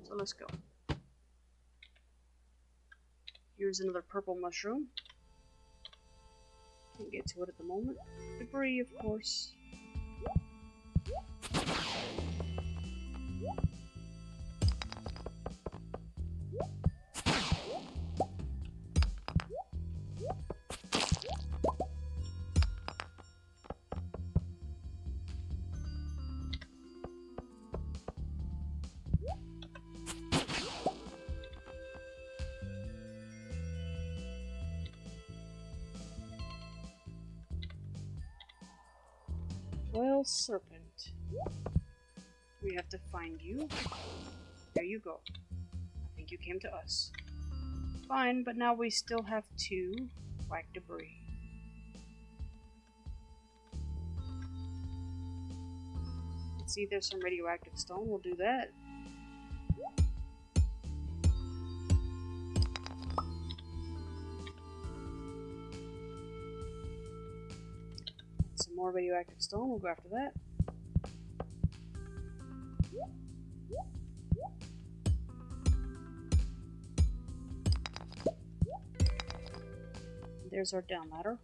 So let's go. Here's another purple mushroom. Can't get to it at the moment. Debris, of course. Well, serpent. We have to find you. There you go. I think you came to us. Fine, but now we still have to whack debris. Let's see, there's some radioactive stone. We'll do that. Some more radioactive stone. We'll go after that. There's our down ladder.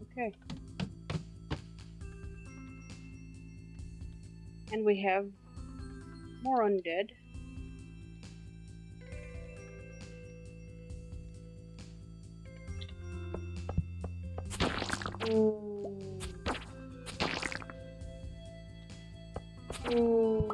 Okay. And we have more undead. Ooh. Ooh.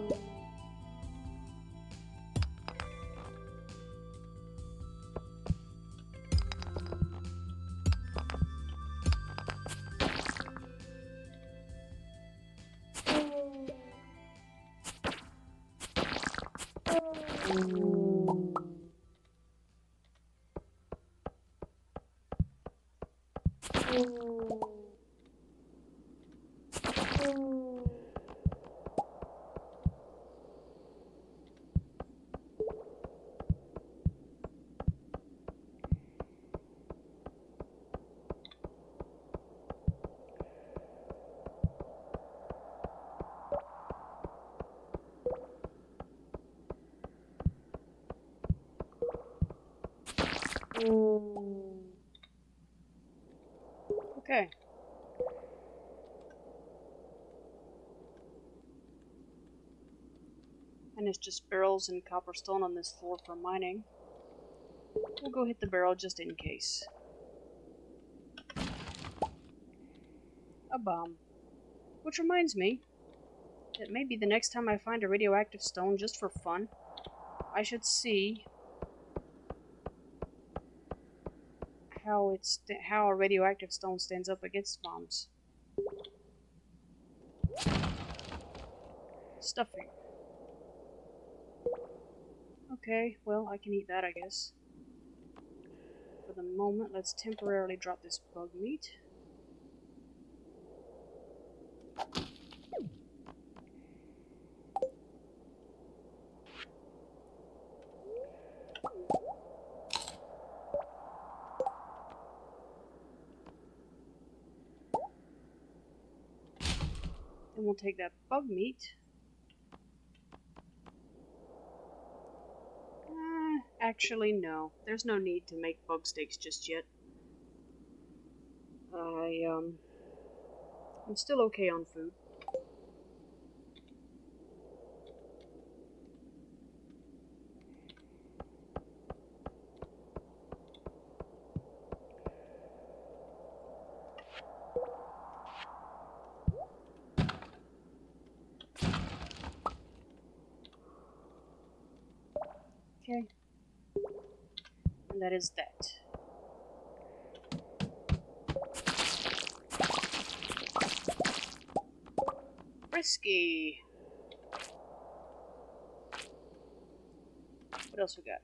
Okay. And it's just barrels and copperstone on this floor for mining. We'll go hit the barrel just in case. A bomb. Which reminds me that maybe the next time I find a radioactive stone just for fun, I should see how a radioactive stone stands up against bombs. Stuffing. Okay, well, I can eat that, I guess. For the moment, let's temporarily drop this bug meat. and we'll take that bug meat. Actually, no. There's no need to make bug steaks just yet. I'm still okay on food. Okay. And that is that. Frisky. What else we got?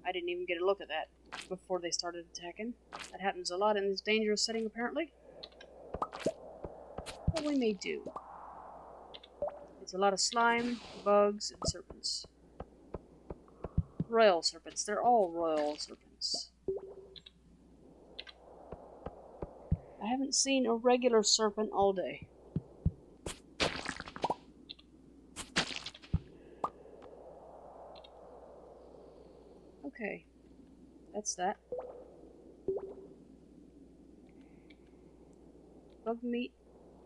I didn't even get a look at that before they started attacking. That happens a lot in this dangerous setting, apparently. But we may do. It's a lot of slime, bugs, and serpents. Royal serpents. They're all royal serpents. I haven't seen a regular serpent all day. Okay. That's that. Bug meat,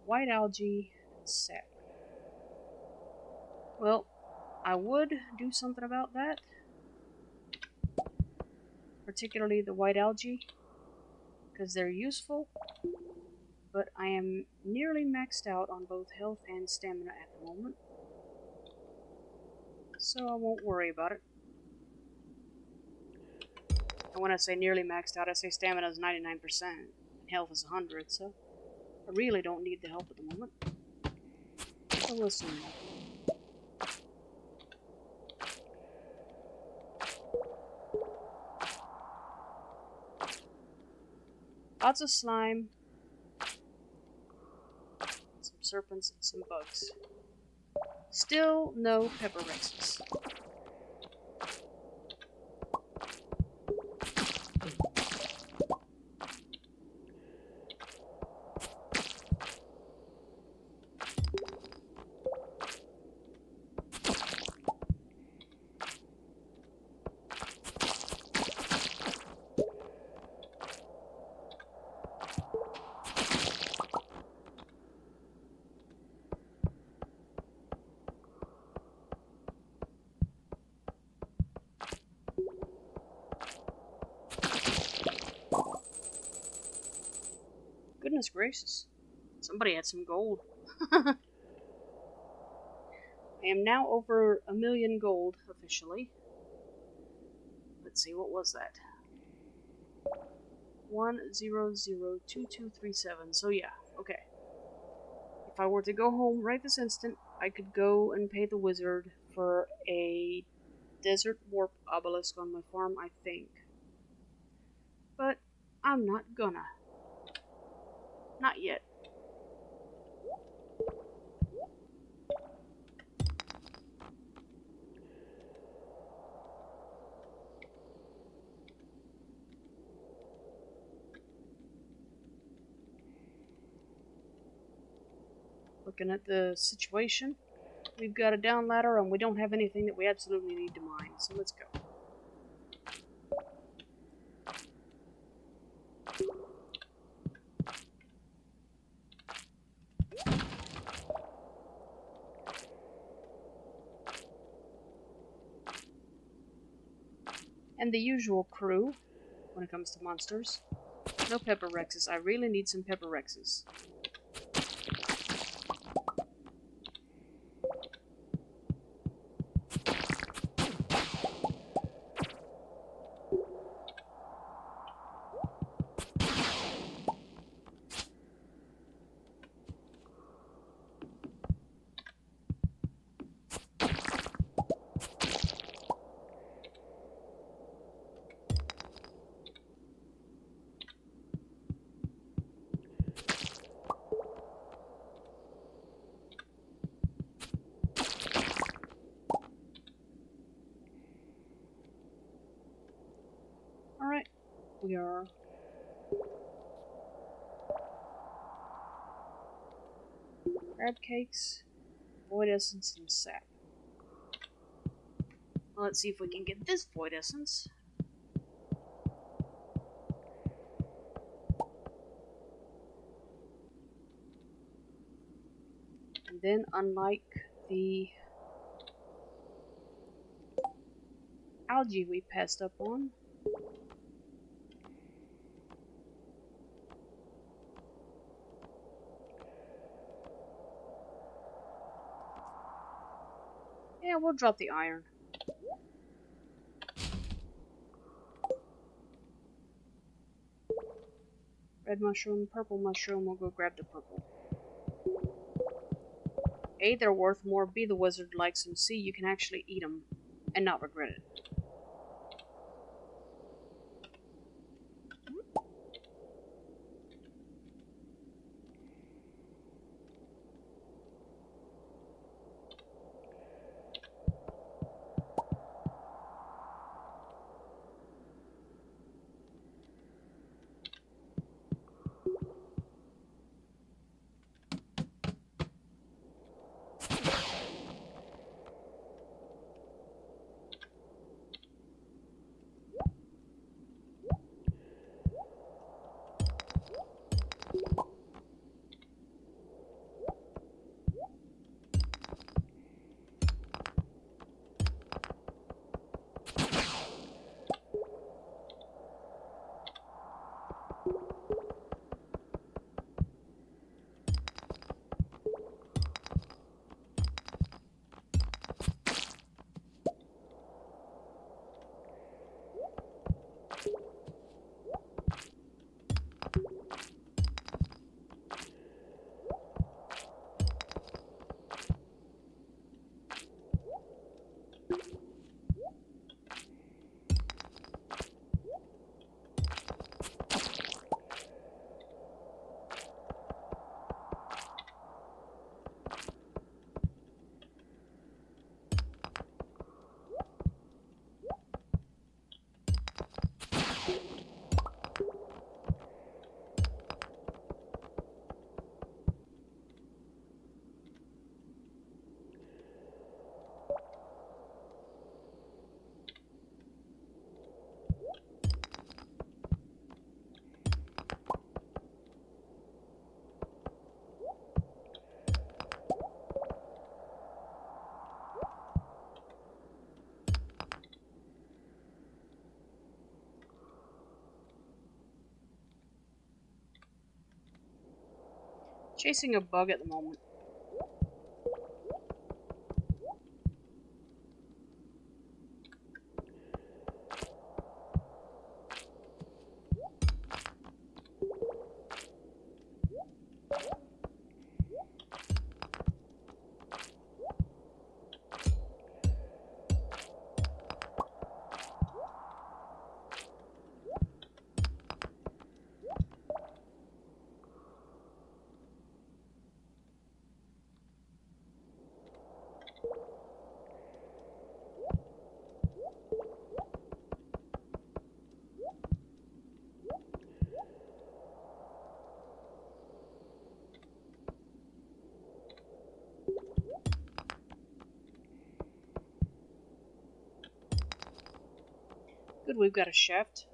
white algae, and sap. Well, I would do something about that. Particularly the white algae, because they're useful, but I am nearly maxed out on both health and stamina at the moment, so I won't worry about it. And when I say nearly maxed out, I say stamina is 99% and health is 100, so I really don't need the help at the moment. So we'll see. Lots of slime, some serpents, and some bugs. Still no pepper rexes. Goodness gracious. Somebody had some gold. I am now over 1,000,000 gold, officially. Let's see, what was that? 1002237. So yeah, okay. If I were to go home right this instant, I could go and pay the wizard for a desert warp obelisk on my farm, I think. But I'm not gonna. Not yet. Looking at the situation, we've got a down ladder and we don't have anything that we absolutely need to mine, so let's go. And the usual crew when it comes to monsters. No pepper rexes. I really need some pepper rexes. Alright, we are Crab cakes, void essence, and sap. Well, let's see if we can get this void essence. And then, unlike the algae we passed up on, yeah, we'll drop the iron. Red mushroom, purple mushroom, we'll go grab the purple. A, they're worth more, B, the wizard likes them, C, you can actually eat them and not regret it. Chasing a bug at the moment. Good, we've got a shaft.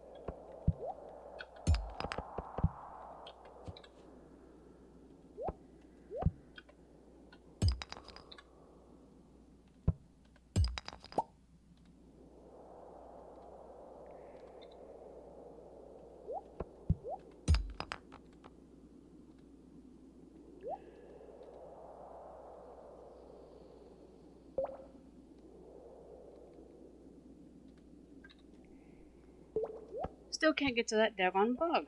Still can't get to that daggone bug.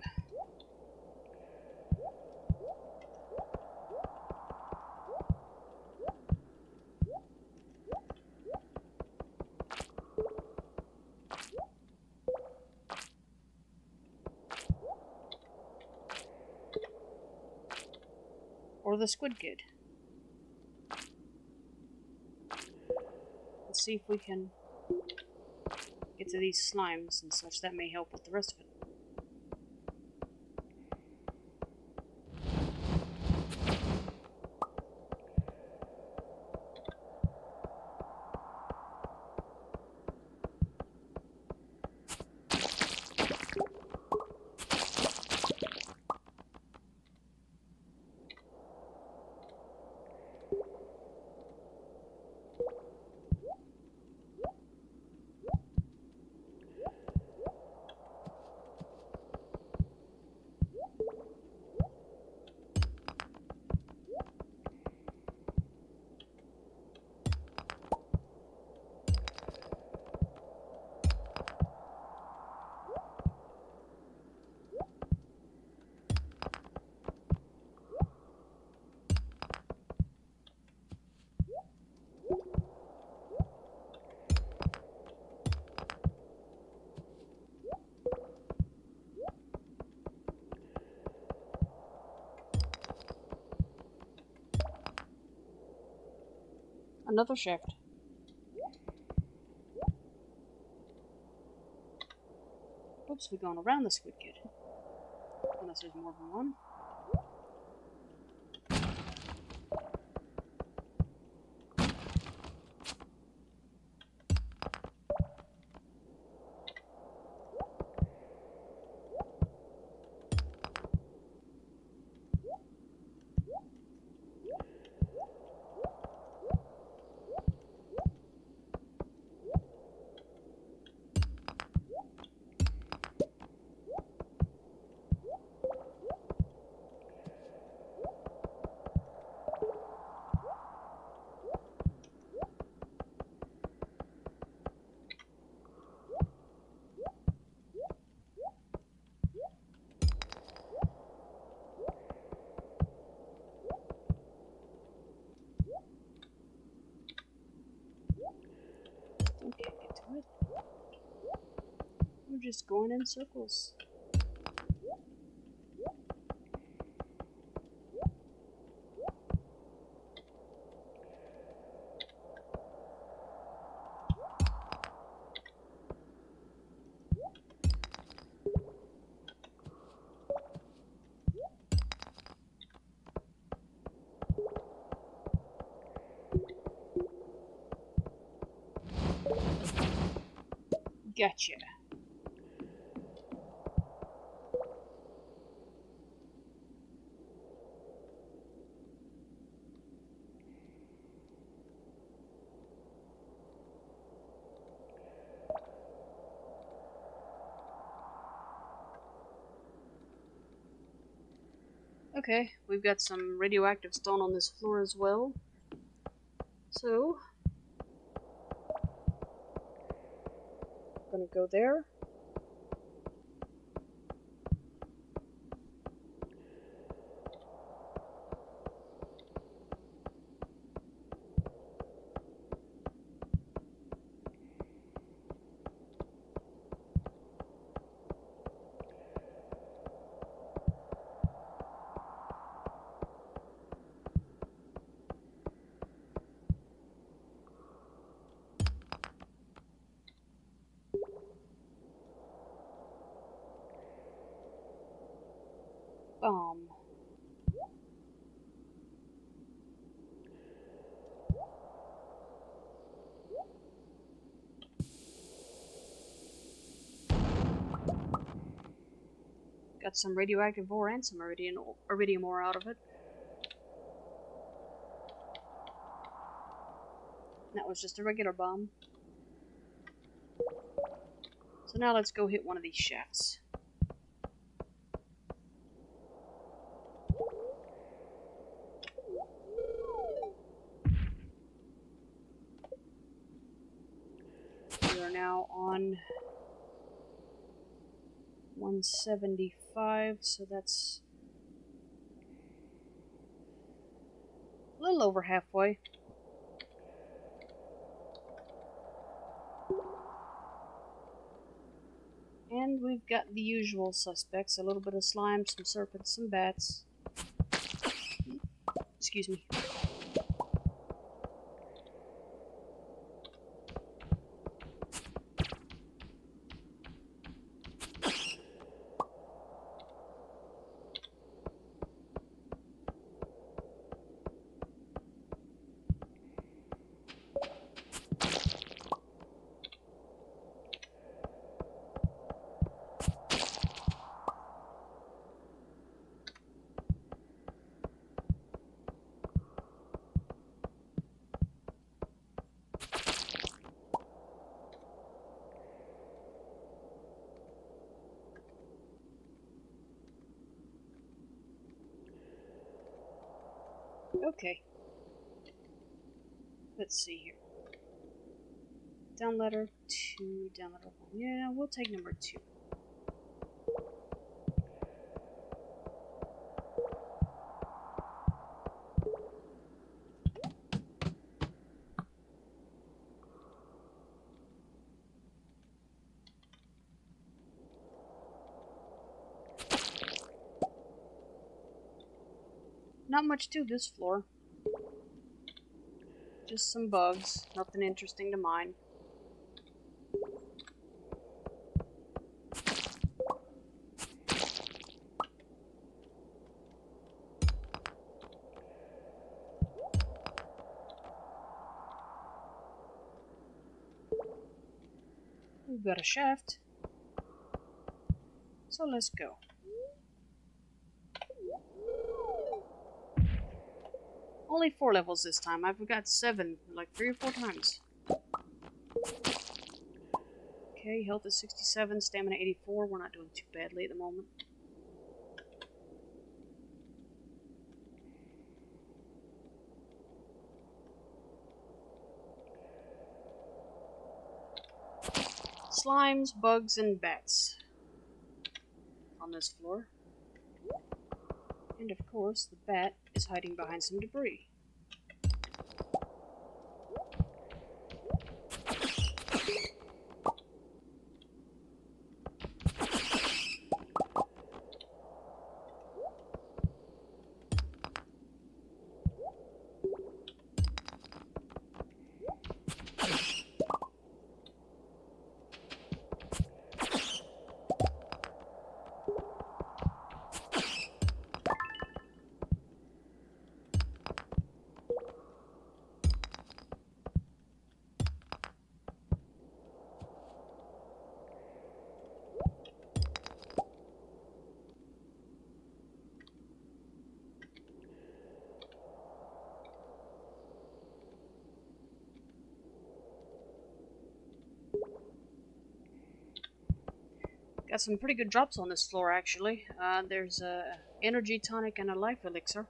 Or the squid kid. Let's see if we can get to these slimes and such. That may help with the rest of it. another shaft. Oops, we're going around the squid kid. Unless there's more than one. Okay, get to it. We're just going in circles. Gotcha. Okay, we've got some radioactive stone on this floor as well. So, I'm gonna go there. Um, got some radioactive ore and some iridium ore out of it. And that was just a regular bomb. So now let's go hit one of these shafts. We are now on 175, so that's a little over halfway. And we've got the usual suspects, a little bit of slime, some serpents, some bats. Excuse me. Okay. Let's see here. Down letter 2, down letter 1. Yeah, we'll take number 2. Not much to this floor. Just some bugs. Nothing interesting to mine. We've got a shaft. So let's go. Only 4 levels this time. I've got 7, like 3 or 4 times. Okay, health is 67, stamina 84. We're not doing too badly at the moment. Slimes, bugs, and bats on this floor. And of course, the bat is hiding behind some debris. Got some pretty good drops on this floor, actually. There's a energy tonic and a life elixir,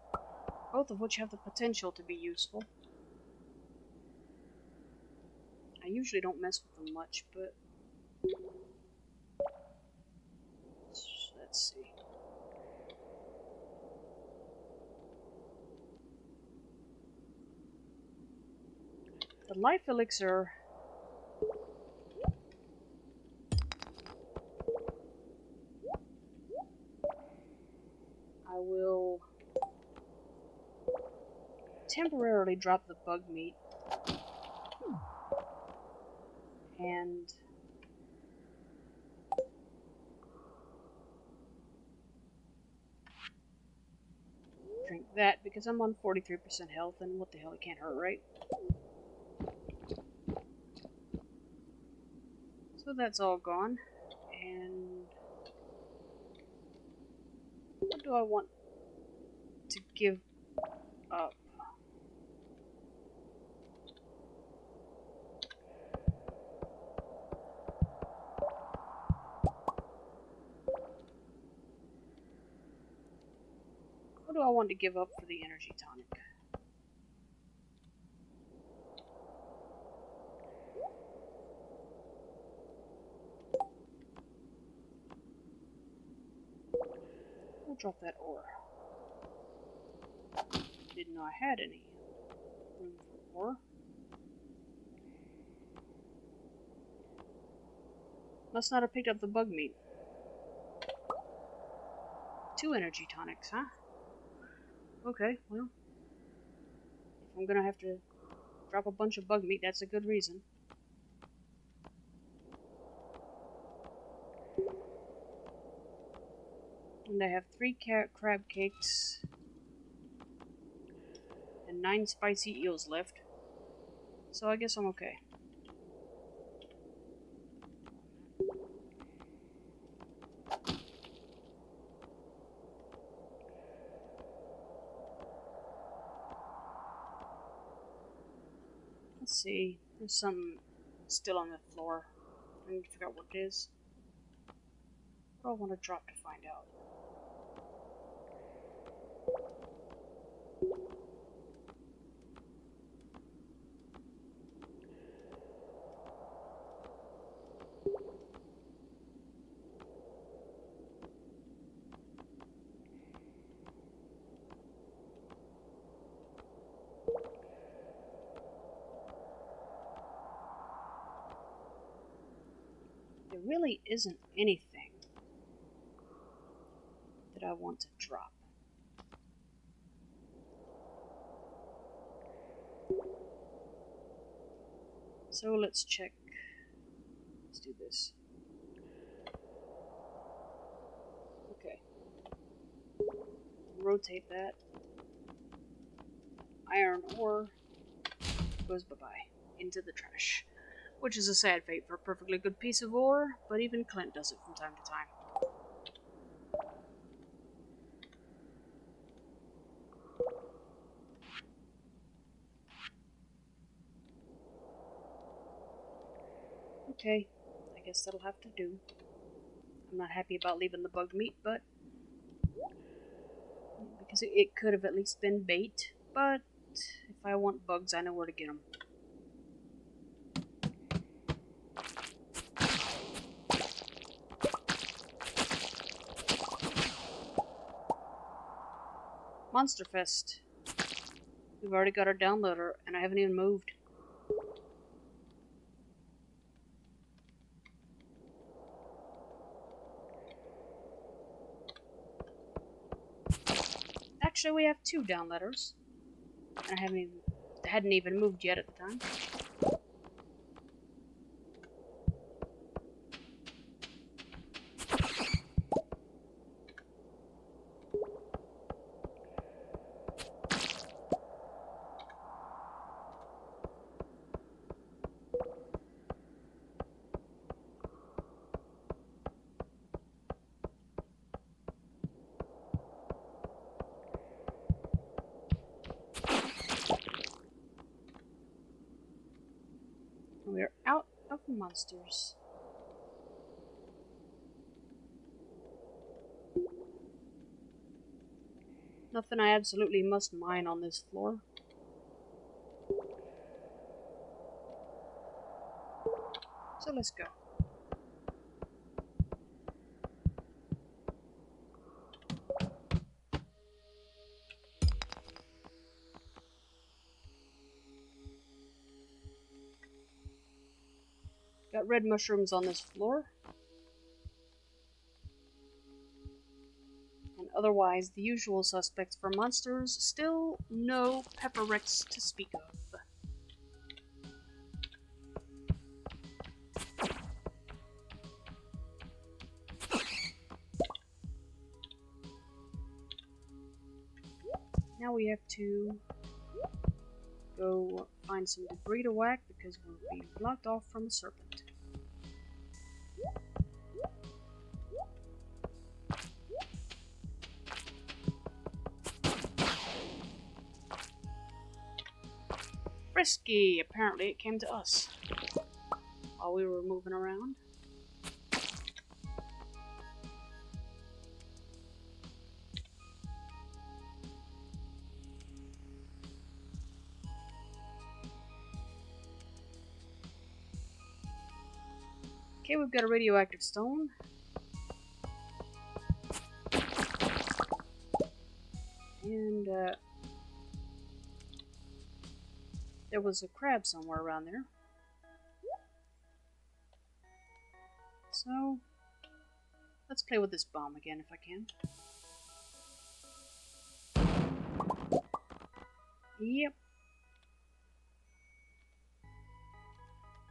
both of which have the potential to be useful. I usually don't mess with them much, but let's see. The life elixir I will temporarily drop the bug meat and drink that because I'm on 43% health and what the hell, it can't hurt, right? So that's all gone. And what do I want to give up? What do I want to give up for the energy tonic? I'll drop that ore. Didn't know I had any room for ore. Must not have picked up the bug meat. 2 energy tonics, huh? Okay, well, if I'm gonna have to drop a bunch of bug meat, that's a good reason. And I have 3 crab cakes and 9 spicy eels left. So I guess I'm okay. Let's see. There's some still on the floor. I need to figure out what it is. What do I want to drop to find out? There really isn't anything that I want to drop. So let's check. Let's do this. Okay. Rotate that. Iron ore goes bye-bye into the trash. Which is a sad fate for a perfectly good piece of ore, but even Clint does it from time to time. Okay, I guess that'll have to do. I'm not happy about leaving the bugged meat, but because it could have at least been bait, but if I want bugs, I know where to get them. Monster Fest. We've already got our downloader, and I haven't even moved. Actually, we have 2 downloaders, and I hadn't even moved yet at the time. We're out of monsters. Nothing I absolutely must mine on this floor. So let's go. Got red mushrooms on this floor. And otherwise, the usual suspects for monsters. Still no pepper wrecks to speak of. Now we have to go find some debris to whack because we're being blocked off from a serpent. Risky! Apparently it came to us while we were moving around. Okay, we've got a radioactive stone. And, there was a crab somewhere around there. So, let's play with this bomb again if I can. Yep.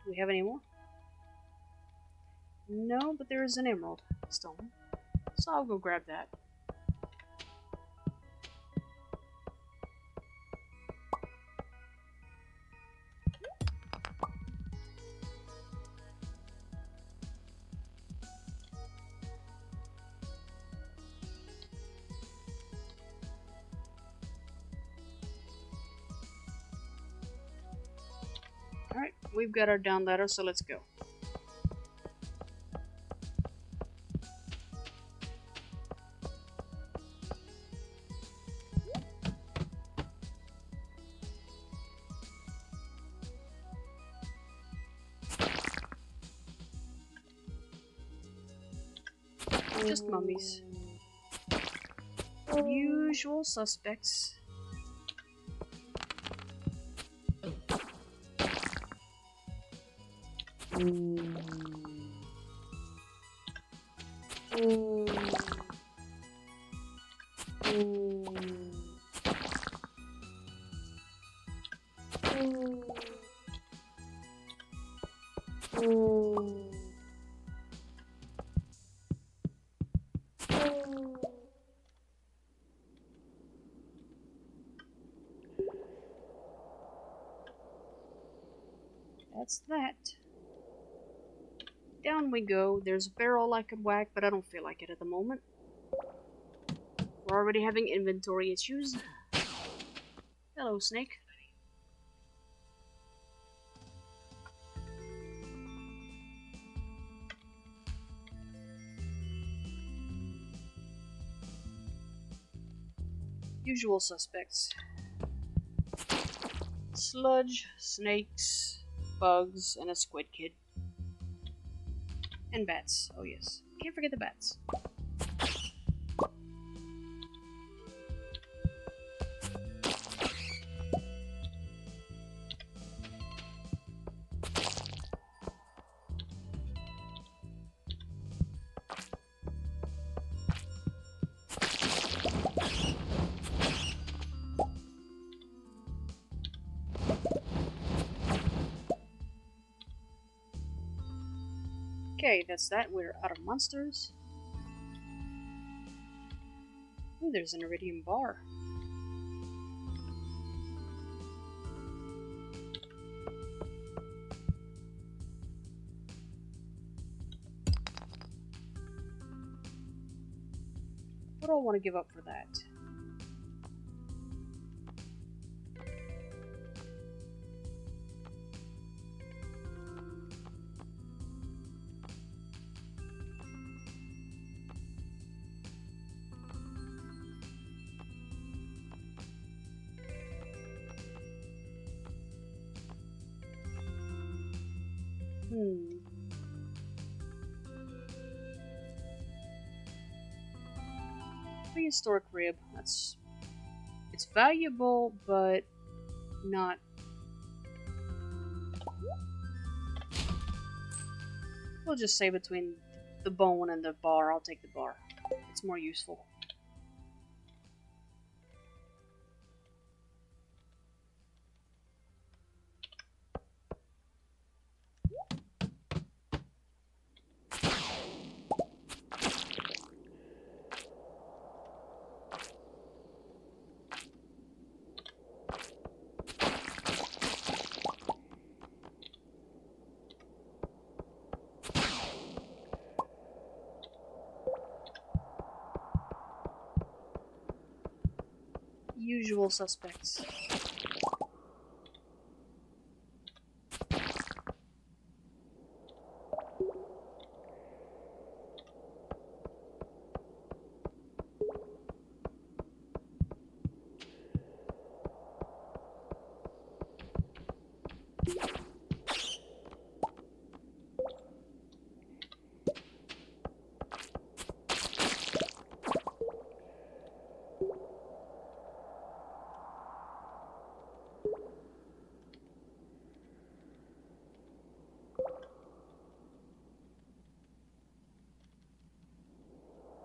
Do we have any more? No, but there is an emerald stone. So I'll go grab that. Alright, we've got our down ladder, so let's go. Just mummies. Usual suspects. that's that. Down we go. There's a barrel I could whack, but I don't feel like it at the moment. We're already having inventory issues. Hello, snake. Usual suspects. Sludge, snakes, bugs, and a squid kid. And bats. Oh yes. Can't forget the bats. Okay, that's that. We're out of monsters. Ooh, there's an iridium bar. What do I want to give up for that? Prehistoric rib. It's valuable, but not. We'll just say between the bone and the bar, I'll take the bar. It's more useful. Usual suspects.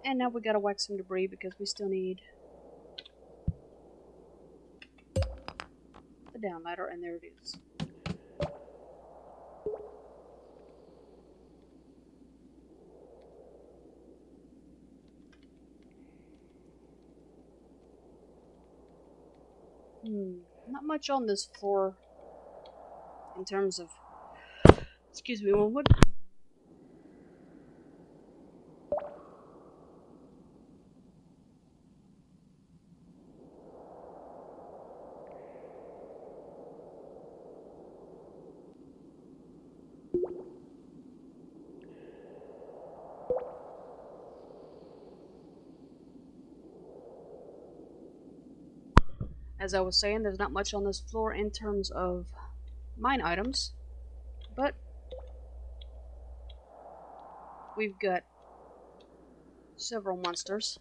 And now we gotta whack some debris because we still need the down ladder, and there it is. Not much on this floor in terms of. Excuse me, one would. As I was saying, there's not much on this floor in terms of mine items, but we've got several monsters.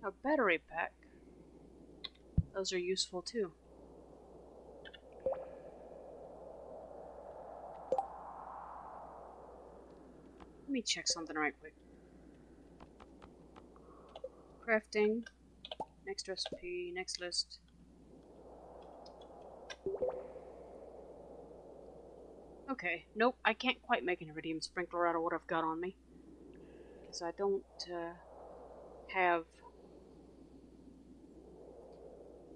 A battery pack. Those are useful too. Let me check something right quick. Crafting. Next recipe, next list. Okay, nope, I can't quite make an iridium sprinkler out of what I've got on me. Because I don't have...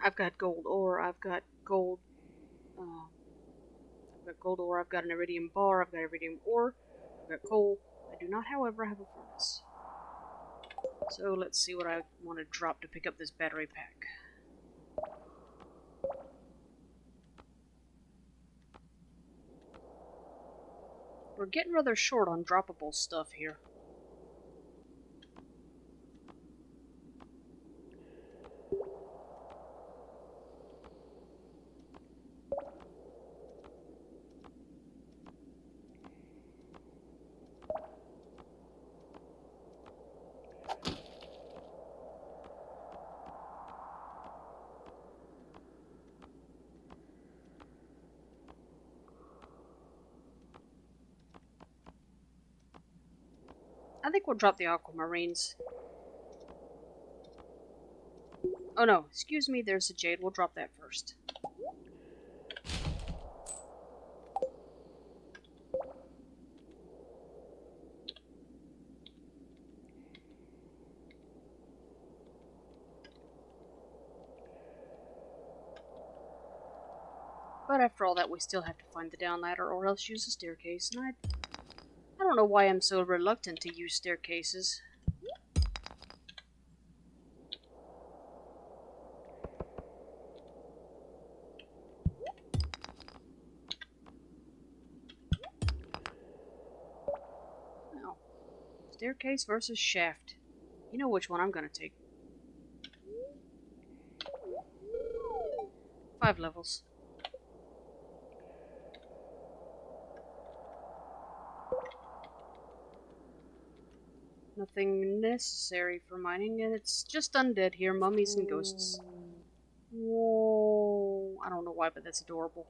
I've got gold ore, I've got gold... I've got gold ore, I've got an iridium bar, I've got iridium ore, I've got coal. I do not, however, have a furnace. So let's see what I want to drop to pick up this battery pack. We're getting rather short on droppable stuff here. I think we'll drop the aquamarines. Oh no, excuse me, there's the jade. We'll drop that first. But after all that, we still have to find the down ladder or else use a staircase, and I don't know why I'm so reluctant to use staircases. Now, staircase versus shaft. You know which one I'm gonna take. 5 levels. Nothing necessary for mining, and it's just undead here, mummies and ghosts. Whoa. I don't know why, but that's adorable.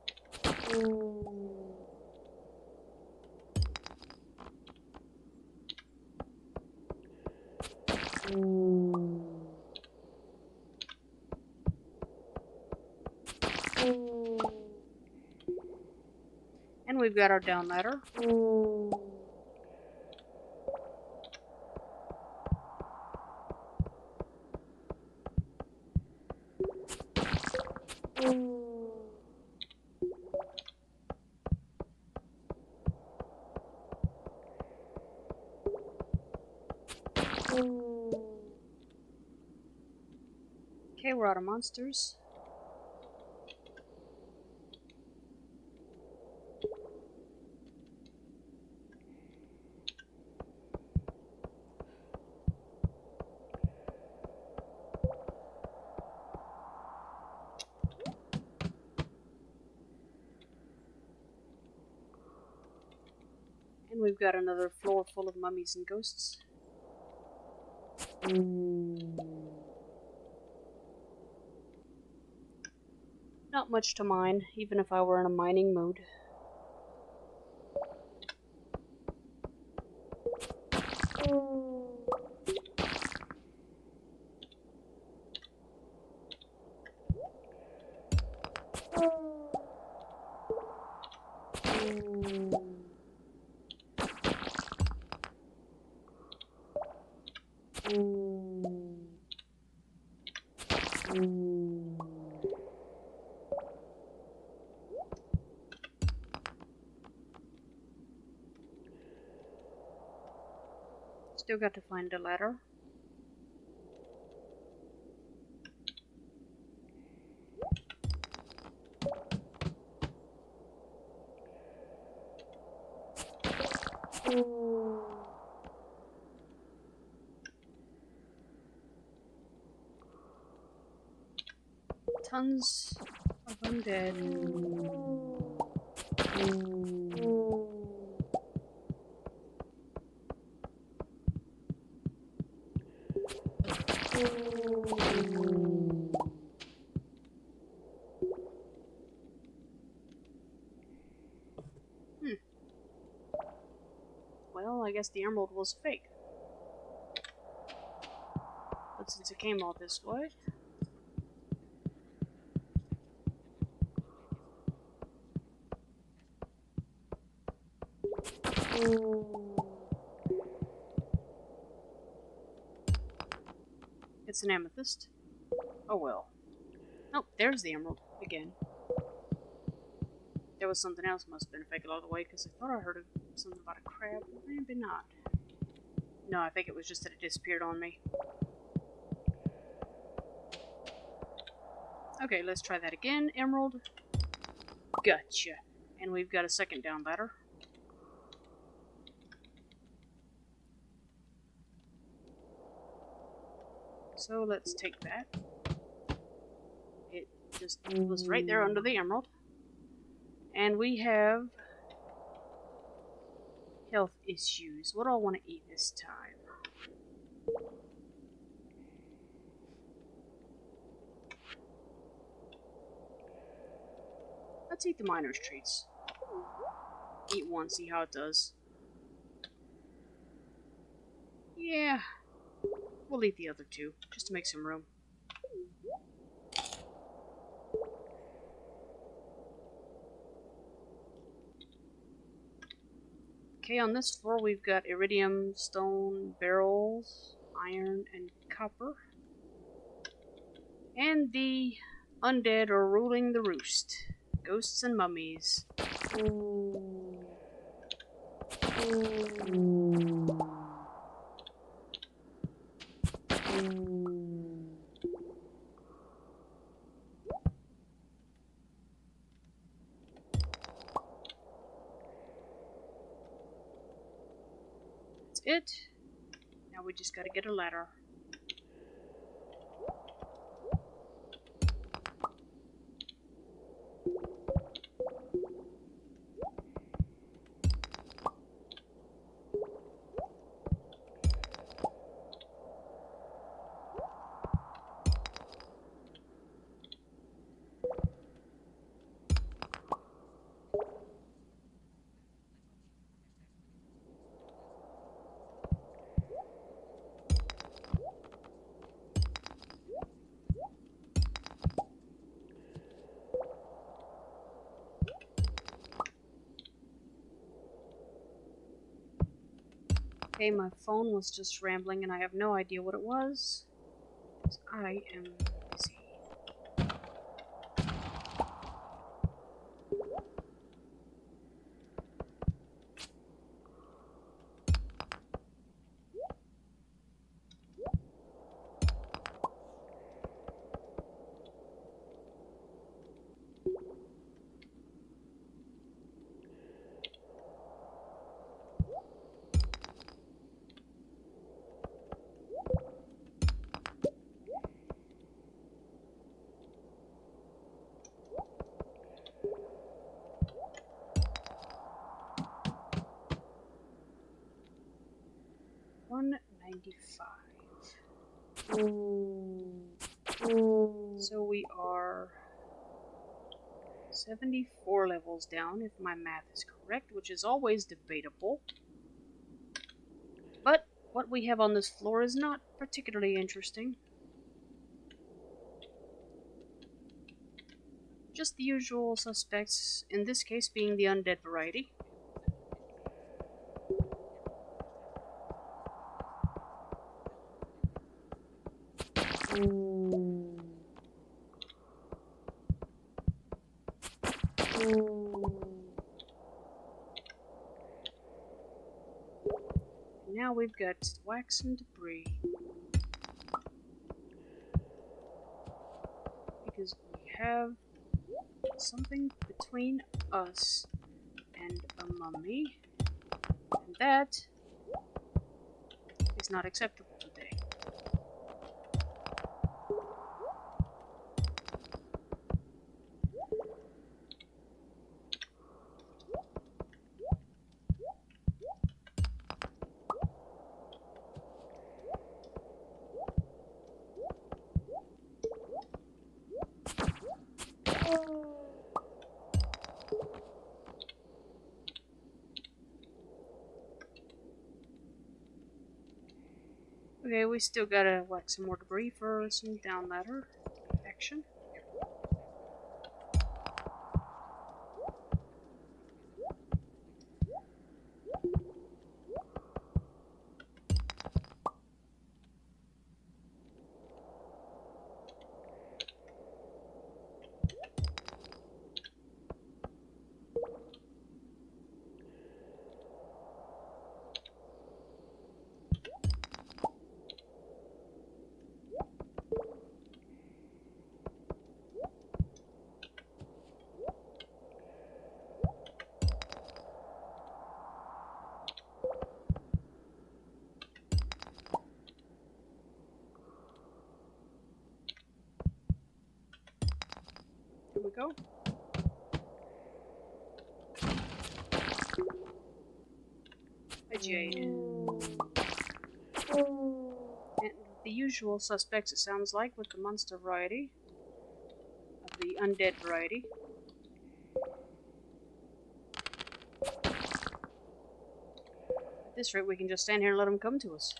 And we've got our down ladder. Okay, we're out of monsters. And we've got another floor full of mummies and ghosts. Not much to mine, even if I were in a mining mode. Still got to find a ladder. Tons of undead. Well, I guess the emerald was fake. But since it came all this way... It's an amethyst. Oh well. Oh, there's the emerald again. There was something else must have been fake all the way because I thought I heard something about a crab. Maybe not. No, I think it was just that it disappeared on me. Okay, let's try that again. Emerald. Gotcha. And we've got a second down ladder. So let's take that. It just was right there under the emerald. And we have health issues. What do I want to eat this time? Let's eat the miner's treats. Eat one, see how it does. Yeah, we'll eat the other two, just to make some room. Okay, on this floor we've got iridium, stone, barrels, iron, and copper. And the undead are ruling the roost. Ghosts and mummies. That's it. Now we just gotta get a ladder. Okay, my phone was just rambling and I have no idea what it was. I am busy. $195. So we are 74 levels down, if my math is correct, which is always debatable. But what we have on this floor is not particularly interesting. Just the usual suspects, in this case being the undead variety. Now we've got wax and debris. Because we have something between us and a mummy. And that is not acceptable today. Okay, we still gotta whack some more debris for some down ladder action. go. A jade. And the usual suspects, it sounds like, with the monster variety. Of the undead variety. At this rate, we can just stand here and let them come to us.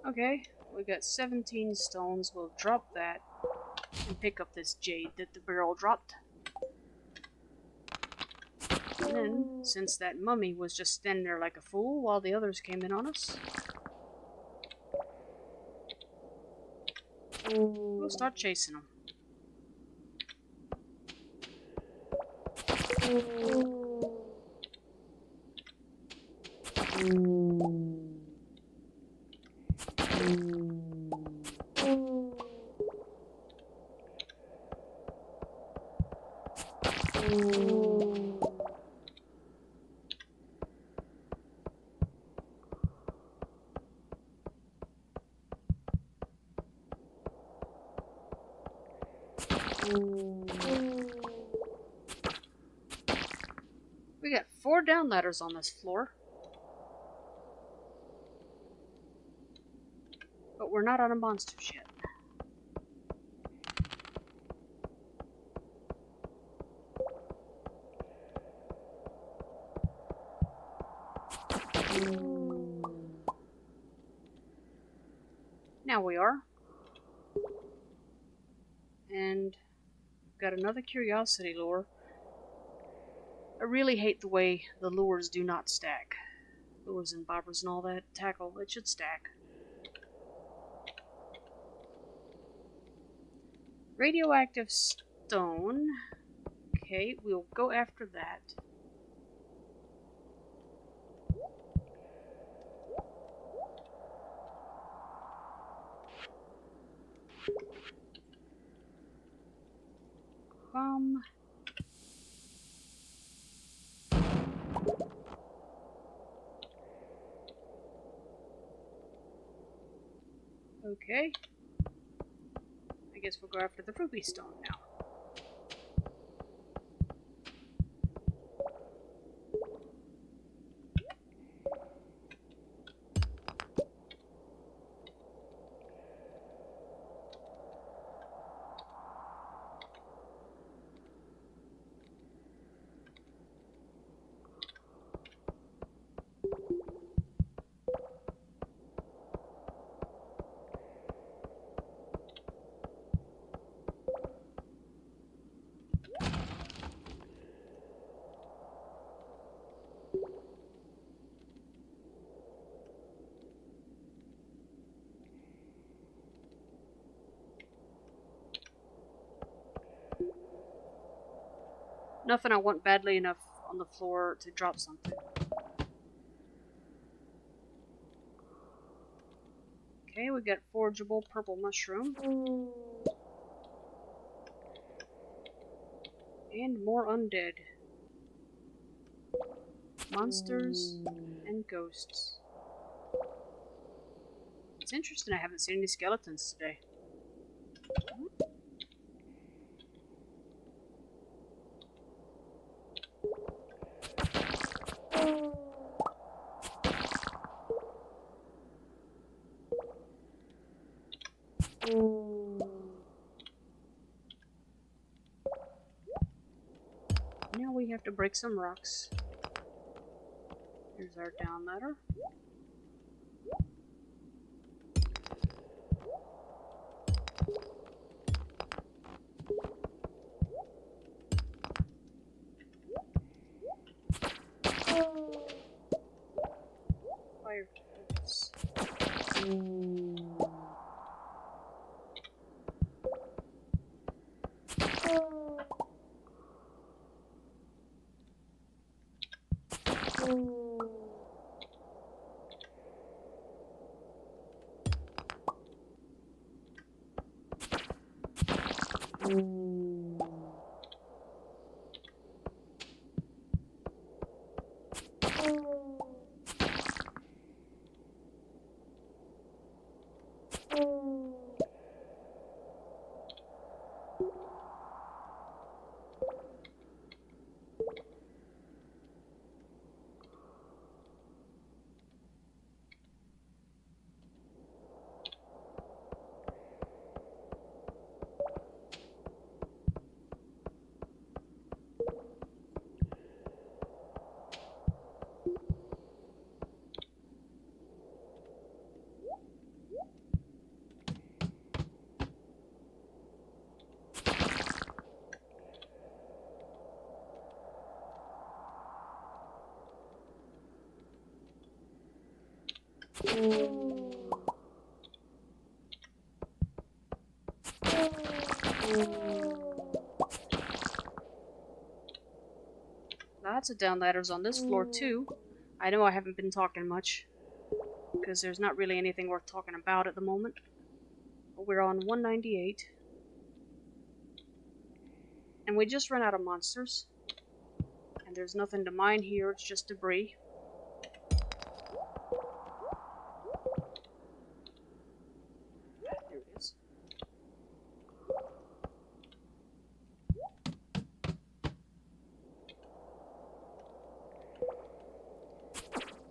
Okay, we got 17 stones. We'll drop that and pick up this jade that the barrel dropped. And then, since that mummy was just standing there like a fool while the others came in on us, we'll start chasing them. We got 4 down ladders on this floor. But we're not out of monsters yet. Now we are. And got another curiosity lure. I really hate the way the lures do not stack. Lures and bobbers and all that tackle, it should stack. Radioactive stone. Okay, we'll go after that. Okay. I guess we'll go after the ruby stone now. Nothing I want badly enough on the floor to drop something. Okay, we got forgeable purple mushroom. And more undead. Monsters and ghosts. It's interesting I haven't seen any skeletons today. Now we have to break some rocks. Here's our down ladder. Fire tools. Lots of down ladders on this floor too. I know I haven't been talking much, because there's not really anything worth talking about at the moment. But we're on 198. And we just ran out of monsters. And there's nothing to mine here, it's just debris. There it is.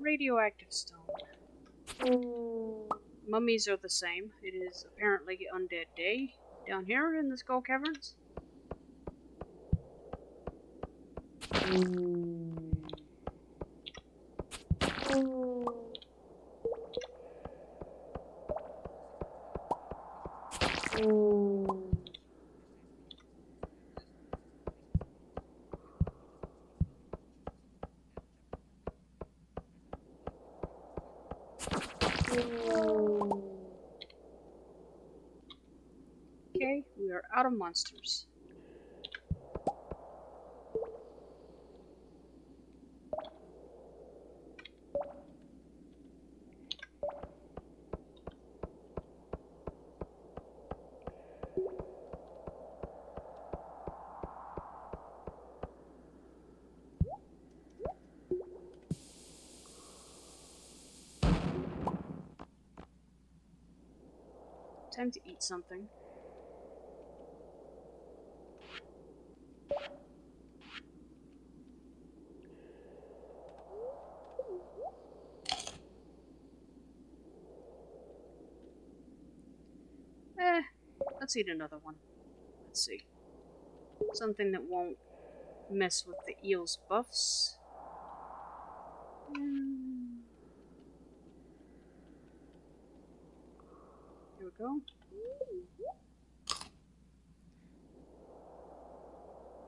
Radioactive stone. Mummies are the same. It is apparently undead day down here in the skull caverns. Okay, we are out of monsters. Time to eat something. Let's eat another one. Let's see. Something that won't mess with the eel's buffs. Here we go.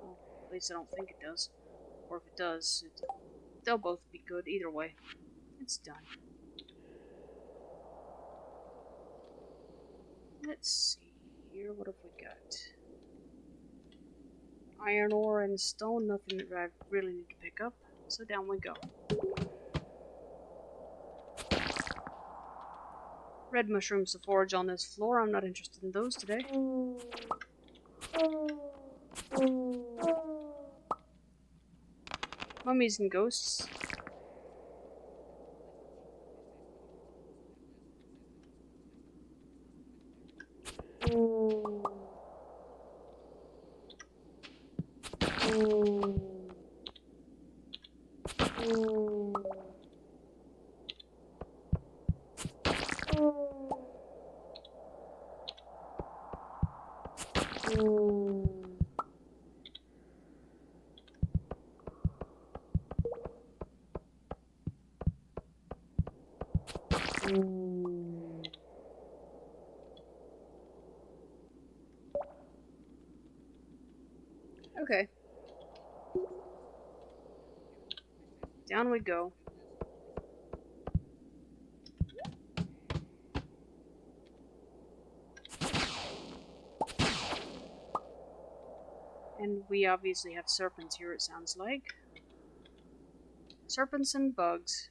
Well, at least I don't think it does. Or if it does, they'll both be good either way. It's done. Let's see here. What have we got? Iron ore and stone. Nothing that I really need to pick up. So down we go. Red mushrooms to forage on this floor. I'm not interested in those today. Mummies and ghosts. Okay. Down we go. And we obviously have serpents here, it sounds like. serpents and bugs.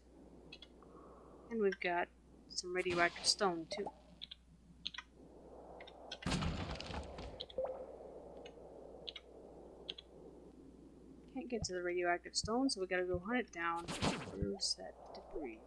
And we've got some radioactive stone, too. Can't get to the radioactive stone, so we gotta go hunt it down. Where's that debris?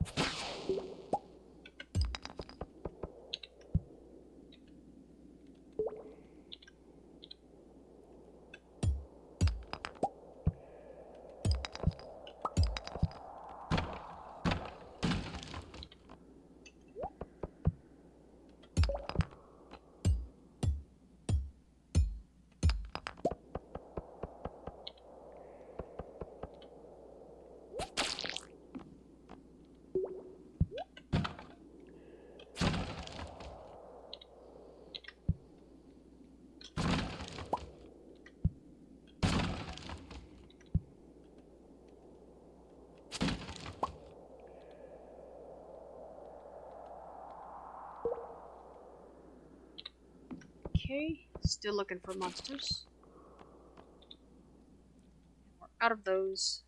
Okay, still looking for monsters. We're out of those.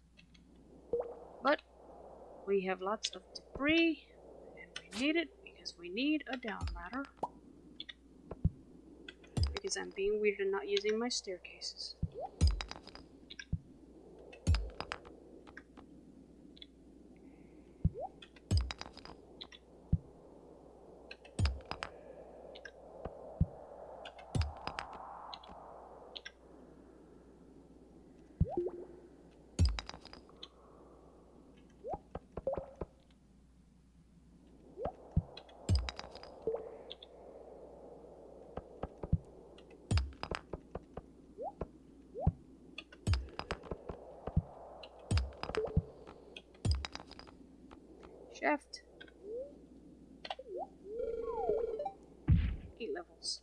But we have lots of debris, and we need it because we need a down ladder. Because I'm being weird and not using my staircases. Shaft. 8 levels.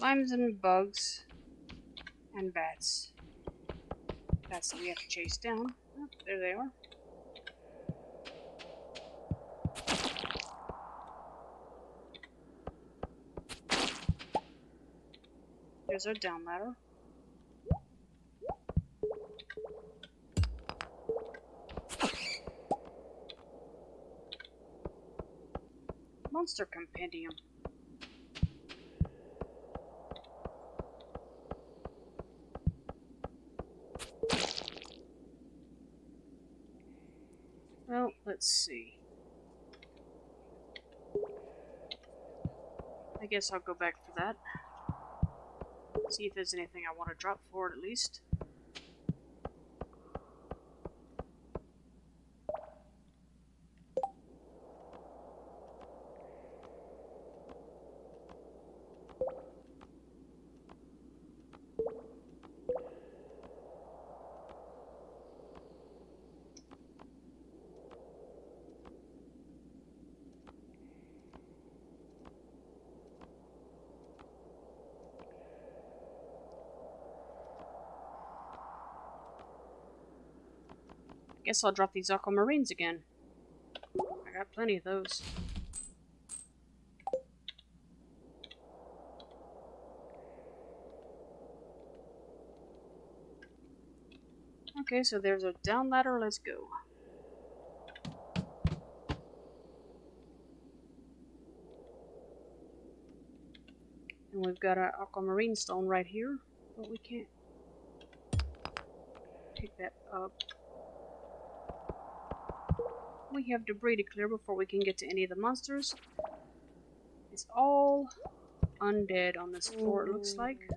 Slimes and bugs and bats. Bats that we have to chase down. Oh, there they are. There's our down ladder. Monster Compendium. Well, let's see. I guess I'll go back for that. See if there's anything I want to drop for it at least. Guess I'll drop these aquamarines again. I got plenty of those. Okay, so there's a down ladder. Let's go. And we've got our aquamarine stone right here, but we can't pick that up. We have debris to clear before we can get to any of the monsters. It's all undead on this floor, it looks like.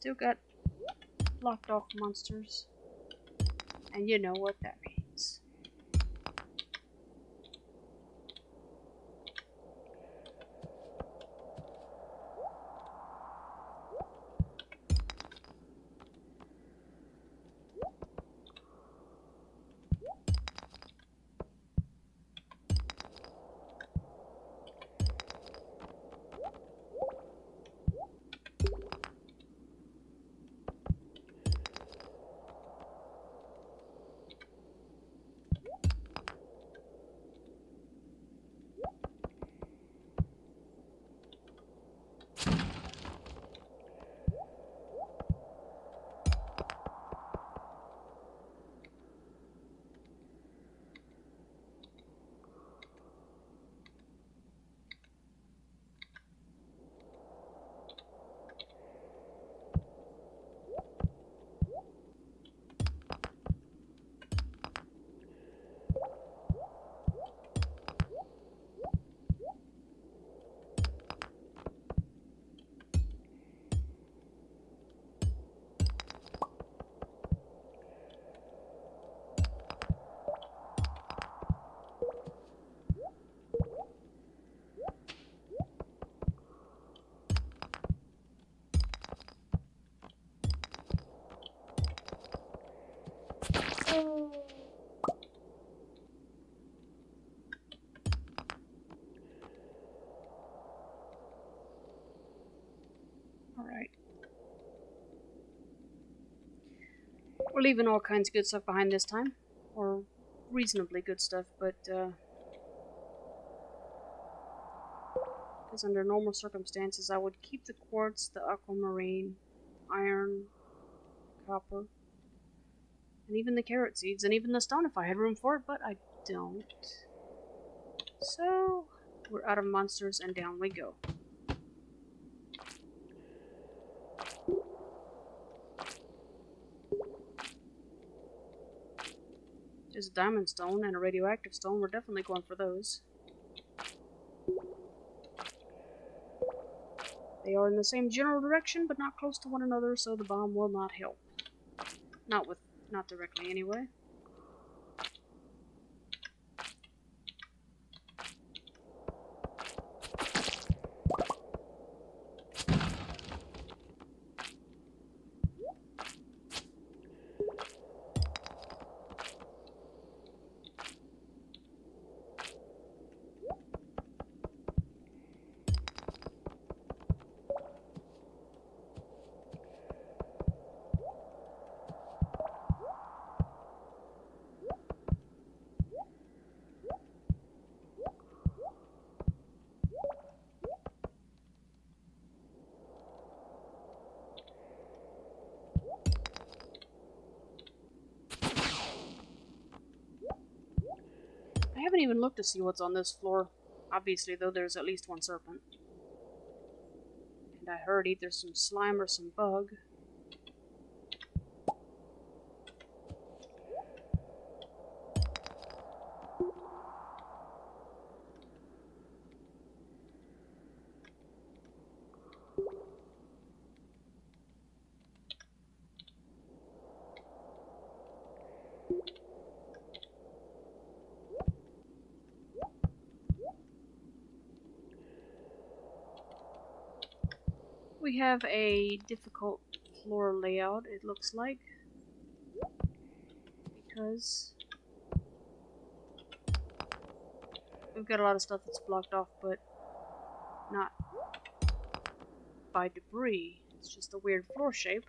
Still got blocked off monsters. And you know what that means. Alright. We're leaving all kinds of good stuff behind this time. Or reasonably good stuff, but because under normal circumstances I would keep the quartz, the aquamarine, iron, copper, and even the carrot seeds, and even the stone if I had room for it, but I don't. So, we're out of monsters and down we go. There's a diamond stone and a radioactive stone. We're definitely going for those. They are in the same general direction, but not close to one another, so the bomb will not help. Not directly anyway. I haven't even looked to see what's on this floor. Obviously, though, there's at least one serpent. And I heard either some slime or some bug. We have a difficult floor layout, it looks like. Because we've got a lot of stuff that's blocked off, but not by debris. It's just a weird floor shape.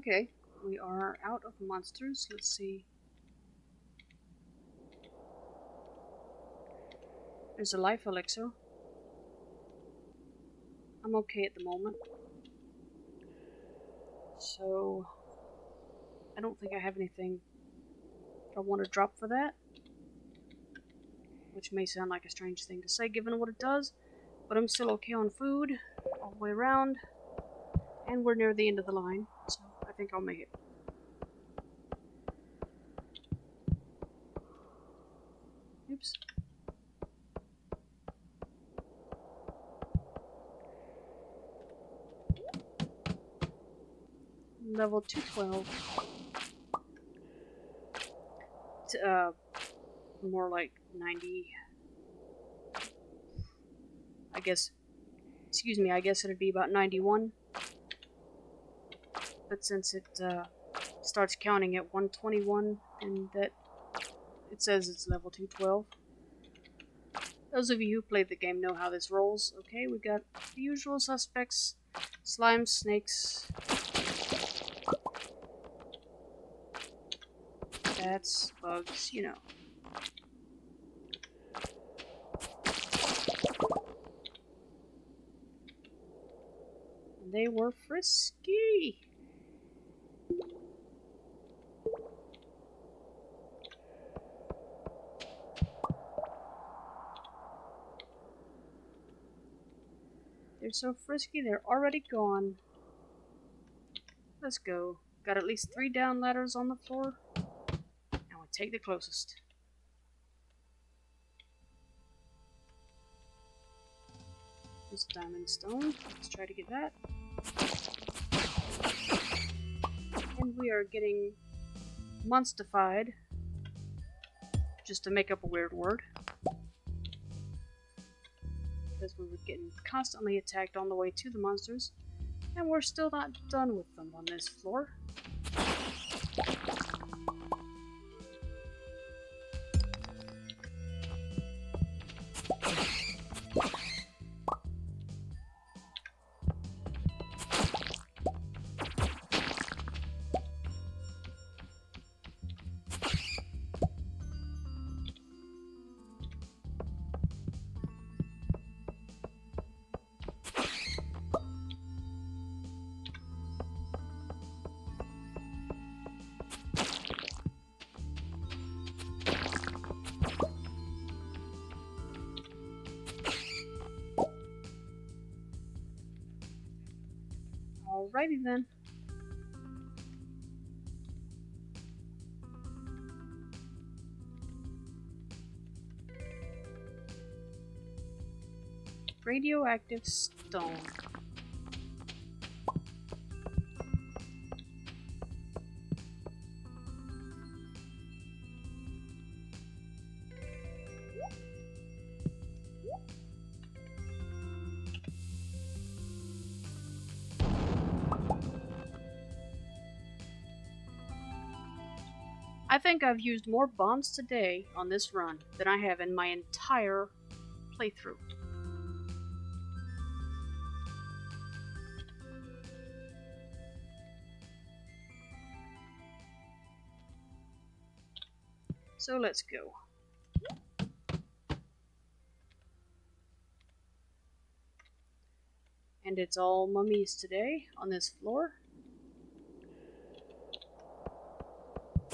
Okay, we are out of monsters. Let's see. There's a life elixir. I'm okay at the moment. So, I don't think I have anything I want to drop for that. Which may sound like a strange thing to say given what it does. But I'm still okay on food all the way around. And we're near the end of the line. So, I think I'll make it. Oops. Level 212. More like 90. I guess it'd be about 91. But since it starts counting at 121, and that it says it's level 212. Those of you who played the game know how this rolls. Okay, we got the usual suspects. Slimes, snakes. Bats, bugs, you know. And they were frisky. They're so frisky, they're already gone. Let's go. Got at least 3 down ladders on the floor. And we take the closest. There's a diamond stone. Let's try to get that. And we are getting monstified. Just to make up a weird word. Because we were getting constantly attacked on the way to the monsters. And we're still not done with them on this floor. Alrighty then. Radioactive stone. I think I've used more bombs today on this run than I have in my entire playthrough. So let's go. And it's all mummies today on this floor.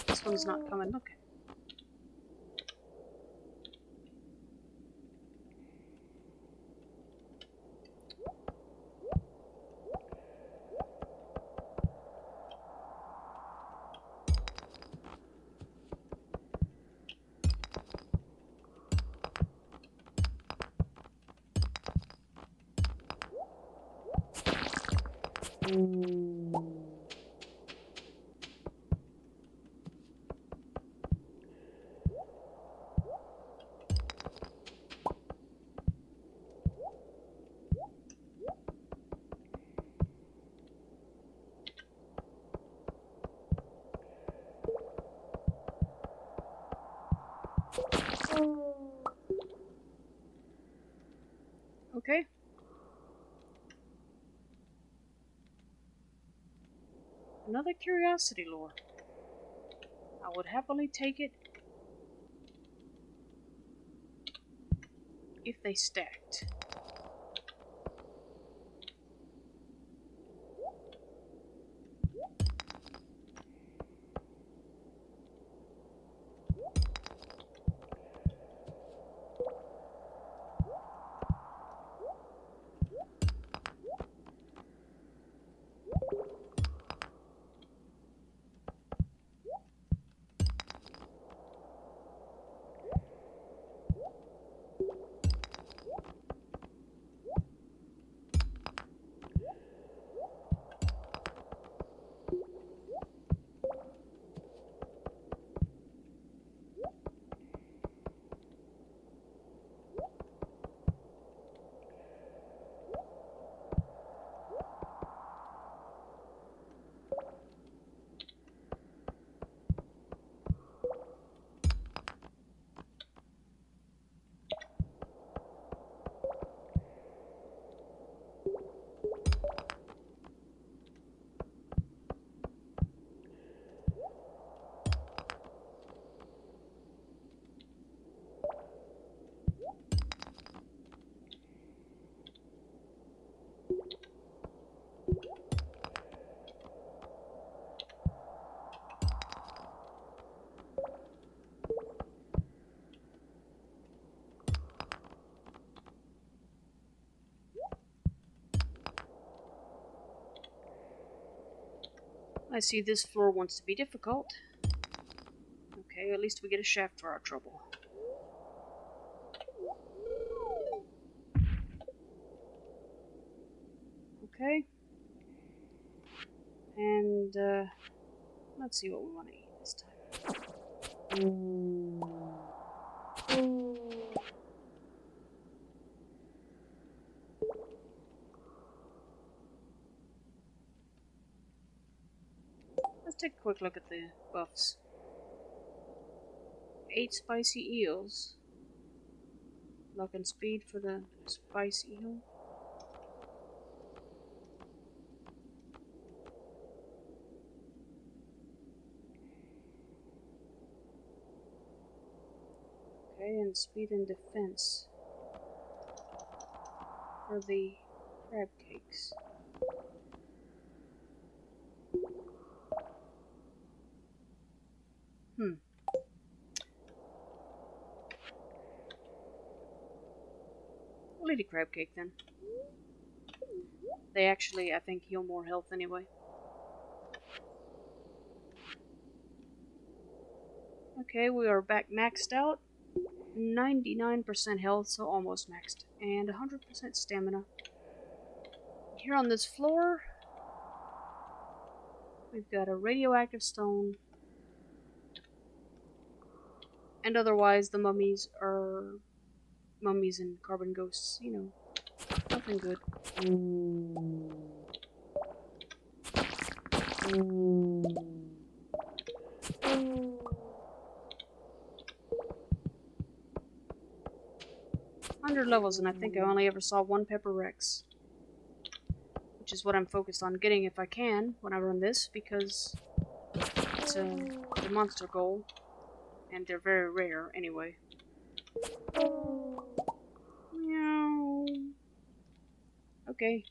This one's not coming. Okay. Okay. Another curiosity lure. I would happily take it if they stacked. I see this floor wants to be difficult. Okay, at least we get a shaft for our trouble. Okay. And, let's see what we want to eat this time. Let's take a quick look at the buffs. 8 spicy eels. Luck and speed for the spice eel. Okay, and speed and defense for the crab cakes. We'll eat a crab cake then. They actually, I think, heal more health anyway. Okay, we are back maxed out. 99% health, so almost maxed. And 100% stamina. Here on this floor, we've got a radioactive stone. And otherwise, the mummies are mummies and carbon ghosts. You know, nothing good. Hundred levels, and I think I only ever saw one Pepper Rex, which is what I'm focused on getting if I can when I run this, because it's a monster goal, and they're very rare anyway. Meow. Okay.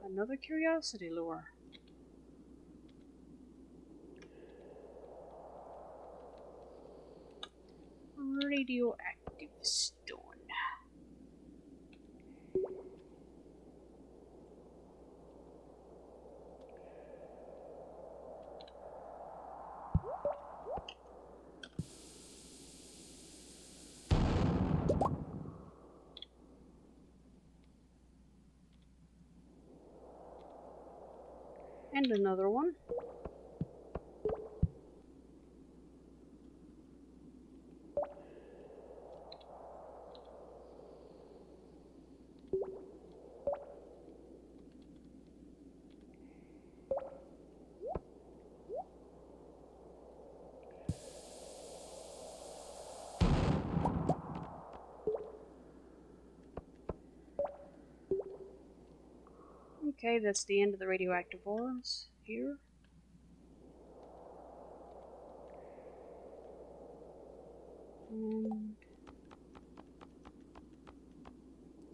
Another curiosity lure. Radioactive stone. And another one. Okay, that's the end of the radioactive ores here. And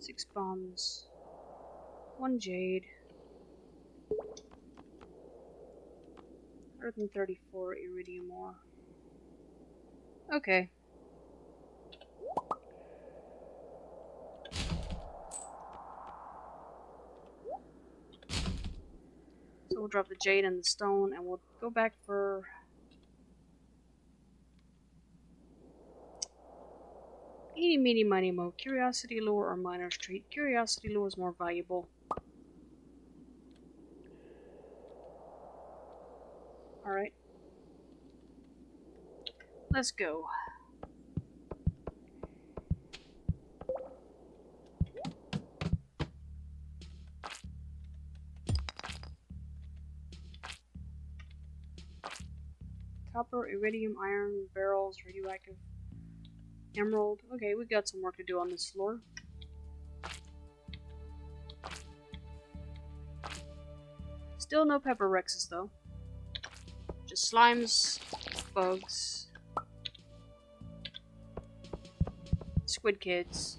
6 bombs, 1 jade, 134 iridium ore. Okay. So we'll drop the jade and the stone, and we'll go back for... Eeny, meeny, miny, mo. Curiosity lure or miner's treat. Curiosity lure is more valuable. Alright. Let's go. Copper, iridium, iron, barrels, radioactive, emerald. Okay, we got some work to do on this floor. Still no pepper rexes though. Just slimes, bugs, squid kids.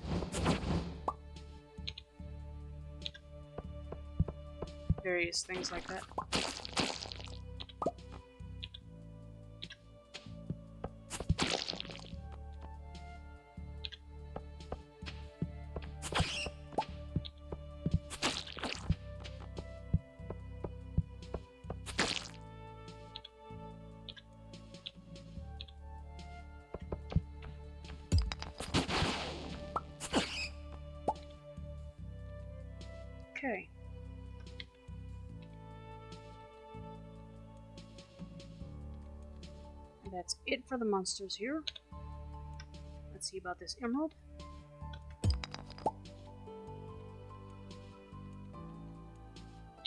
Various things like that. Okay. And that's it for the monsters here. Let's see about this emerald.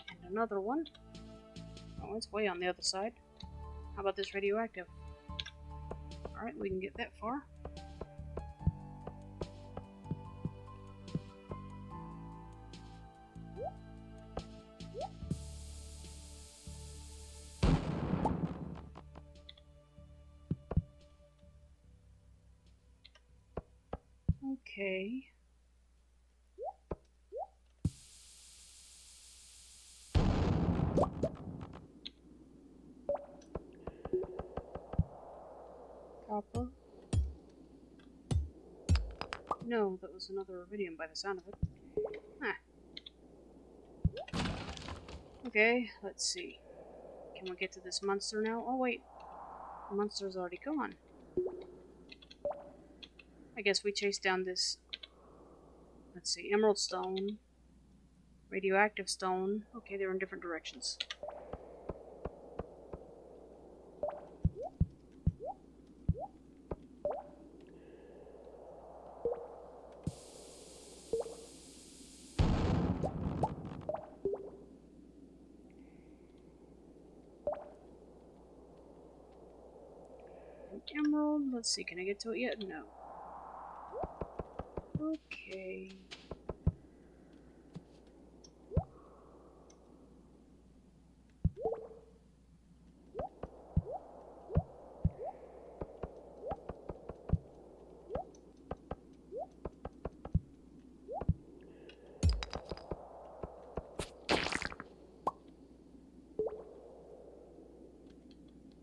And another one. Oh, it's way on the other side. How about this radioactive? Alright, we can get that far. Okay. Copper. No, that was another iridium by the sound of it. Ah. Okay, let's see. Can we get to this monster now? Oh wait, the monster's already gone. I guess we chased down this, let's see, emerald stone, radioactive stone. Okay, they're in different directions. An emerald, let's see, can I get to it yet? No. Okay.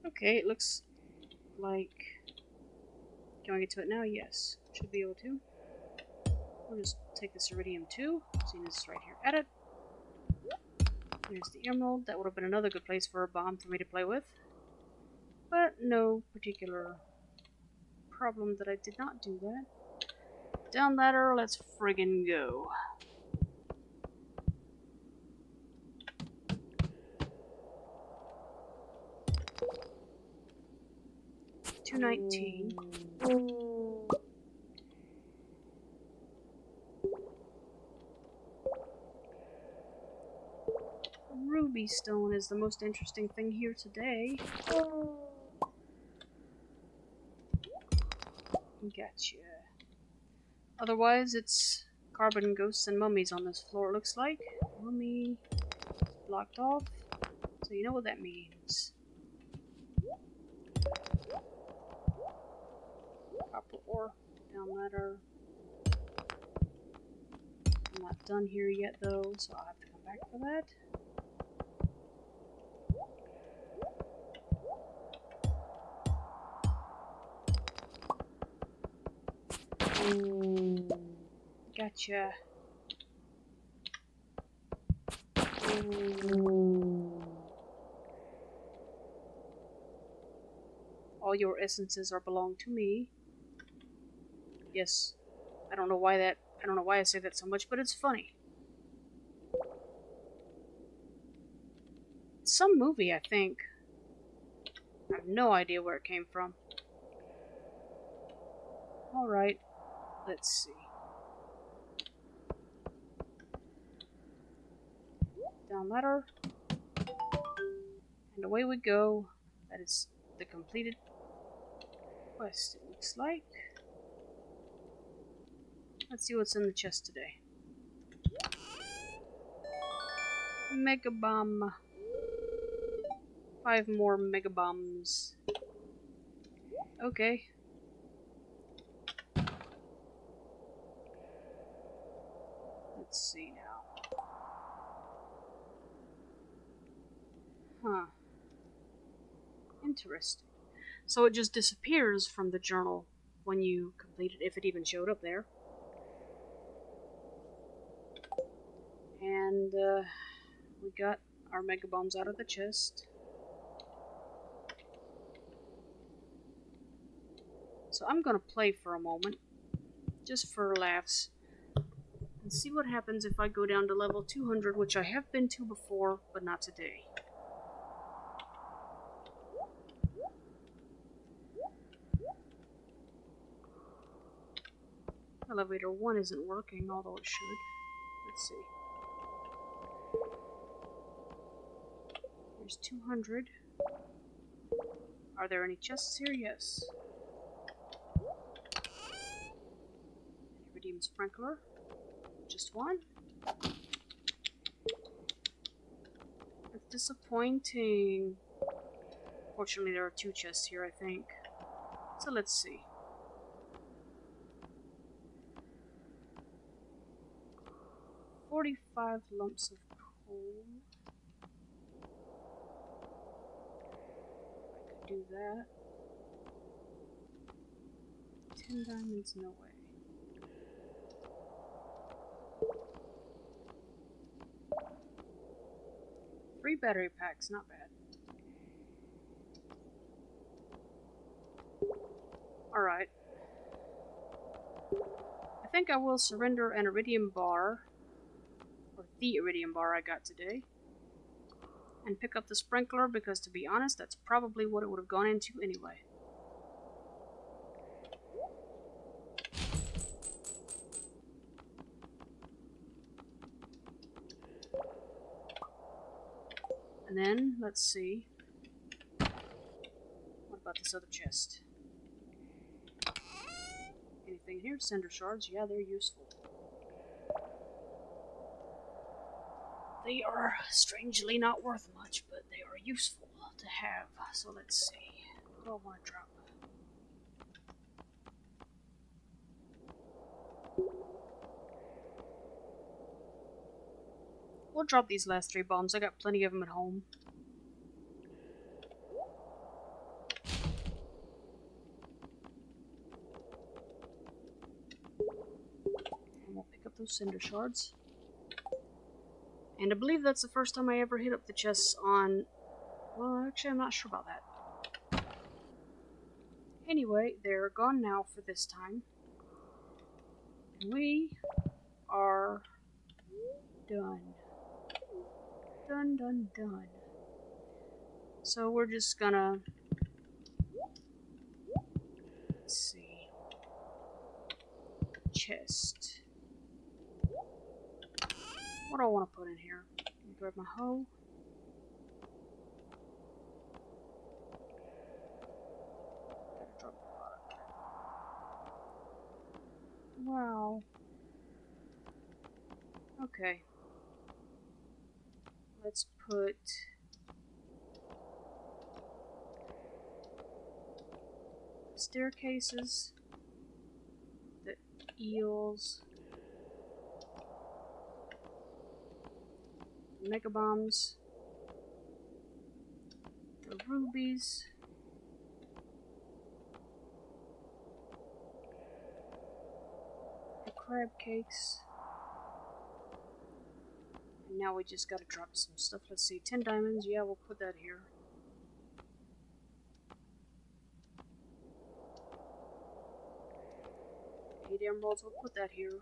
Okay, it looks like... Can I get to it now? Yes. Should be able to. We'll just take this iridium too, seeing this is right here at it. There's the emerald. That would have been another good place for a bomb for me to play with. But no particular problem that I did not do that. Down ladder, let's friggin' go. $219. Ruby stone is the most interesting thing here today. Gotcha. Otherwise, it's carbon ghosts and mummies on this floor, it looks like. Mummy. blocked off. So you know what that means. Copper ore, down ladder. I'm not done here yet though, so I'll have to come back for that. Ooh, gotcha. Ooh. All your essences are belong to me. Yes. I don't know why I say that so much, but it's funny. Some movie, I think. I have no idea where it came from. Alright, let's see. Down ladder. And away we go. That is the completed quest, it looks like. Let's see what's in the chest today. Mega bomb. 5 more mega bombs. Okay. Let's see now. Huh. Interesting. So it just disappears from the journal when you complete it, if it even showed up there. And we got our mega bombs out of the chest. So I'm gonna play for a moment, just for laughs, and see what happens if I go down to level 200, which I have been to before, but not today. Elevator 1 isn't working, although it should. Let's see. There's 200. Are there any chests here? Yes. Redeem sprinkler. Just one. That's disappointing. Fortunately, there are 2 chests here, I think. So let's see. $45 lumps of coal. I could do that. 10 diamonds, no way. Three battery packs, not bad. Alright. I think I will surrender an iridium bar, or the iridium bar I got today, and pick up the sprinkler, because to be honest, that's probably what it would have gone into anyway. And then, let's see. What about this other chest? Anything here? Cinder shards? Yeah, they're useful. They are strangely not worth much, but they are useful to have. So let's see. What do I want to drop? We'll drop these last 3 bombs. I got plenty of them at home. And we'll pick up those cinder shards. And I believe that's the first time I ever hit up the chests on... Well, actually, I'm not sure about that. Anyway, they're gone now for this time. We are done. Done. So we're just gonna... Let's see. Chest. What do I want to put in here? Grab my hoe. Wow. Okay. Let's put staircases, the eels, mega bombs, the rubies, the crab cakes. And now we just gotta drop some stuff. Let's see, 10 diamonds. Yeah, we'll put that here. 8 emeralds. We'll put that here.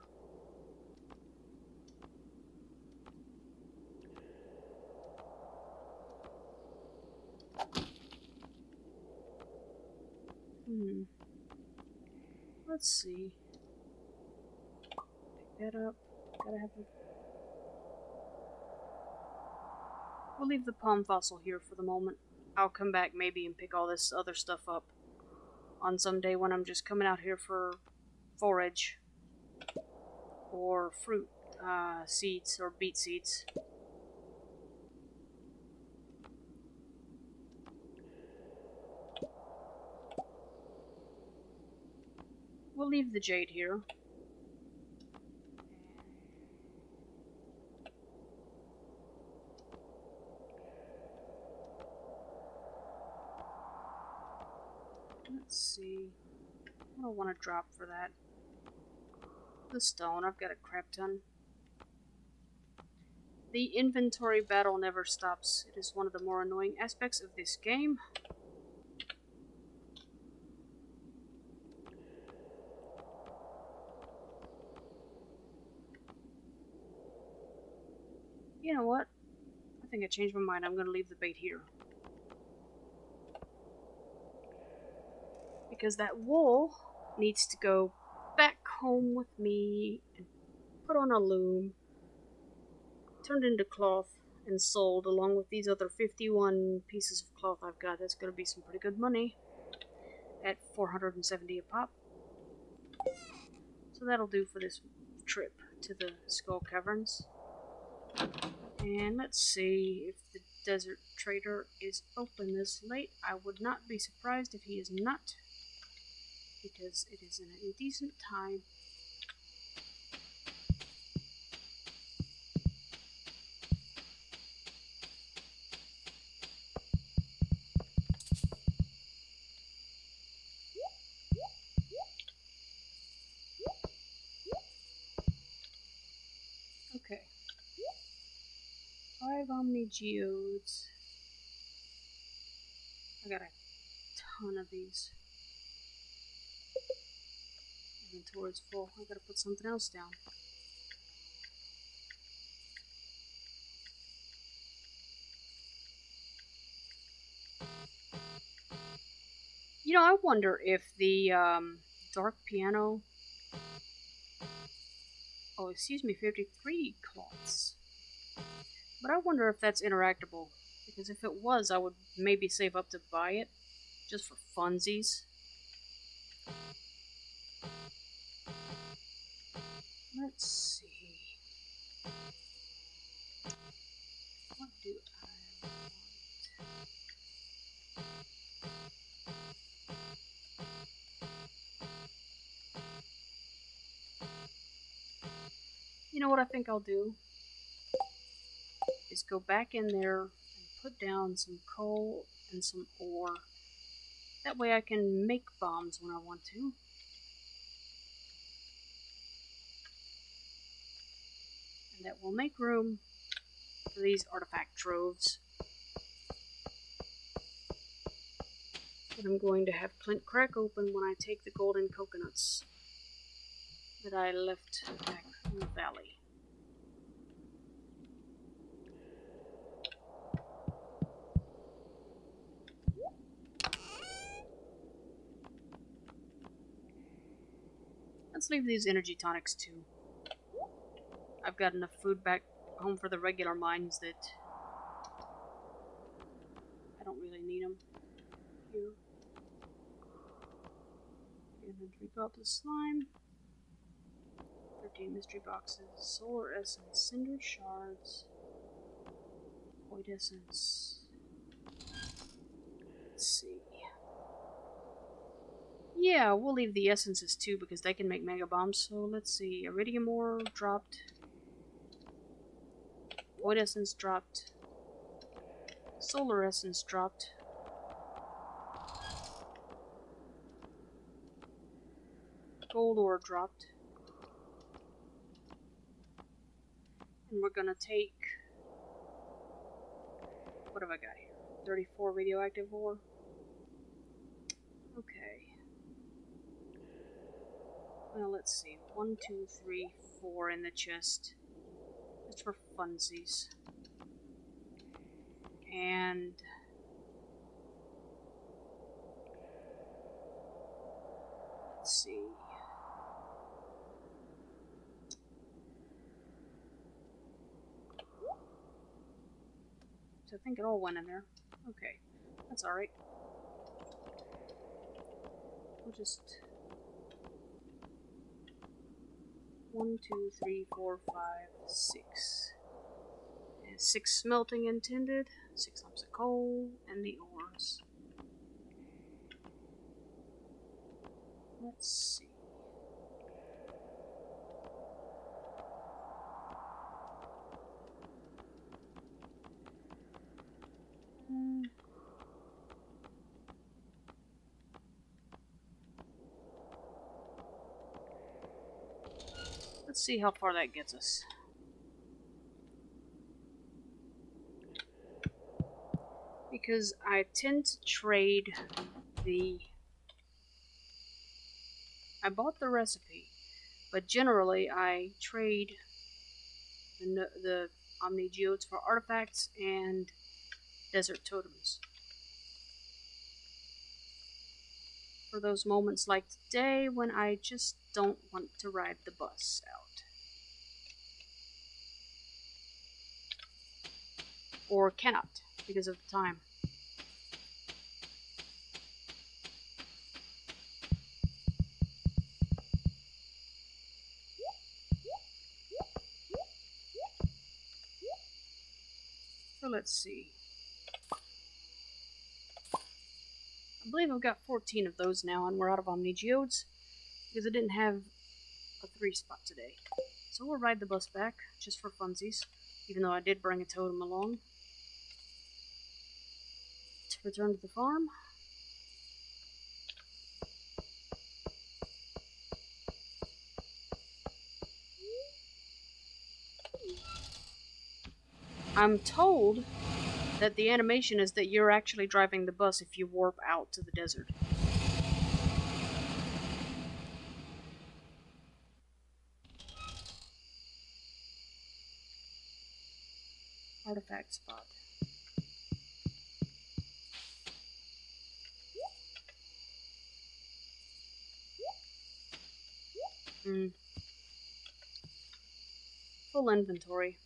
Let's see. Pick that up. Gotta have a... We'll leave the palm fossil here for the moment. I'll come back maybe and pick all this other stuff up on some day when I'm just coming out here for forage or fruit seeds or beet seeds. We'll leave the jade here. Let's see. I don't want to drop for that. The stone, I've got a crap ton. The inventory battle never stops. It is one of the more annoying aspects of this game. You know what? I think I changed my mind. I'm going to leave the bait here. Because that wool needs to go back home with me and put on a loom, turned into cloth, and sold along with these other 51 pieces of cloth I've got. That's going to be some pretty good money at 470 a pop. So that'll do for this trip to the Skull Caverns. And let's see if the desert trader is open this late. I would not be surprised if he is not, because it is an indecent time. Okay. 5 Omni Geodes. I got a ton of these. Inventory's full. I gotta put something else down. You know, I wonder if the dark piano. Oh, excuse me, 53 cloths. But I wonder if that's interactable. Because if it was, I would maybe save up to buy it. Just for funsies. Let's see. What do I want? You know what I think I'll do? Is go back in there and put down some coal and some ore. That way I can make bombs when I want to. And that will make room for these artifact troves. That I'm going to have Clint crack open when I take the golden coconuts that I left back in the valley. Let's leave these energy tonics too. I've got enough food back home for the regular mines that I don't really need them here. Inventory goblet slime. 13 mystery boxes. Solar essence. Cinder shards. Void essence. Let's see. Yeah, we'll leave the essences too because they can make mega bombs. So let's see. Iridium ore dropped. Void essence dropped. Solar essence dropped. Gold ore dropped. And we're gonna take. What have I got here? 34 radioactive ore. Okay. Well, let's see. 1, 2, 3, 4 in the chest. Just for funsies. And let's see. So I think it all went in there. Okay, that's alright. We'll just 1, 2, 3, 4, 5, 6. And 6 smelting intended, 6 lumps of coal, and the ores. Let's see. Let's see how far that gets us. Because I tend to trade the... I bought the recipe, but generally I trade the Omni Geodes for artifacts and desert totems. For those moments like today when I just don't want to ride the bus out. Or cannot, because of the time. So let's see. I believe I've got 14 of those now, and we're out of Omni Geodes, because I didn't have a 3 spot today. So we'll ride the bus back, just for funsies, even though I did bring a totem along. To return to the farm. I'm told that the animation is that you're actually driving the bus if you warp out to the desert. Artifact spot. Full inventory.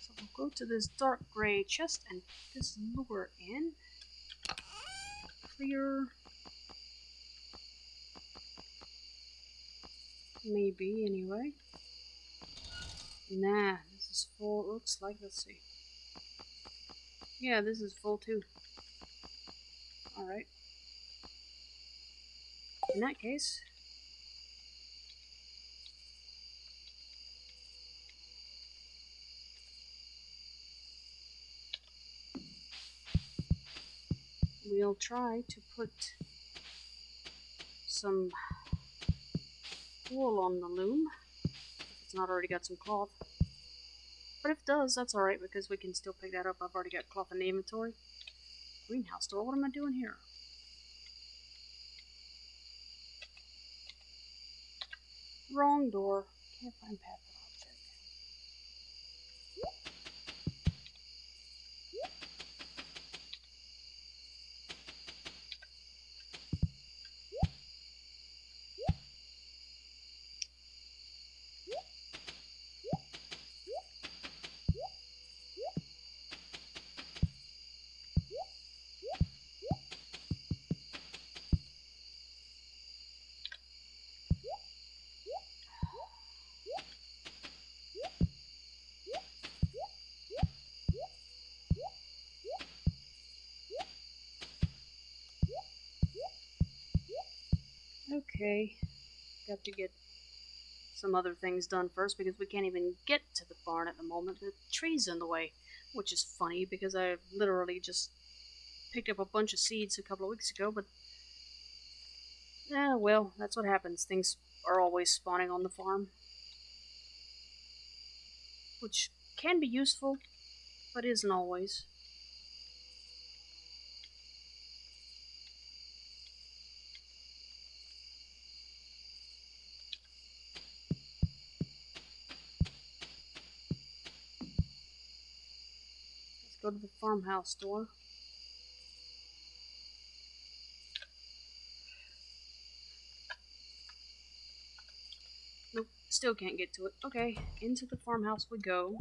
So we'll go to this dark gray chest and put this lure in. Clear. Maybe, anyway. Nah, this is full. Looks like, let's see. Yeah, this is full too. Alright. In that case, we'll try to put some wool on the loom. If it's not already got some cloth. But if it does, that's alright because we can still pick that up. I've already got cloth in the inventory. Greenhouse door, what am I doing here? Wrong door. Can't find path of object. Okay, got to get some other things done first because we can't even get to the barn at the moment. The tree's in the way, which is funny because I literally just picked up a bunch of seeds a couple of weeks ago, but well, that's what happens. Things are always spawning on the farm, which can be useful, but isn't always. Let's go to the farmhouse door. Nope, still can't get to it. Okay, into the farmhouse we go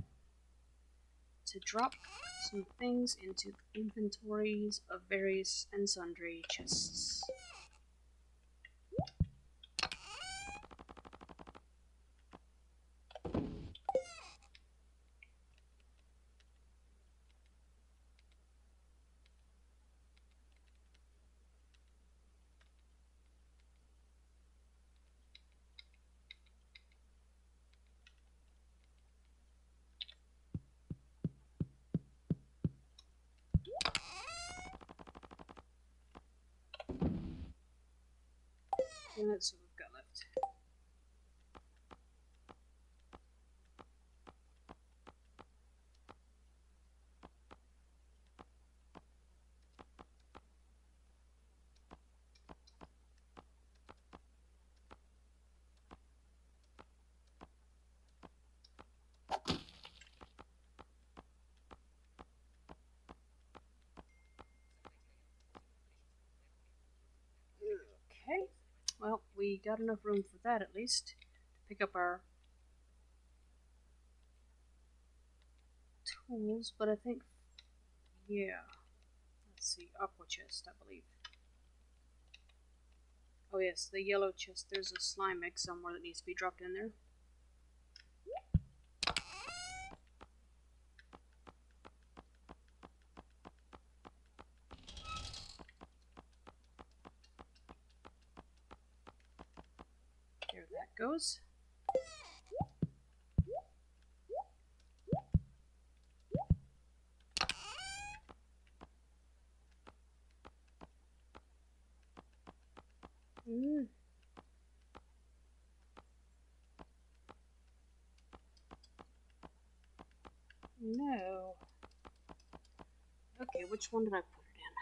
to drop some things into inventories of various and sundry chests. And let's see what we've got left. Okay, well, we got enough room for that at least to pick up our tools, but I think, yeah, let's see, aqua chest, I believe. Oh yes, the yellow chest, there's a slime egg somewhere that needs to be dropped in there. There that goes. Mm. No. Okay, which one did I put it in?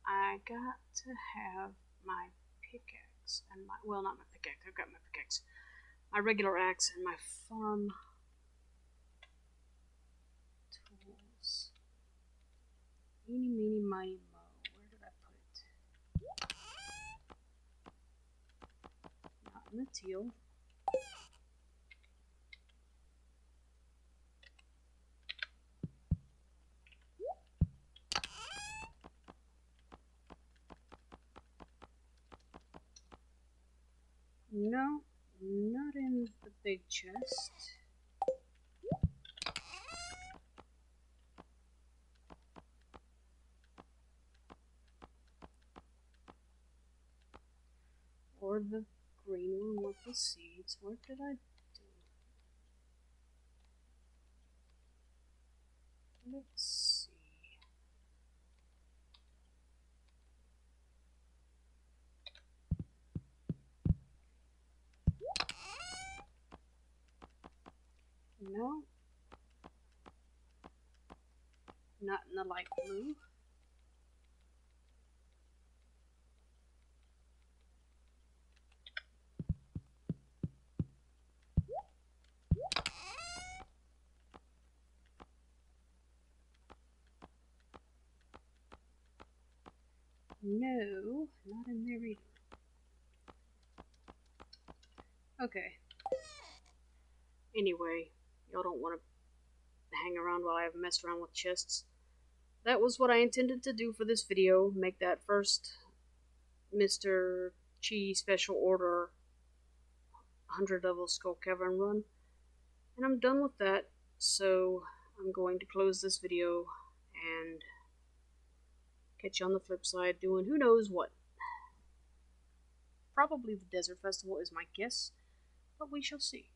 I got to have my pickaxe and my, well, not my pickaxe, I've got my pickaxe. My regular axe and my farm tools. Eeny, meeny, miny, mo. Where did I put it? Not in the teal. No, not in the big chest. Or the green one with the seeds. What did I do? Let's see. No. Not in the light blue. No, not in there either. Okay. Anyway, y'all don't want to hang around while I have messed around with chests. That was what I intended to do for this video. Make that first Mr. Chi special order 100 level skull cavern run. And I'm done with that. So I'm going to close this video and catch you on the flip side doing who knows what. Probably the Desert Festival is my guess, but we shall see.